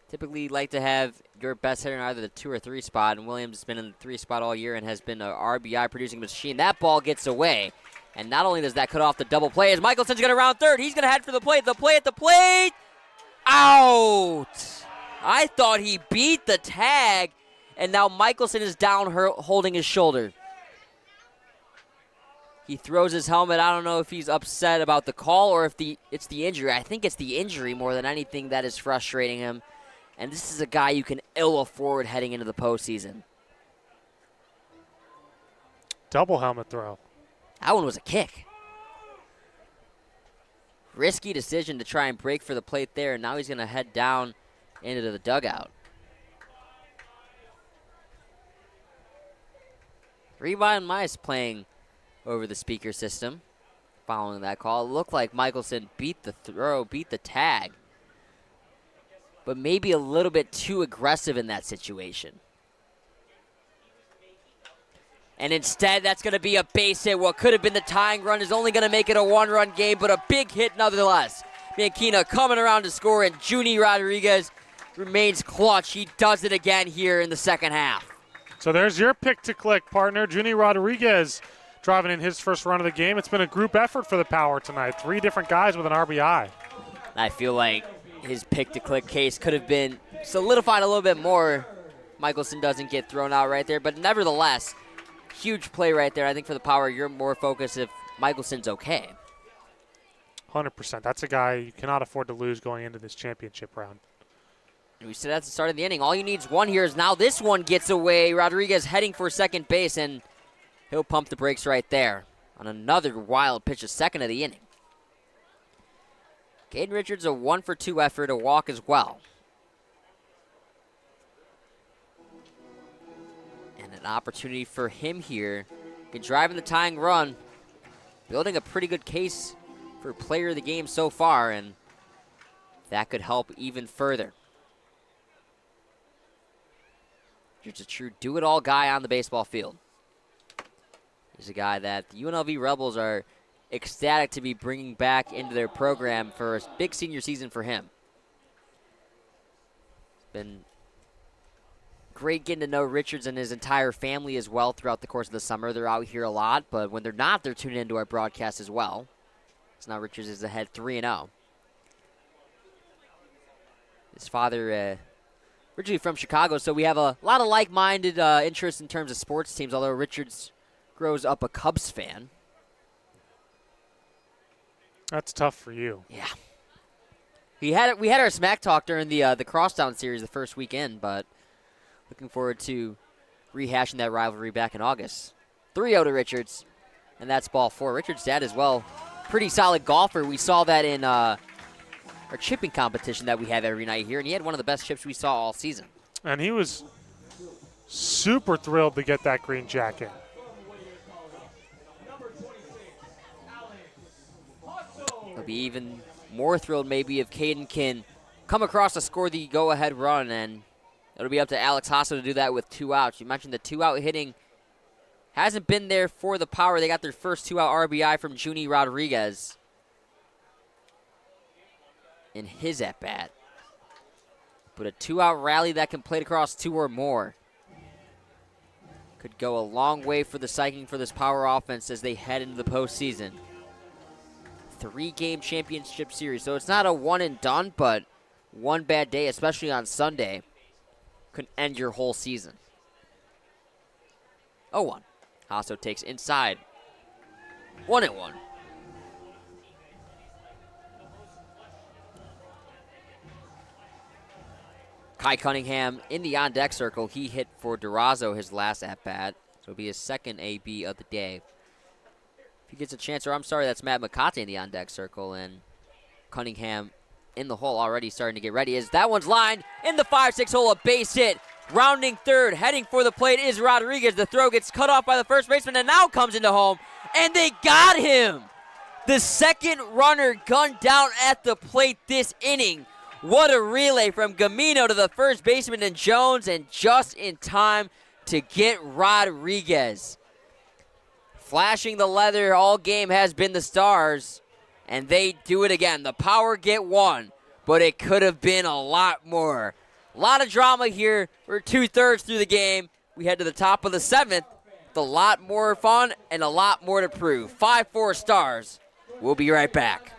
[SPEAKER 1] Typically like to have your best hitter in either the 2 or 3 spot, and Williams has been in the 3 spot all year and has been an RBI producing machine. That ball gets away, and not only does that cut off the double play, as Michelson's going to round third, he's going to head for the plate. The play at the plate, out! I thought he beat the tag, and now Michelson is down holding his shoulder. He throws his helmet. I don't know if he's upset about the call or if it's the injury. I think it's the injury more than anything that is frustrating him. And this is a guy you can ill afford heading into the postseason.
[SPEAKER 2] Double helmet throw.
[SPEAKER 1] That one was a kick. Risky decision to try and break for the plate there, and now he's going to head down into the dugout. Rebound Mice playing over the speaker system following that call. It looked like Michelson beat the throw, beat the tag, but maybe a little bit too aggressive in that situation. And instead, that's going to be a base hit. What could have been the tying run is only going to make it a 1-run game, but a big hit nonetheless. Mankina coming around to score, and Junie Rodriguez remains clutch. He does it again here in the second half.
[SPEAKER 2] So there's your pick-to-click partner, Junie Rodriguez, driving in his first run of the game. It's been a group effort for the Power tonight. 3 different guys with an RBI.
[SPEAKER 1] I feel like his pick-to-click case could have been solidified a little bit more. Michelson doesn't get thrown out right there, but nevertheless, huge play right there. I think for the Power, you're more focused if Michelson's okay.
[SPEAKER 2] 100%. That's a guy you cannot afford to lose going into this championship round.
[SPEAKER 1] We said at the start of the inning, all you need is one here. Is now this one gets away. Rodriguez heading for second base, and he'll pump the brakes right there on another wild pitch, a second of the inning. Caden Richards, a 1-for-2 effort, a walk as well. And an opportunity for him here. Been driving the tying run, building a pretty good case for player of the game so far, and that could help even further. He's a true do-it-all guy on the baseball field. He's a guy that the UNLV Rebels are ecstatic to be bringing back into their program for a big senior season for him. Been great getting to know Richards and his entire family as well throughout the course of the summer. They're out here a lot, but when they're not, they're tuning into our broadcast as well. So now Richards is ahead 3-0. His father originally from Chicago, so we have a lot of like-minded interests in terms of sports teams, although Richards grows up a Cubs fan.
[SPEAKER 2] That's tough for you.
[SPEAKER 1] Yeah. We had our smack talk during the Crosstown series the first weekend, but looking forward to rehashing that rivalry back in August. 3-0 to Richards, and that's ball 4. Richards' dad as well, pretty solid golfer. We saw that in our chipping competition that we have every night here, and he had one of the best chips we saw all season.
[SPEAKER 2] And he was super thrilled to get that green jacket.
[SPEAKER 1] He'll be even more thrilled maybe if Caden can come across to score the go-ahead run, and it'll be up to Alex Hasso to do that with 2 outs. You mentioned the 2-out hitting hasn't been there for the Power. They got their first 2-out RBI from Junie Rodriguez in his at-bat. But a 2-out rally that can play across 2 or more could go a long way for the psyching for this Power offense as they head into the postseason. 3-game championship series. So it's not a one and done, but one bad day, especially on Sunday, could end your whole season. 0-1. Hasso takes inside. 1-1. Kai Cunningham in the on-deck circle. He hit for Durazo his last at-bat. So it'll be his second AB of the day. If he gets a chance, or I'm sorry, that's Matt McCate in the on-deck circle. And Cunningham in the hole already starting to get ready. As that one's lined in the 5-6 hole, a base hit. Rounding third, heading for the plate is Rodriguez. The throw gets cut off by the first baseman and now comes into home. And they got him! The second runner gunned down at the plate this inning. What a relay from Gamino to the first baseman and Jones, and just in time to get Rodriguez. Flashing the leather all game has been the Stars, and they do it again. The Power get one, but it could have been a lot more. A lot of drama here. We're 2/3 through the game. We head to the top of the 7th. With a lot more fun and a lot more to prove. 5-4 Stars. We'll be right back.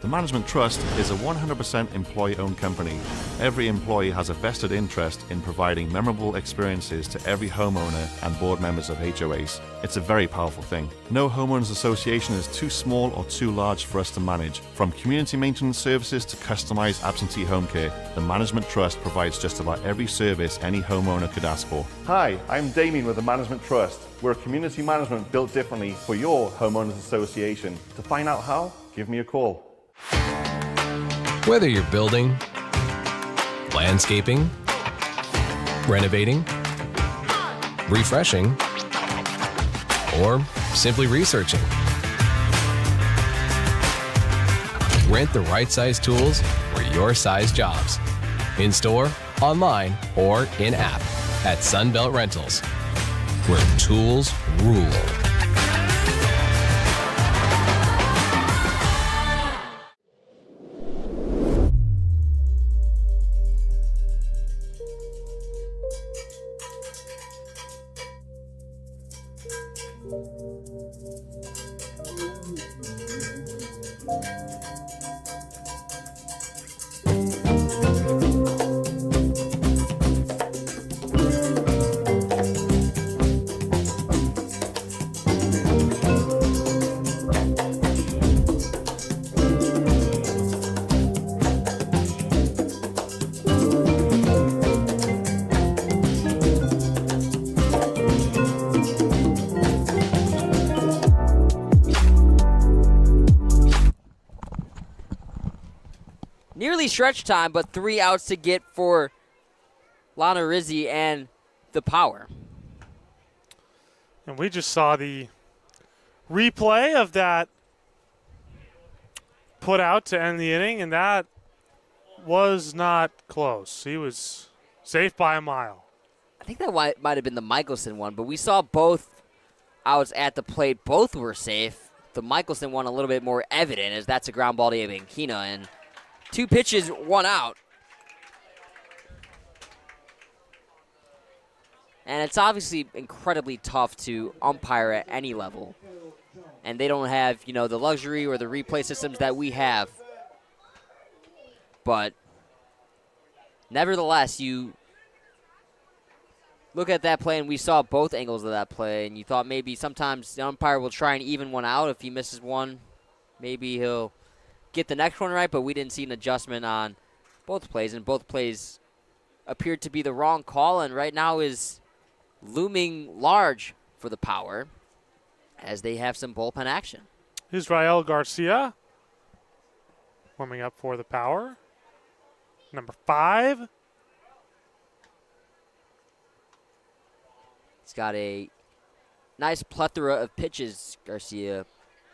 [SPEAKER 6] The Management Trust is a 100% employee-owned company. Every employee has a vested interest in providing memorable experiences to every homeowner and board members of HOAs. It's a very powerful thing. No homeowners association is too small or too large for us to manage. From community maintenance services to customized absentee home care, the Management Trust provides just about every service any homeowner could ask for.
[SPEAKER 4] Hi, I'm Damien with the Management Trust. We're a community management built differently for your homeowners association. To find out how, give me a call.
[SPEAKER 22] Whether you're building, landscaping, renovating, refreshing, or simply researching, rent the right size tools for your size jobs. In store, online, or in app at Sunbelt Rentals, where tools rule.
[SPEAKER 1] Nearly stretch time, but 3 outs to get for Lana Rizzi and the Power.
[SPEAKER 2] And we just saw the replay of that put out to end the inning, and that was not close. He was safe by a mile.
[SPEAKER 1] I think that might have been the Michelson one, but we saw both outs at the plate. Both were safe. The Michelson one a little bit more evident, as that's a ground ball to Abankina, and 2 pitches, 1 out. And it's obviously incredibly tough to umpire at any level. And they don't have, the luxury or the replay systems that we have. But nevertheless, you look at that play, and we saw both angles of that play, and you thought maybe sometimes the umpire will try and even one out. If he misses one, maybe he'll get the next one right, but we didn't see an adjustment on both plays, and both plays appeared to be the wrong call, and right now is looming large for the Power as they have some bullpen action.
[SPEAKER 2] Israel Garcia warming up for the Power. Number 5.
[SPEAKER 1] He's got a nice plethora of pitches Garcia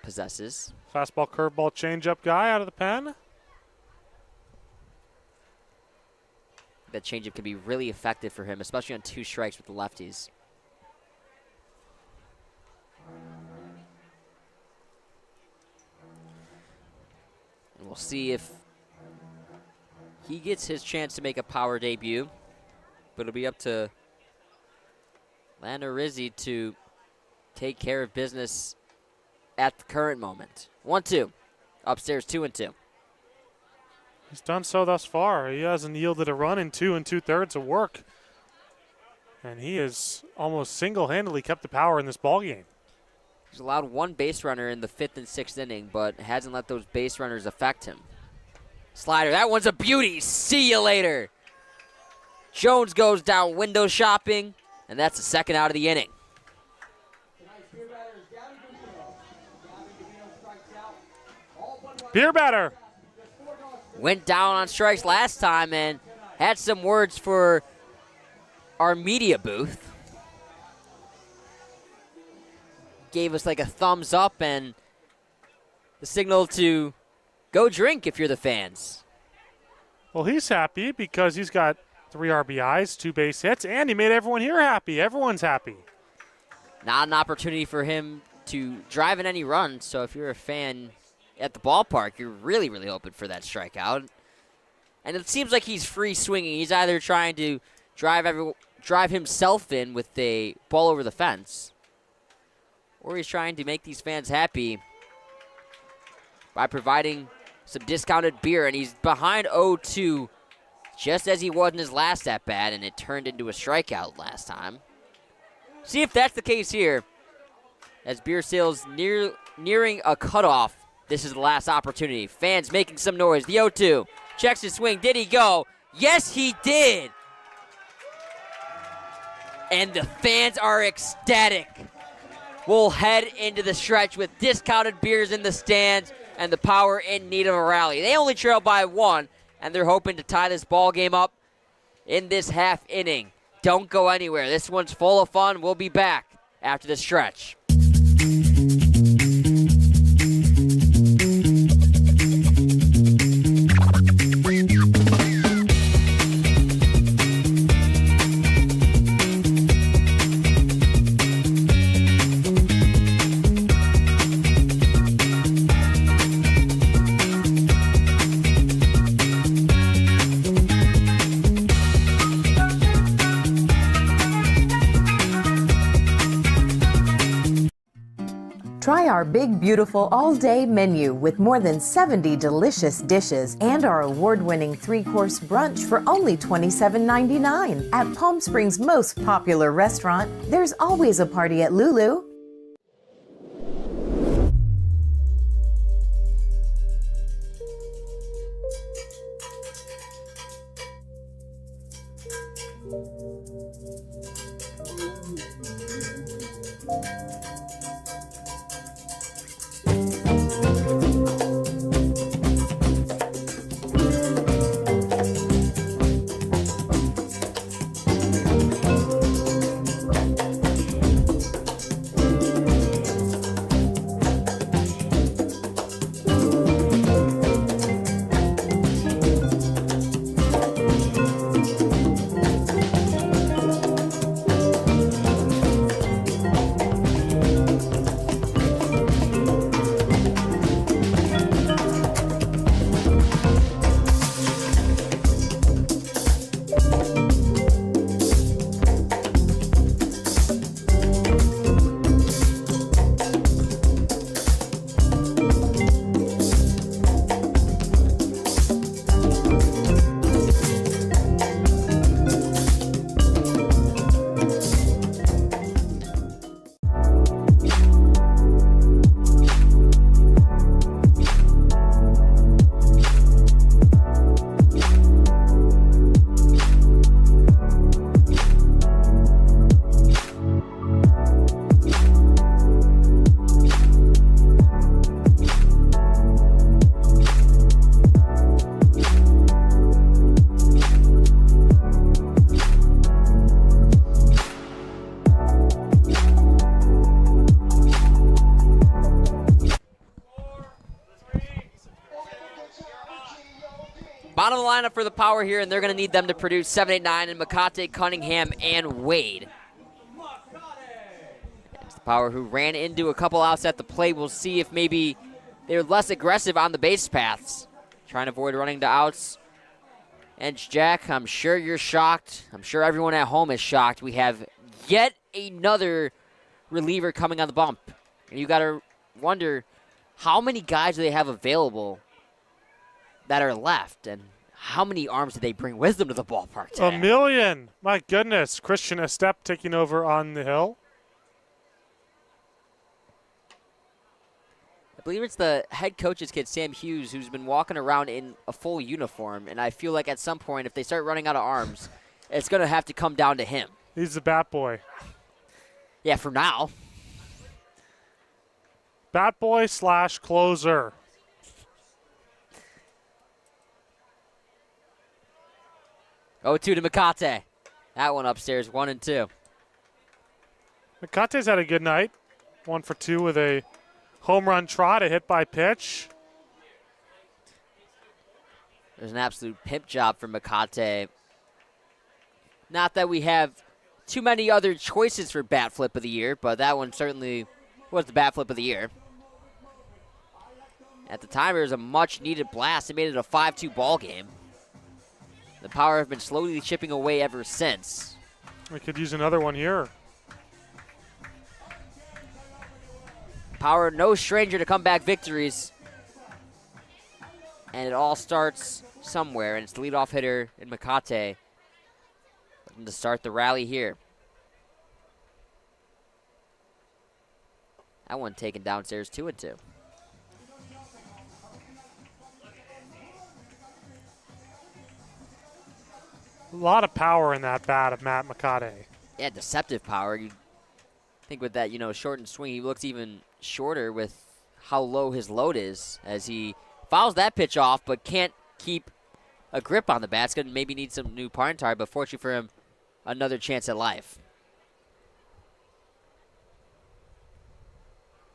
[SPEAKER 1] possesses.
[SPEAKER 2] Fastball, curveball, changeup guy out of the pen.
[SPEAKER 1] That changeup can be really effective for him, especially on 2 strikes with the lefties. And we'll see if he gets his chance to make a Power debut. But it'll be up to Lana Rizzi to take care of business at the current moment. 1-2. Upstairs 2-2.
[SPEAKER 2] He's done so thus far. He hasn't yielded a run in 2 2/3 of work. And he has almost single-handedly kept the power in this ballgame.
[SPEAKER 1] He's allowed one base runner in the 5th and 6th inning, but hasn't let those base runners affect him. Slider, that one's a beauty. See you later. Jones goes down window shopping, and that's the second out of the inning.
[SPEAKER 2] Beer batter.
[SPEAKER 1] Went down on strikes last time and had some words for our media booth. Gave us like a thumbs up and the signal to go drink if you're the fans.
[SPEAKER 2] Well, he's happy because he's got 3 RBIs, 2 base hits, and he made everyone here happy. Everyone's happy.
[SPEAKER 1] Not an opportunity for him to drive in any runs, so if you're a fan at the ballpark, you're really, really hoping for that strikeout. And it seems like he's free swinging. He's either trying to drive himself in with a ball over the fence, or he's trying to make these fans happy by providing some discounted beer. And he's behind 0-2 just as he was in his last at-bat, and it turned into a strikeout last time. See if that's the case here. As beer sales nearing a cutoff, this is the last opportunity. Fans making some noise. The 0-2 checks his swing. Did he go? Yes, he did. And the fans are ecstatic. We'll head into the stretch with discounted beers in the stands and the Power in need of a rally. They only trail by 1, and they're hoping to tie this ball game up in this half inning. Don't go anywhere. This one's full of fun. We'll be back after the stretch.
[SPEAKER 21] Try our big, beautiful all-day menu with more than 70 delicious dishes and our award-winning 3-course brunch for only $27.99. At Palm Springs' most popular restaurant, there's always a party at Lulu. Bottom of the lineup for the Power here, and they're going to need them to produce 7, 8, 9 in Makate, Cunningham, and Wade. It's the Power who ran into a couple outs at the plate. We'll see if maybe they're less aggressive on the base paths, trying to avoid running to outs. And Jack, I'm sure you're shocked. I'm sure everyone at home is shocked. We have yet another reliever coming on the bump. And you got to wonder,
[SPEAKER 1] how many guys do they have available that are left, and how many arms did they bring with them to the ballpark today?
[SPEAKER 2] 1 million. My goodness. Christian Estep taking over on the hill.
[SPEAKER 1] I believe it's the head coach's kid, Sam Hughes, who's been walking around in a full uniform, and I feel like at some point, if they start running out of arms, it's going to have to come down to him.
[SPEAKER 2] He's the bat boy.
[SPEAKER 1] Yeah, for now.
[SPEAKER 2] Bat boy / closer.
[SPEAKER 1] Oh, 2 to Makate. That one upstairs, 1-2.
[SPEAKER 2] Makate's had a good night. 1 for 2 with a home run trot, a hit by pitch.
[SPEAKER 1] There's an absolute pimp job for Makate. Not that we have too many other choices for bat flip of the year, but that one certainly was the bat flip of the year. At the time, it was a much-needed blast. It made it a 5-2 ball game. The Power have been slowly chipping away ever since.
[SPEAKER 2] We could use another one here.
[SPEAKER 1] Power, no stranger to comeback victories. And it all starts somewhere, and it's the leadoff hitter in Makate looking to start the rally here. That one taken downstairs, 2-2.
[SPEAKER 2] A lot of power in that bat of Matt Makate.
[SPEAKER 1] Yeah, deceptive power. You think with that, shortened swing, he looks even shorter with how low his load is as he fouls that pitch off but can't keep a grip on the bat. It's going to maybe need some new parting tire, but fortunately for him, another chance at life.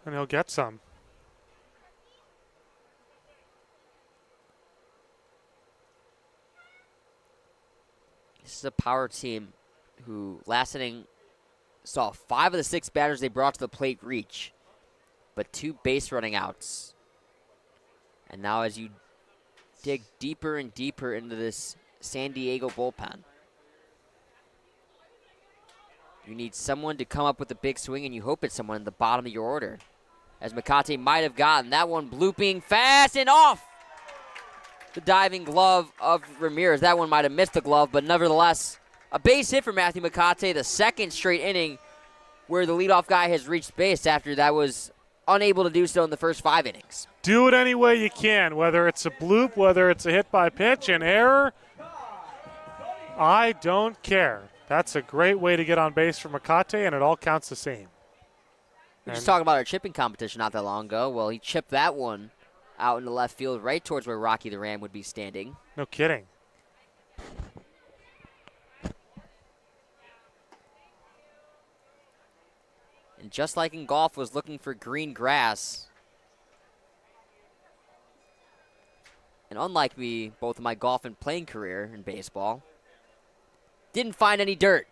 [SPEAKER 2] And he'll get some.
[SPEAKER 1] This is a Power team who last inning saw 5 of the 6 batters they brought to the plate reach, but 2 base running outs. And now as you dig deeper and deeper into this San Diego bullpen, you need someone to come up with a big swing, and you hope it's someone in the bottom of your order. As Makate might have gotten that one blooping fast and off the diving glove of Ramirez. That one might have missed the glove, but nevertheless, a base hit for Matthew Makate, the second straight inning where the leadoff guy has reached base after that was unable to do so in the first 5 innings.
[SPEAKER 2] Do it any way you can, whether it's a bloop, whether it's a hit by pitch, an error. I don't care. That's a great way to get on base for Makate, and it all counts the same.
[SPEAKER 1] We were just talking about our chipping competition not that long ago. Well, he chipped that one out in the left field, right towards where Rocky the Ram would be standing.
[SPEAKER 2] No kidding.
[SPEAKER 1] And just like in golf, was looking for green grass. And unlike me, both in my golf and playing career in baseball, didn't find any dirt.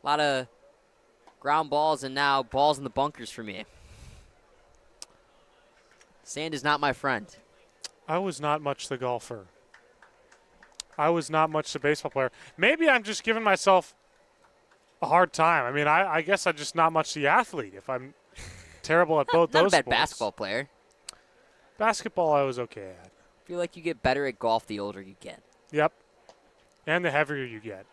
[SPEAKER 1] A lot of ground balls and now balls in the bunkers for me. Sand is not my friend.
[SPEAKER 2] I was not much the golfer. I was not much the baseball player. Maybe I'm just giving myself a hard time. I mean, I guess I'm just not much the athlete if I'm terrible at both
[SPEAKER 1] Not
[SPEAKER 2] those
[SPEAKER 1] a bad
[SPEAKER 2] sports.
[SPEAKER 1] basketball player.
[SPEAKER 2] Basketball I was okay at.
[SPEAKER 1] I feel like you get better at golf the older you get.
[SPEAKER 2] Yep. And the heavier you get.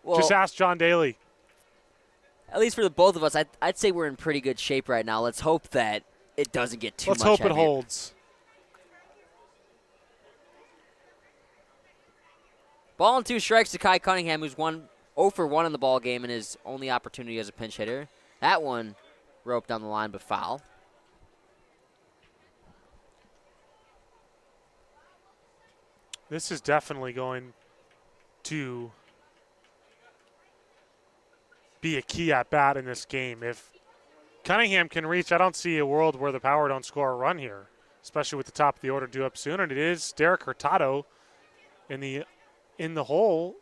[SPEAKER 1] Well,
[SPEAKER 2] just ask John Daly.
[SPEAKER 1] At least for the both of us, I'd say we're in pretty good shape right now. Let's hope that it doesn't get too much
[SPEAKER 2] Let's hope it
[SPEAKER 1] heavier.
[SPEAKER 2] holds.
[SPEAKER 1] Ball and 2 strikes to Kai Cunningham, who's 0 for 1 in the ball game and his only opportunity as a pinch hitter. That one roped down the line, but foul.
[SPEAKER 2] This is definitely going to be a key at bat in this game. If Cunningham can reach, I don't see a world where the Power don't score a run here, especially with the top of the order due up soon. And it is Derek Hurtado in the hole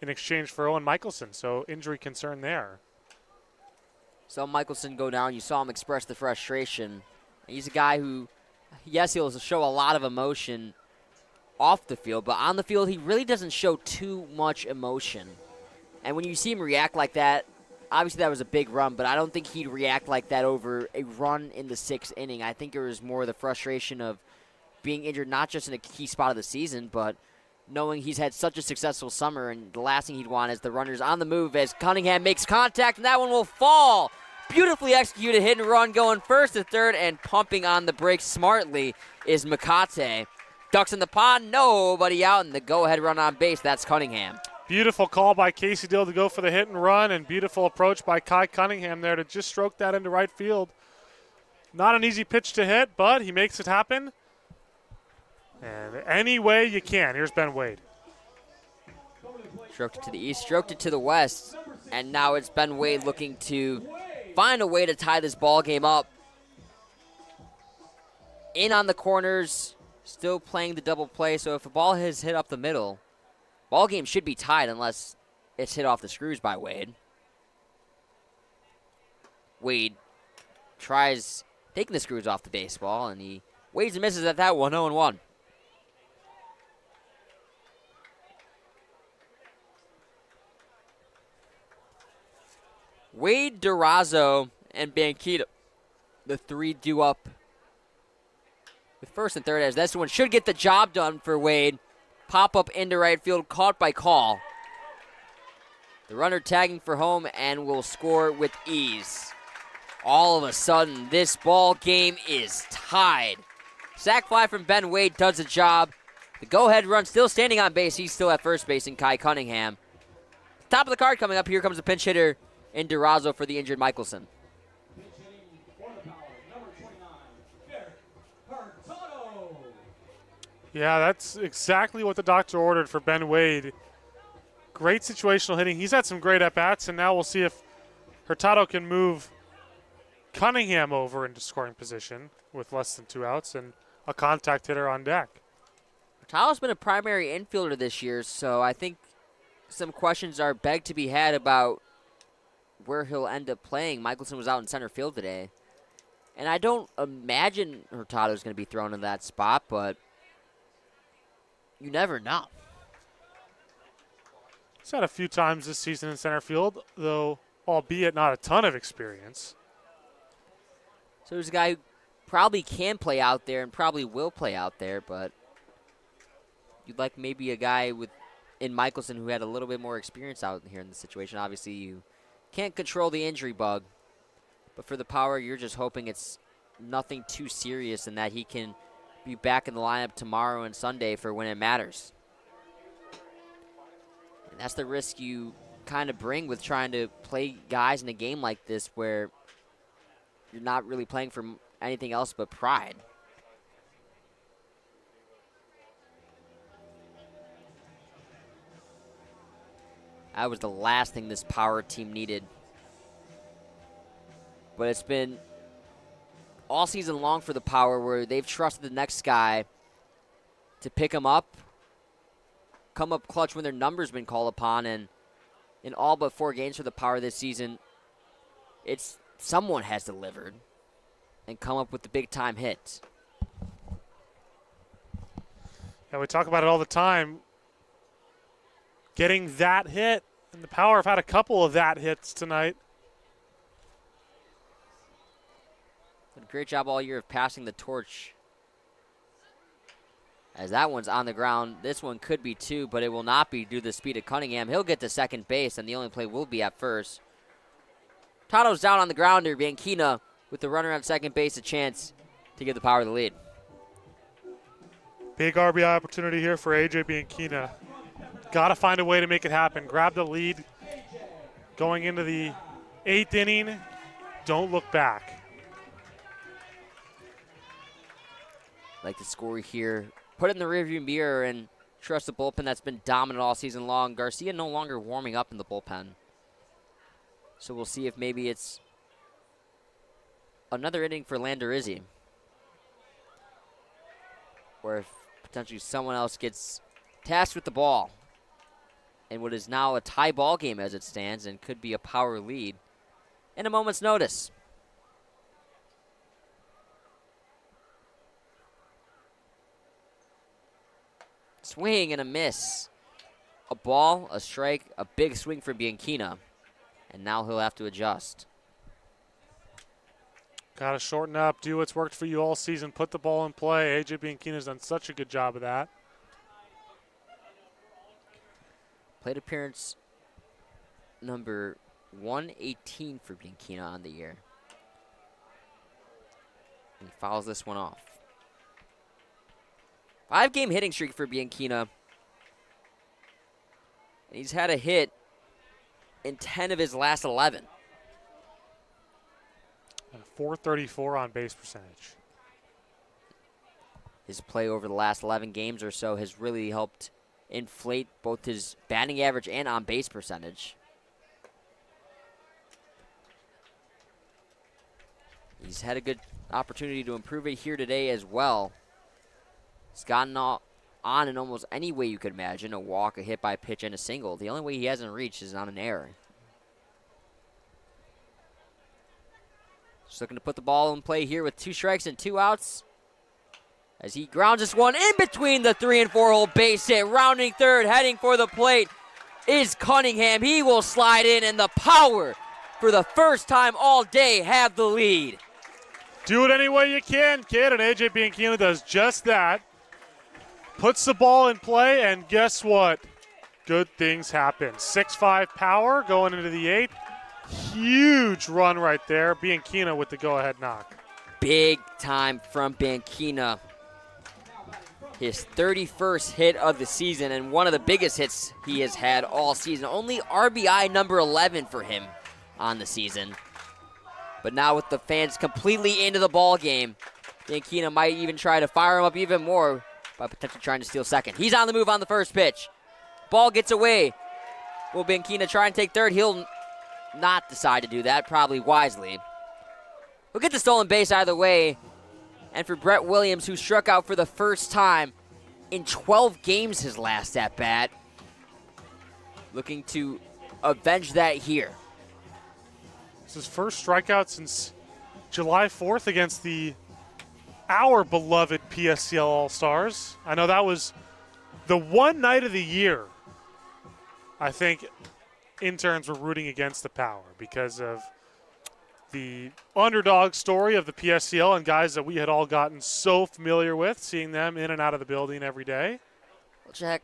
[SPEAKER 2] in exchange for Owen Michelson. So injury concern there.
[SPEAKER 1] So Michelson go down. You saw him express the frustration. He's a guy who, yes, he'll show a lot of emotion off the field, but on the field, he really doesn't show too much emotion. And when you see him react like that, obviously that was a big run, but I don't think he'd react like that over a run in the 6th inning. I think it was more the frustration of being injured, not just in a key spot of the season, but knowing he's had such a successful summer, and the last thing he'd want is the runners on the move as Cunningham makes contact, and that one will fall. Beautifully executed hit and run going first to third, and pumping on the brakes smartly is Makate. Ducks in the pond, nobody out, and the go-ahead run on base, that's Cunningham.
[SPEAKER 2] Beautiful call by Casey Dill to go for the hit and run, and beautiful approach by Kai Cunningham there to just stroke that into right field. Not an easy pitch to hit, but he makes it happen. And any way you can. Here's Ben Wade.
[SPEAKER 1] Stroked it to the east, stroked it to the west, and now it's Ben Wade looking to find a way to tie this ball game up. In on the corners, still playing the double play, so if a ball is hit up the middle, ball game should be tied unless it's hit off the screws by Wade. Wade tries taking the screws off the baseball, and he waits and misses at that one, 0-1. Wade, Durazo, and Banquita, the three due up with first and third, as this one should get the job done for Wade. Pop up into right field, caught by Call. The runner tagging for home and will score with ease. All of a sudden, this ball game is tied. Sac fly from Ben Wade does the job. The go-ahead run still standing on base. He's still at first base in Kai Cunningham. Top of the card coming up. Here comes the pinch hitter in Durazo for the injured Michelson.
[SPEAKER 2] Yeah, that's exactly what the doctor ordered for Ben Wade. Great situational hitting. He's had some great at-bats, and now we'll see if Hurtado can move Cunningham over into scoring position with less than 2 outs and a contact hitter on deck.
[SPEAKER 1] Hurtado's been a primary infielder this year, so I think some questions are begged to be had about where he'll end up playing. Michelson was out in center field today, and I don't imagine Hurtado's going to be thrown in that spot, but you never know.
[SPEAKER 2] He's had a few times this season in center field, though albeit not a ton of experience.
[SPEAKER 1] So there's a guy who probably can play out there and probably will play out there, but you'd like maybe a guy in Michelson who had a little bit more experience out here in the situation. Obviously, you can't control the injury bug, but for the Power, you're just hoping it's nothing too serious and that he can be back in the lineup tomorrow and Sunday for when it matters. And that's the risk you kind of bring with trying to play guys in a game like this where you're not really playing for anything else but pride. That was the last thing this Power team needed. But it's been all season long for the Power where they've trusted the next guy to pick them up, come up clutch when their number's been called upon, and in all but 4 games for the Power this season, it's someone has delivered and come up with the big-time hit.
[SPEAKER 2] Yeah, we talk about it all the time. Getting that hit, and the Power have had a couple of that hits tonight.
[SPEAKER 1] Did a great job all year of passing the torch. As that one's on the ground, this one could be 2, but it will not be due to the speed of Cunningham. He'll get to second base, and the only play will be at first. Tado's down on the grounder. Banquina with the runner on second base, a chance to give the Power the lead.
[SPEAKER 2] Big RBI opportunity here for AJ Banquina. Got to find a way to make it happen. Grab the lead going into the 8th inning. Don't look back.
[SPEAKER 1] Like to score here. Put it in the rearview mirror and trust the bullpen that's been dominant all season long. Garcia no longer warming up in the bullpen. So we'll see if maybe it's another inning for Landerizzi, or if potentially someone else gets tasked with the ball in what is now a tie ball game as it stands and could be a Power lead in a moment's notice. Swing and a miss. A ball, a strike, a big swing for Bianchina. And now he'll have to adjust.
[SPEAKER 2] Got to shorten up, do what's worked for you all season, put the ball in play. AJ Bianchina's done such a good job of that.
[SPEAKER 1] Plate appearance number 118 for Bianchina on the year. And he fouls this one off. 5-game hitting streak for Bianchina. And he's had a hit in 10 of his last 11.
[SPEAKER 2] And a .434 on base percentage.
[SPEAKER 1] His play over the last 11 games or so has really helped inflate both his batting average and on base percentage. He's had a good opportunity to improve it here today as well. He's gotten on in almost any way you could imagine. A walk, a hit by pitch, and a single. The only way he hasn't reached is on an error. Just looking to put the ball in play here with 2 strikes and 2 outs. As he grounds this one in between the 3 and 4 hole base hit. Rounding third, heading for the plate is Cunningham. He will slide in, and the Power, for the first time all day, have the lead.
[SPEAKER 2] Do it any way you can, kid, and AJ Bianchina does just that. Puts the ball in play, and guess what? Good things happen. 6-5 Power going into the 8th. Huge run right there. Bianchina with the go-ahead knock.
[SPEAKER 1] Big time from Bianchina. His 31st hit of the season and one of the biggest hits he has had all season. Only RBI number 11 for him on the season. But now with the fans completely into the ball game, Bianchina might even try to fire him up even more by potentially trying to steal second. He's on the move on the first pitch. Ball gets away. Will Bianchina try and take third? He'll not decide to do that, probably wisely. We'll get the stolen base out of the way. And for Brett Williams, who struck out for the first time in 12 games his last at-bat, looking to avenge that here.
[SPEAKER 2] It's his first strikeout since July 4th against our beloved PSCL All-Stars. I know that was the one night of the year I think interns were rooting against the Power because of the underdog story of the PSCL and guys that we had all gotten so familiar with, seeing them in and out of the building every day.
[SPEAKER 1] Well, Jack,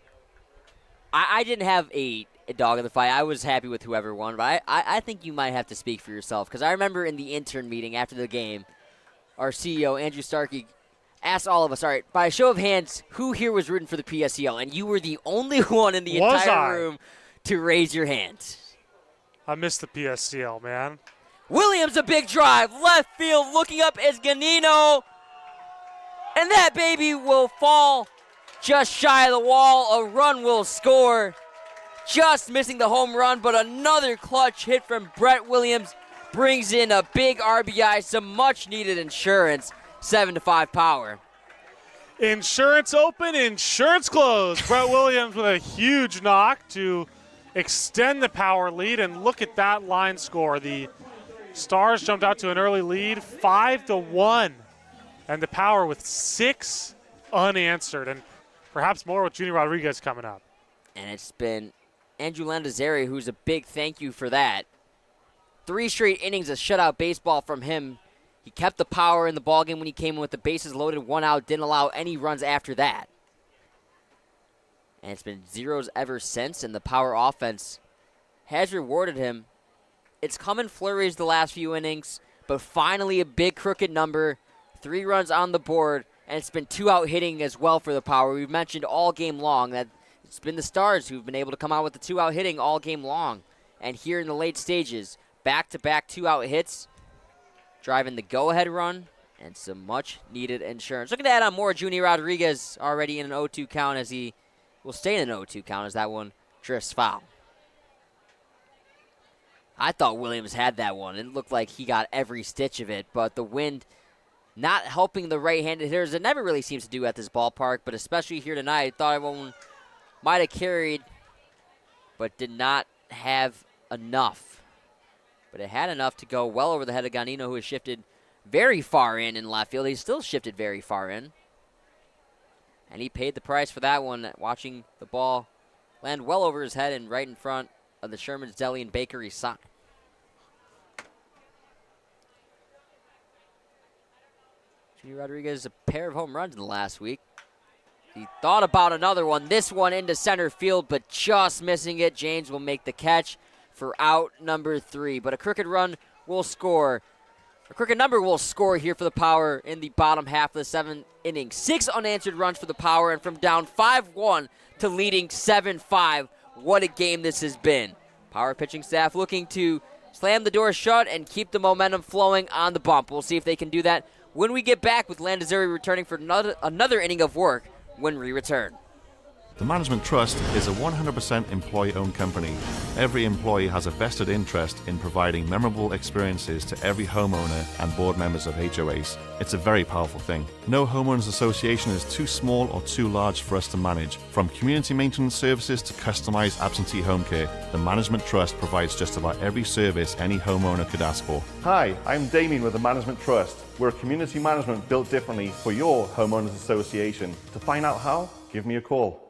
[SPEAKER 1] I didn't have a dog in the fight. I was happy with whoever won, but I think you might have to speak for yourself because I remember in the intern meeting after the game, our CEO, Andrew Starkey, asked all of us, all right, by a show of hands, who here was rooting for the PSCL? And you were the only one in the entire room to raise your hand.
[SPEAKER 2] I missed the PSCL, man.
[SPEAKER 1] Williams, a big drive, left field, looking up is Ganino. And that baby will fall just shy of the wall. A run will score. Just missing the home run, but another clutch hit from Brett Williams brings in a big RBI, some much-needed insurance. 7-5 Power.
[SPEAKER 2] Insurance open, insurance closed. Brett Williams with a huge knock to extend the Power lead, and look at that line score. The Stars jumped out to an early lead, 5-1, and the Power with 6 unanswered, and perhaps more with Junior Rodriguez coming up.
[SPEAKER 1] And it's been Andrew Landazari who's a big thank you for that. 3 straight innings of shutout baseball from him. He kept the Power in the ballgame when he came in with the bases loaded, 1 out, didn't allow any runs after that. And it's been zeros ever since, and the Power offense has rewarded him. It's come in flurries the last few innings, but finally a big crooked number, 3 runs on the board, and it's been 2-out hitting as well for the Power. We've mentioned all game long that it's been the Stars who've been able to come out with the 2-out hitting all game long. And here in the late stages, back-to-back 2-out hits, driving the go-ahead run, and some much-needed insurance. Looking to add on more, Junior Rodriguez already in an 0-2 count as he will stay in an 0-2 count as that one drifts foul. I thought Williams had that one. It looked like he got every stitch of it, but the wind not helping the right-handed hitters. It never really seems to do at this ballpark, but especially here tonight, thought everyone might have carried, but did not have enough. But it had enough to go well over the head of Ganino, who has shifted very far in left field. He's still shifted very far in. And he paid the price for that one, watching the ball land well over his head and right in front of the Sherman's Deli and Bakery sign. Junie Rodriguez, a pair of home runs in the last week. He thought about another one. This one into center field, but just missing it. James will make the catch for out number 3. But a crooked run will score. A crooked number will score here for the Power in the bottom half of the 7th inning. 6 unanswered runs for the Power, and from down 5-1 to leading 7-5. What a game this has been. Power pitching staff looking to slam the door shut and keep the momentum flowing on the bump. We'll see if they can do that when we get back with Landazuri returning for another inning of work when we return.
[SPEAKER 6] The Management Trust is a 100% employee-owned company. Every employee has a vested interest in providing memorable experiences to every homeowner and board members of HOAs. It's a very powerful thing. No homeowners association is too small or too large for us to manage. From community maintenance services to customized absentee home care, the Management Trust provides just about every service any homeowner could ask for.
[SPEAKER 4] Hi, I'm Damien with the Management Trust. We're a community management built differently for your homeowners association. To find out how, give me a call.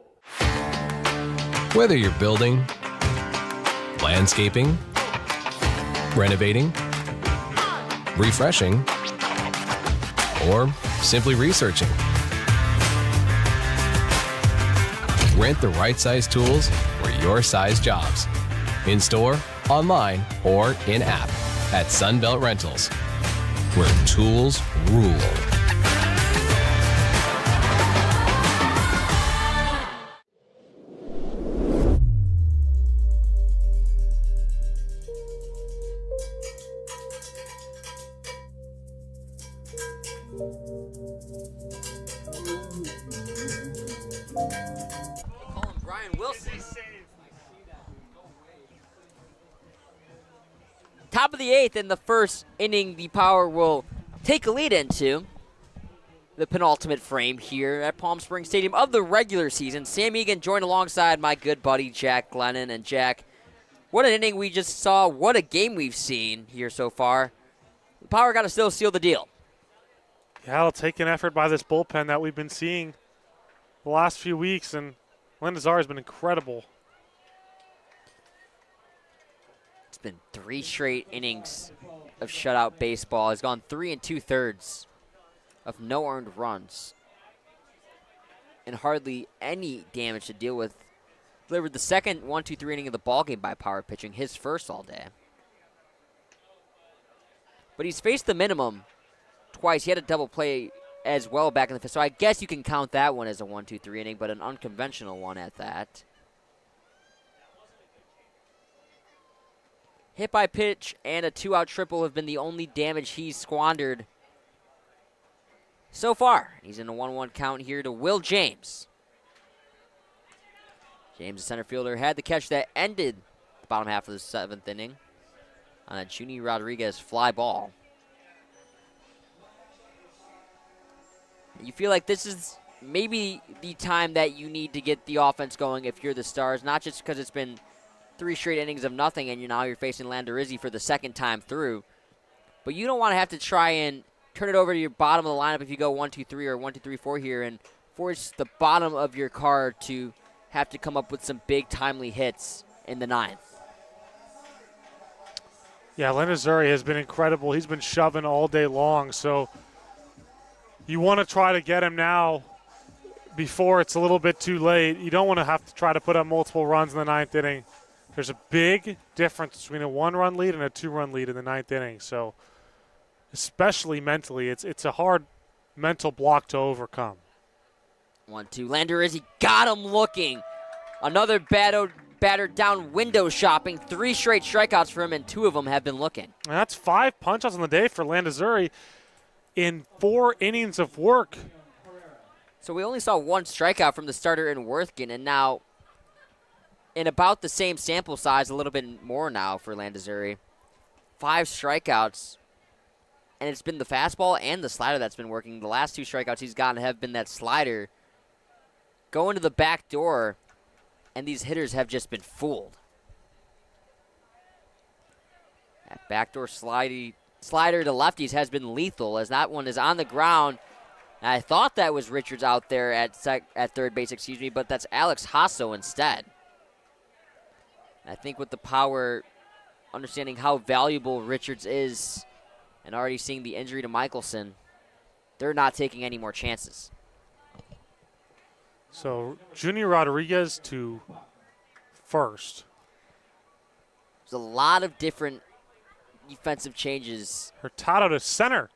[SPEAKER 22] Whether you're building, landscaping, renovating, refreshing, or simply researching, rent the right size tools for your size jobs. In store, online, or in app at Sunbelt Rentals, where tools rule.
[SPEAKER 1] Top of the 8th in the first inning, the Power will take a lead into the penultimate frame here at Palm Springs Stadium of the regular season. Sam Egan joined alongside my good buddy Jack Glennon. And Jack, what an inning we just saw. What a game we've seen here so far. The Power got to still seal the deal.
[SPEAKER 2] Yeah, it'll take an effort by this bullpen that we've been seeing the last few weeks, and Landazuri has been incredible.
[SPEAKER 1] It's been 3 straight innings of shutout baseball. He's gone 3 2/3 of no earned runs and hardly any damage to deal with. Delivered the second 1-2-3 inning of the ballgame by Power pitching, his first all day. But he's faced the minimum twice. He had a double play as well back in the fifth, so I guess you can count that one as a 1-2-3 inning, but an unconventional one at that. Hit by pitch and a 2-out triple have been the only damage he's squandered so far. He's in a 1-1 count here to Will James. James, the center fielder, had the catch that ended the bottom half of the 7th inning on a Junie Rodriguez fly ball. You feel like this is maybe the time that you need to get the offense going if you're the Stars, not just because it's been 3 straight innings of nothing and now you're facing Landazuri for the second time through. But you don't want to have to try and turn it over to your bottom of the lineup if you go 1-2-3 or 1-2-3-4 here and force the bottom of your card to have to come up with some big timely hits in the 9th.
[SPEAKER 2] Yeah, Landazuri has been incredible. He's been shoving all day long, so you want to try to get him now before it's a little bit too late. You don't want to have to try to put up multiple runs in the 9th inning. There's a big difference between a 1-run lead and a 2-run lead in the 9th inning. So especially mentally, it's a hard mental block to overcome.
[SPEAKER 1] 1-2. Landazuri got him looking. Another battered down window shopping. 3 straight strikeouts for him, and 2 of them have been looking.
[SPEAKER 2] And that's 5 punch-outs on the day for Landazuri in 4 innings of work.
[SPEAKER 1] So we only saw 1 strikeout from the starter in Worthgen, and now in about the same sample size, a little bit more now for Landazuri. 5 strikeouts, and it's been the fastball and the slider that's been working. The last 2 strikeouts he's gotten have been that slider going to the back door, and these hitters have just been fooled. That backdoor slider to lefties has been lethal, as that one is on the ground. And I thought that was Richards out there at third base, but that's Alex Hasso instead. I think with the Power understanding how valuable Richards is and already seeing the injury to Michelson, they're not taking any more chances.
[SPEAKER 2] So Junior Rodriguez to first.
[SPEAKER 1] There's a lot of different defensive changes.
[SPEAKER 2] Hurtado to center.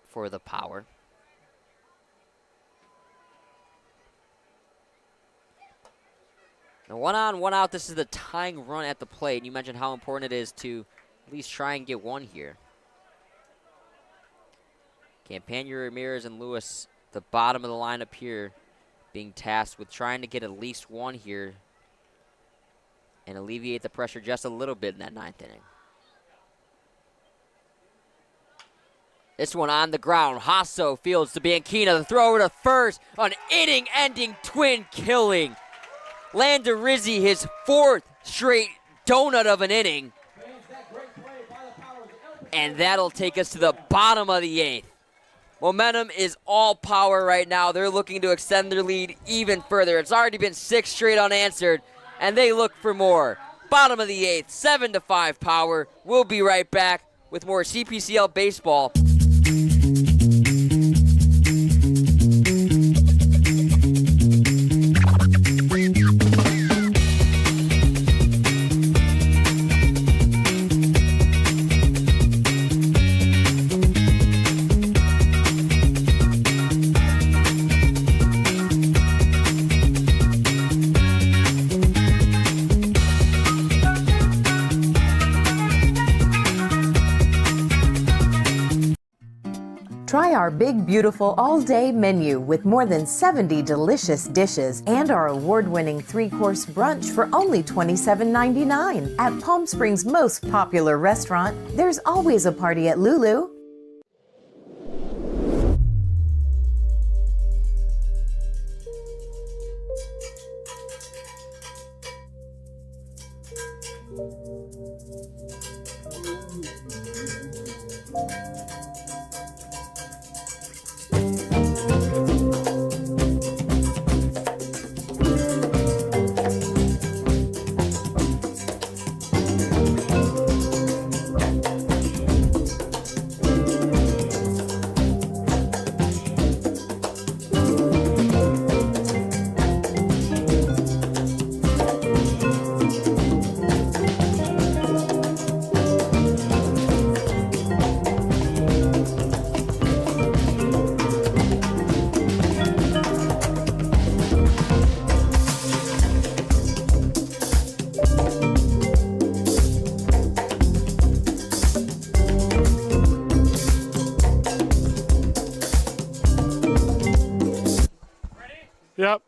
[SPEAKER 1] For the Power. Now 1 on, 1 out. This is the tying run at the plate. And you mentioned how important it is to at least try and get one here. Campagna, Ramirez, and Lewis, the bottom of the lineup here, being tasked with trying to get at least one here and alleviate the pressure just a little bit in that 9th inning. This one on the ground. Hasso fields to Bianchina. The throw to first. An inning-ending twin killing. Landerizzi, his 4th straight donut of an inning. And that'll take us to the bottom of the 8th. Momentum is all Power right now. They're looking to extend their lead even further. It's already been 6 straight unanswered, and they look for more. Bottom of the 8th, 7-5 Power. We'll be right back with more CPCL baseball.
[SPEAKER 21] Try our big, beautiful all-day menu with more than 70 delicious dishes and our award-winning 3-course brunch for only $27.99. At Palm Springs' most popular restaurant, there's always a party at Lulu.
[SPEAKER 2] Yep.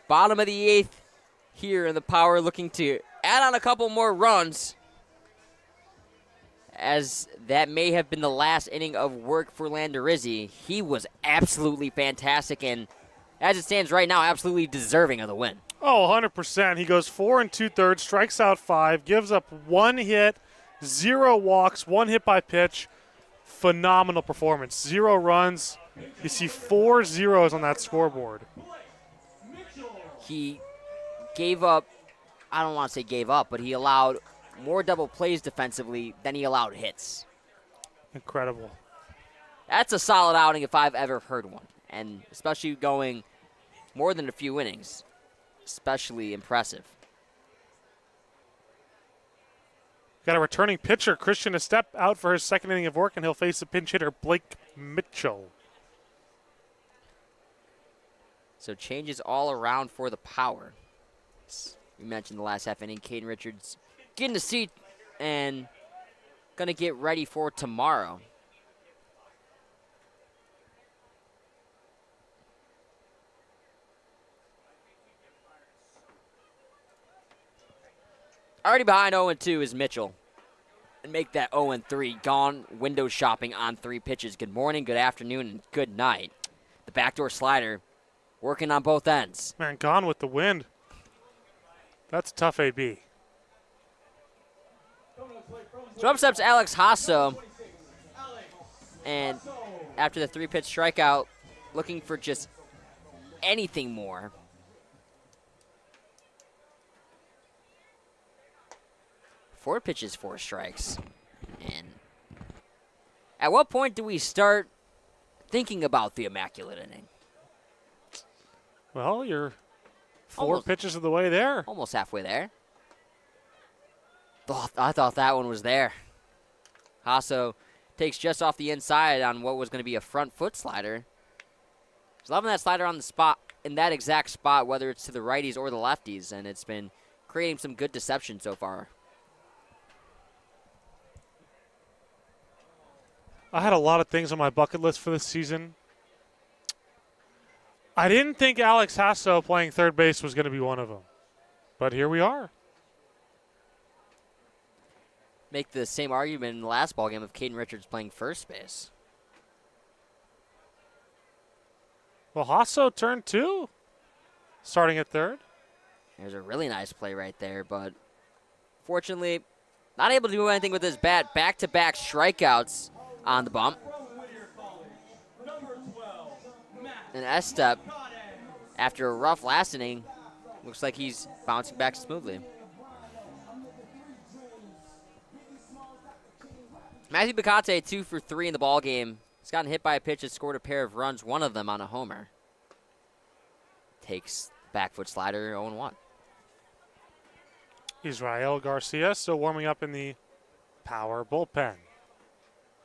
[SPEAKER 1] Bottom of the 8th here in the Power, looking to add on a couple more runs, as that may have been the last inning of work for Landerizzi. He was absolutely fantastic, and as it stands right now, absolutely deserving of the win.
[SPEAKER 2] Oh, 100%. He goes 4 2/3, strikes out 5, gives up 1 hit, 0 walks, 1 hit by pitch. Phenomenal performance. 0 runs. You see 4 zeros on that scoreboard.
[SPEAKER 1] He gave up, I don't want to say gave up, but he allowed more double plays defensively than he allowed hits.
[SPEAKER 2] Incredible.
[SPEAKER 1] That's a solid outing if I've ever heard one, and especially going more than a few innings. Especially impressive.
[SPEAKER 2] Got a returning pitcher, Christian Estep, out for his 2nd inning of work, and he'll face the pinch hitter, Blake Mitchell.
[SPEAKER 1] So changes all around for the Power. We mentioned the last half inning, Caden Richards getting the seat and going to get ready for tomorrow. Already behind 0-2 is Mitchell. And make that 0-3. Gone window shopping on 3 pitches. Good morning, good afternoon, and good night. The backdoor slider working on both ends.
[SPEAKER 2] Man, gone with the wind. That's tough AB.
[SPEAKER 1] So up steps Alex Hasso. And after the 3-pitch strikeout, looking for just anything more. Four pitches, 4 strikes. And at what point do we start thinking about the immaculate inning?
[SPEAKER 2] Well, you're four pitches of the way there.
[SPEAKER 1] Almost halfway there. I thought that one was there. Hasso takes just off the inside on what was going to be a front foot slider. He's loving that slider on the spot, in that exact spot, whether it's to the righties or the lefties, and it's been creating some good deception so far.
[SPEAKER 2] I had a lot of things on my bucket list for this season. I didn't think Alex Hasso playing third base was going to be one of them. But here we are.
[SPEAKER 1] Make the same argument in the last ballgame of Caden Richards playing first base.
[SPEAKER 2] Well, Hasso turned two, starting at third.
[SPEAKER 1] There's a really nice play right there, but fortunately, not able to do anything with his bat. Back-to-back strikeouts on the bump. And Estep, after a rough last inning, looks like he's bouncing back smoothly. Matthew Bacate, 2 for 3 in the ballgame. He's gotten hit by a pitch that scored a pair of runs, one of them on a homer. Takes back foot slider, 0-1.
[SPEAKER 2] Israel Garcia still warming up in the power bullpen.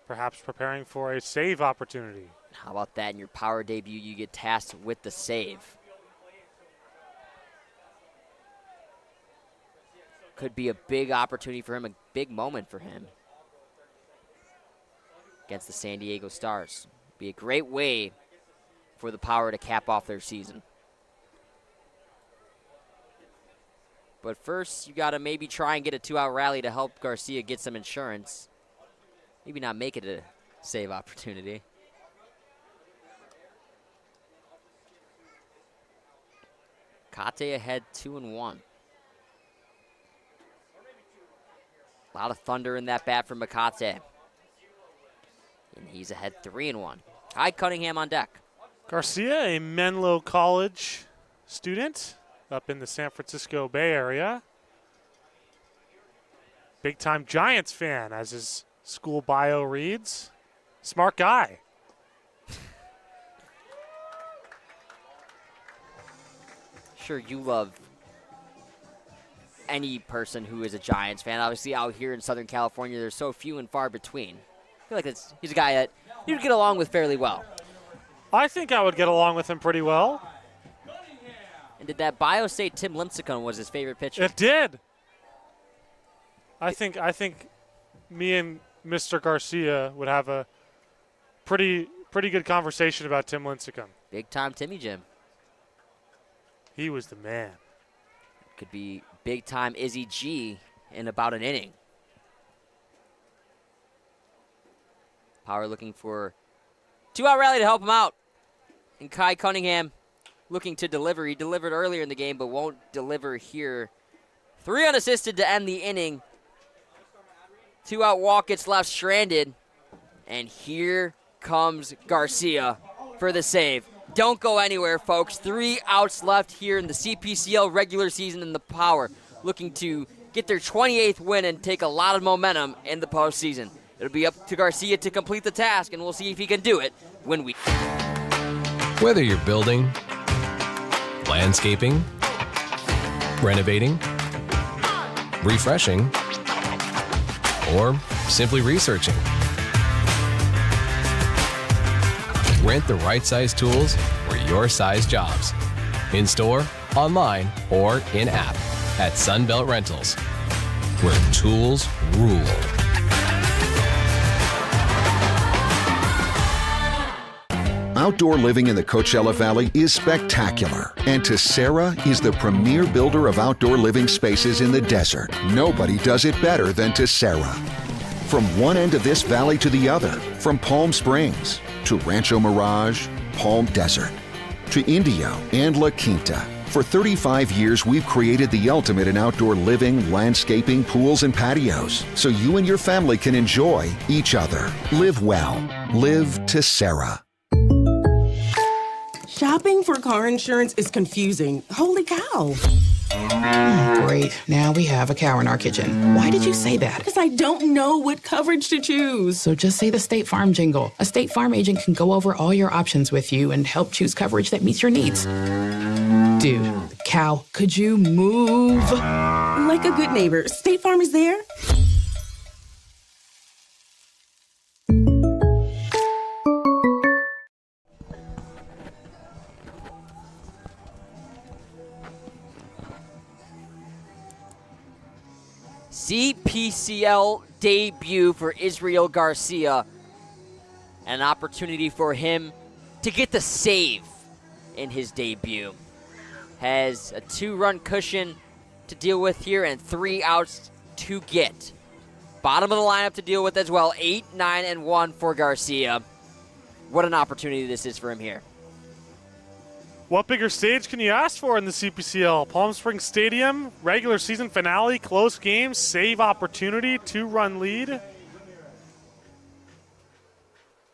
[SPEAKER 2] Perhaps preparing for a save opportunity.
[SPEAKER 1] How about that? In your power debut, you get tasked with the save. Could be a big opportunity for him, a big moment for him against the San Diego Stars. Be a great way for the Power to cap off their season. But first, you got to maybe try and get a 2-out rally to help Garcia get some insurance. Maybe not make it a save opportunity. Kate ahead 2-1. A lot of thunder in that bat from Makate. And he's ahead 3-1. Ty Cunningham on deck.
[SPEAKER 2] Garcia, a Menlo College student up in the San Francisco Bay Area. Big-time Giants fan, as his school bio reads. Smart guy.
[SPEAKER 1] Sure, you love any person who is a Giants fan. Obviously, out here in Southern California, there's so few and far between. I feel like he's a guy that you'd get along with fairly well.
[SPEAKER 2] I think I would get along with him pretty well.
[SPEAKER 1] And did that bio say Tim Lincecum was his favorite pitcher?
[SPEAKER 2] It did. I think me and Mr. Garcia would have a pretty good conversation about Tim Lincecum.
[SPEAKER 1] Big time Timmy Jim.
[SPEAKER 2] He was the man.
[SPEAKER 1] Could be big time Izzy G in about an inning. Power looking for 2-out rally to help him out. And Kai Cunningham looking to deliver. He delivered earlier in the game, but won't deliver here. 3 unassisted to end the inning. 2-out walk gets left stranded. And here comes Garcia for the save. Don't go anywhere, folks. 3 outs left here in the CPCL regular season, and the Power looking to get their 28th win and take a lot of momentum in the postseason. It'll be up to Garcia to complete the task, and we'll see if he can do it when we...
[SPEAKER 22] Whether you're building, landscaping, renovating, refreshing, or simply researching, rent the right size tools for your size jobs. In store, online, or in app at Sunbelt Rentals, where tools rule.
[SPEAKER 7] Outdoor living in the Coachella Valley is spectacular, and Tessera is the premier builder of outdoor living spaces in the desert. Nobody does it better than Tessera. From one end of this valley to the other, from Palm Springs to Rancho Mirage, Palm Desert, to Indio and La Quinta. For 35 years, we've created the ultimate in outdoor living, landscaping, pools, and patios, so you and your family can enjoy each other. Live well. Live Tessera.
[SPEAKER 19] Shopping for car insurance is confusing. Holy cow.
[SPEAKER 20] Great. Now we have a cow in our kitchen. Why did you say that?
[SPEAKER 19] Because I don't know what coverage to choose.
[SPEAKER 20] So just say the State Farm jingle. A State Farm agent can go over all your options with you and help choose coverage that meets your needs. Dude, cow, could you move?
[SPEAKER 19] Like a good neighbor, State Farm is there.
[SPEAKER 1] CPCL debut for Israel Garcia. An opportunity for him to get the save in his debut. Has a 2-run cushion to deal with here and 3 outs to get. Bottom of the lineup to deal with as well. 8, 9, and 1 for Garcia. What an opportunity this is for him here.
[SPEAKER 2] What bigger stage can you ask for in the CPCL? Palm Springs Stadium, regular season finale, close game, save opportunity, 2-run lead.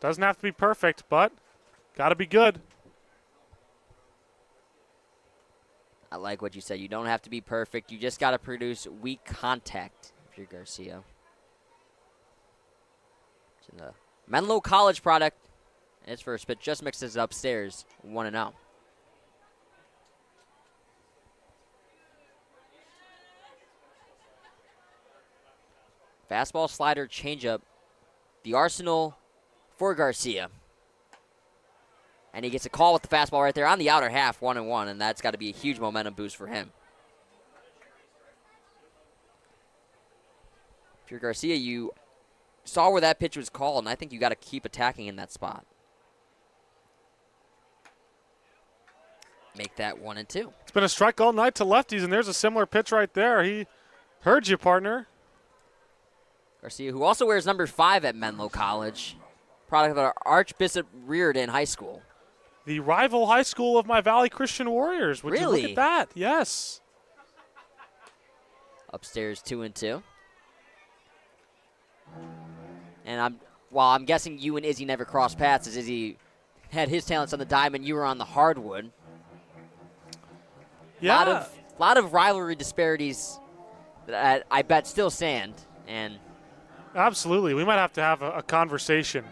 [SPEAKER 2] Doesn't have to be perfect, but got to be good.
[SPEAKER 1] I like what you said. You don't have to be perfect. You just got to produce weak contact if you're Garcia. It's a Menlo College product. And his first pitch just mixes it upstairs, 1-0. Fastball, slider, changeup. The arsenal for Garcia. And he gets a call with the fastball right there on the outer half, 1-1, and that's got to be a huge momentum boost for him. If you're Garcia, you saw where that pitch was called, and I think you got to keep attacking in that spot. Make that 1-2.
[SPEAKER 2] It's been a strike all night to lefties, and there's a similar pitch right there. He heard you, partner.
[SPEAKER 1] Garcia, who also wears number 5 at Menlo College, product of Archbishop Reardon High School.
[SPEAKER 2] The rival high school of my Valley Christian Warriors. Would
[SPEAKER 1] Really?
[SPEAKER 2] you look at that? Yes.
[SPEAKER 1] Upstairs 2-2. And I'm guessing you and Izzy never crossed paths, as Izzy had his talents on the diamond, you were on the hardwood.
[SPEAKER 2] Yeah.
[SPEAKER 1] Lot of rivalry disparities that I bet still stand. And
[SPEAKER 2] absolutely. We might have to have a conversation.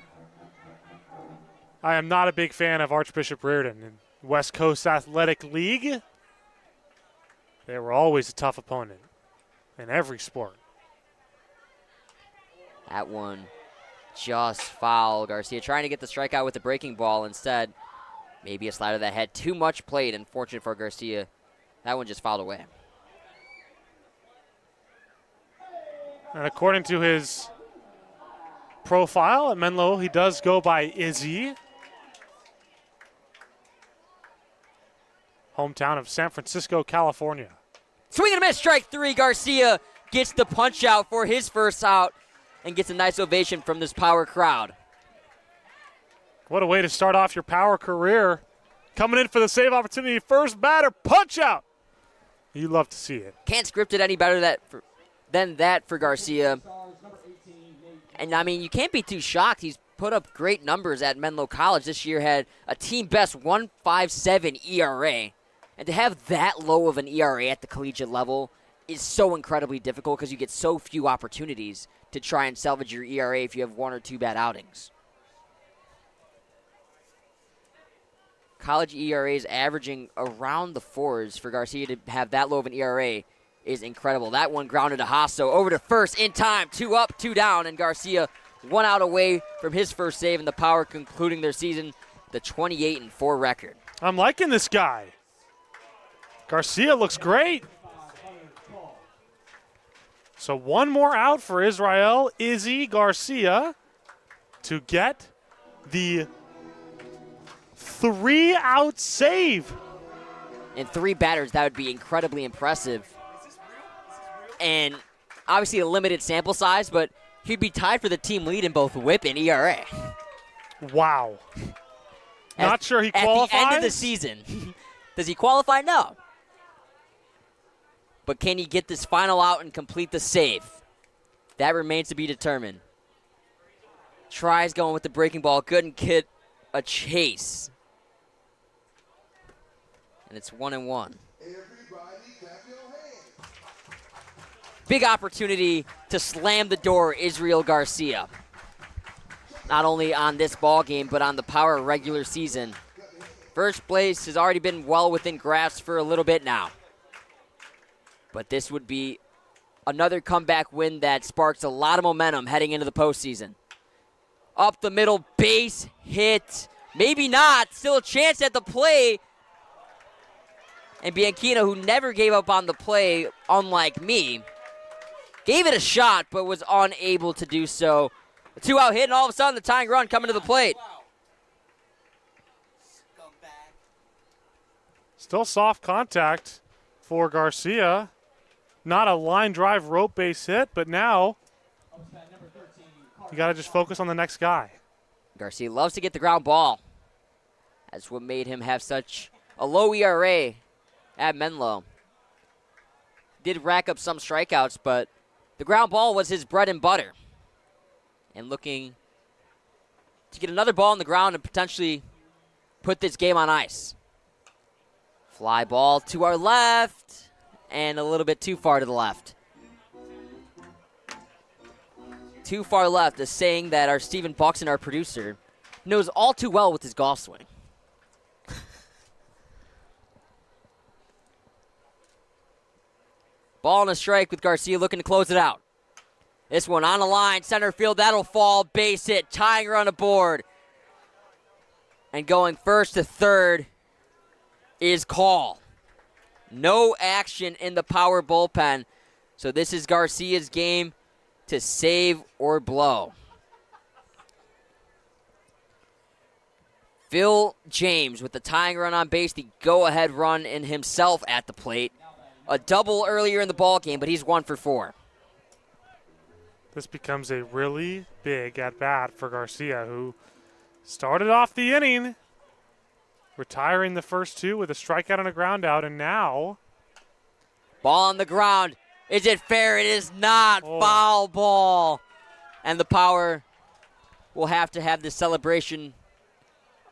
[SPEAKER 2] I am not a big fan of Archbishop Reardon in West Coast Athletic League. They were always a tough opponent in every sport.
[SPEAKER 1] That one just foul. Garcia trying to get the strikeout with the breaking ball. Instead, maybe a slider that had too much plate. Unfortunate for Garcia. That one just fouled away.
[SPEAKER 2] And according to his profile at Menlo, he does go by Izzy. Hometown of San Francisco, California.
[SPEAKER 1] Swing and a miss, strike 3. Garcia gets the punch out for his first out and gets a nice ovation from this power crowd.
[SPEAKER 2] What a way to start off your power career. Coming in for the save opportunity. First batter, punch out. You love to see it.
[SPEAKER 1] Can't script it any better than that for Garcia. And, I mean, you can't be too shocked. He's put up great numbers at Menlo College. This year had a team-best 1.57 ERA. And to have that low of an ERA at the collegiate level is so incredibly difficult because you get so few opportunities to try and salvage your ERA if you have 1 or 2 bad outings. College ERAs averaging around the 4s. For Garcia to have that low of an ERA is incredible. That one grounded to Hasso over to first in time. 2 up, 2 down, and Garcia 1 out away from his first save, and the Power concluding their season, the 28-4 record.
[SPEAKER 2] I'm liking this guy. Garcia looks great. So 1 more out for Israel Izzy Garcia to get the 3-out save.
[SPEAKER 1] In 3 batters, that would be incredibly impressive. And obviously a limited sample size, but he'd be tied for the team lead in both WHIP and ERA.
[SPEAKER 2] Wow. Not sure he qualifies?
[SPEAKER 1] At the end of the season. Does he qualify? No. But can he get this final out and complete the save? That remains to be determined. Tries going with the breaking ball. Couldn't get a chase. And it's 1-1. big opportunity to slam the door Israel Garcia. Not only on this ball game, but on the Power regular season. First place has already been well within grasp for a little bit now. But this would be another comeback win that sparks a lot of momentum heading into the postseason. Up the middle, base hit. Maybe not. Still a chance at the play. And Bianchino, who never gave up on the play, unlike me, gave it a shot but was unable to do so. A 2-out hit, and all of a sudden the tying run coming to the plate.
[SPEAKER 2] Still soft contact for Garcia. Not a line drive rope base hit, but now you got to just focus on the next guy.
[SPEAKER 1] Garcia loves to get the ground ball. That's what made him have such a low ERA at Menlo. Did rack up some strikeouts, but the ground ball was his bread and butter. And looking to get another ball on the ground and potentially put this game on ice. Fly ball to our left and a little bit too far to the left. Too far left, a saying that our Stephen Buxton, our producer, knows all too well with his golf swing. Ball and a strike with Garcia looking to close it out. This one on the line, center field, that'll fall, base hit, tying run aboard. And going first to third is Call. No action in the Power bullpen. So this is Garcia's game to save or blow. Phil James with the tying run on base, the go-ahead run in himself at the plate. A double earlier in the ball game, but he's 1 for 4.
[SPEAKER 2] This becomes a really big at-bat for Garcia, who started off the inning retiring the first two with a strikeout and a ground out, and now
[SPEAKER 1] ball on the ground. Is it fair? It is not. Foul ball. And the Power will have to have the celebration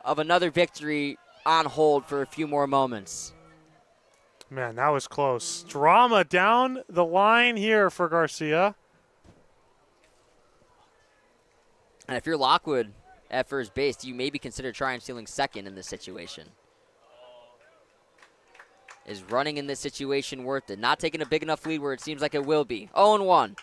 [SPEAKER 1] of another victory on hold for a few more moments.
[SPEAKER 2] Man, that was close. Drama down the line here for Garcia.
[SPEAKER 1] And if you're Lockwood at first base, do you maybe consider trying stealing second in this situation? Is running in this situation worth it? Not taking a big enough lead where it seems like it will be. 0-1.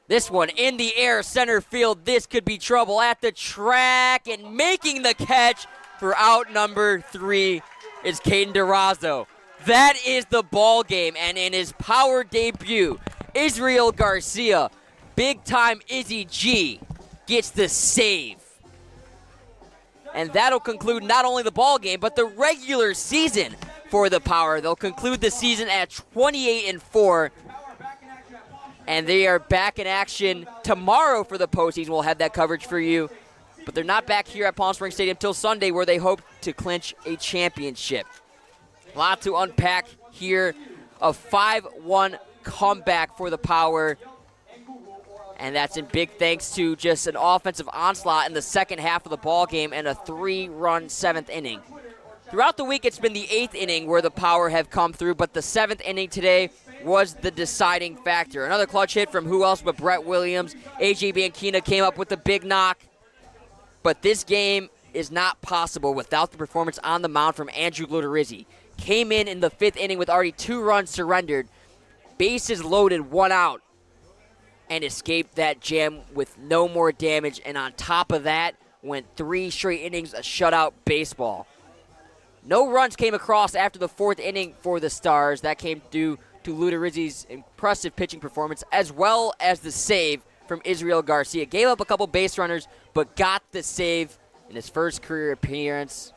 [SPEAKER 1] This one in the air, center field. This could be trouble at the track, and making the catch for out number 3 is Caden DeRozzo. That is the ball game, and in his Power debut, Israel Garcia, big-time Izzy G, gets the save. And that'll conclude not only the ball game, but the regular season for the Power. They'll conclude the season at 28-4, and they are back in action tomorrow for the postseason. We'll have that coverage for you, but they're not back here at Palm Springs Stadium till Sunday, where they hope to clinch a championship. A lot to unpack here. A 5-1 comeback for the Power. And that's in big thanks to just an offensive onslaught in the second half of the ball game and a 3-run 7th inning. Throughout the week, it's been the 8th inning where the Power have come through, but the 7th inning today was the deciding factor. Another clutch hit from who else but Brett Williams. A.J. Bianchino came up with the big knock. But this game is not possible without the performance on the mound from Andrew Luterizzi. Came in the 5th inning with already 2 runs surrendered, bases loaded, 1 out, and escaped that jam with no more damage. And on top of that, went 3 straight innings of shutout baseball. No runs came across after the 4th inning for the Stars. That came due to Luterizzi's impressive pitching performance, as well as the save from Israel Garcia. Gave up a couple base runners, but got the save in his first career appearance.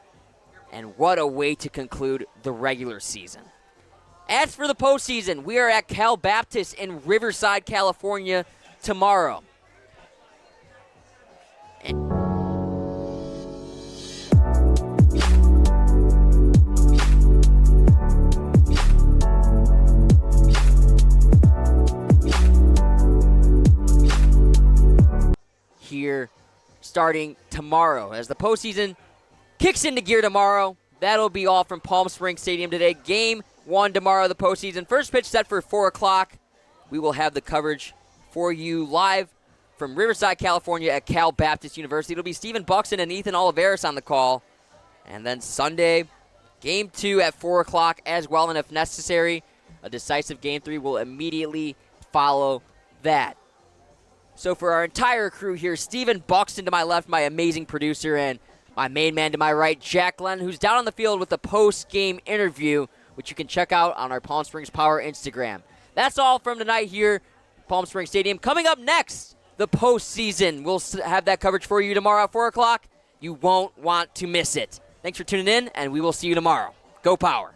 [SPEAKER 1] And what a way to conclude the regular season. As for the postseason, we are at Cal Baptist in Riverside, California tomorrow. Here starting tomorrow as the postseason kicks into gear tomorrow. That'll be all from Palm Springs Stadium today. Game 1 tomorrow, the postseason. First pitch set for 4 o'clock. we will have the coverage for you live from Riverside, California at Cal Baptist University. It'll be Stephen Buxton and Ethan Oliveris on the call. And then Sunday, Game 2 at 4 o'clock as well, and if necessary, a decisive Game 3 will immediately follow that. So for our entire crew here, Stephen Buxton to my left, my amazing producer, and my main man to my right, Jack Glenn, who's down on the field with the post-game interview, which you can check out on our Palm Springs Power Instagram. That's all from tonight here at Palm Springs Stadium. Coming up next, the postseason. We'll have that coverage for you tomorrow at 4 o'clock. You won't want to miss it. Thanks for tuning in, and we will see you tomorrow. Go Power.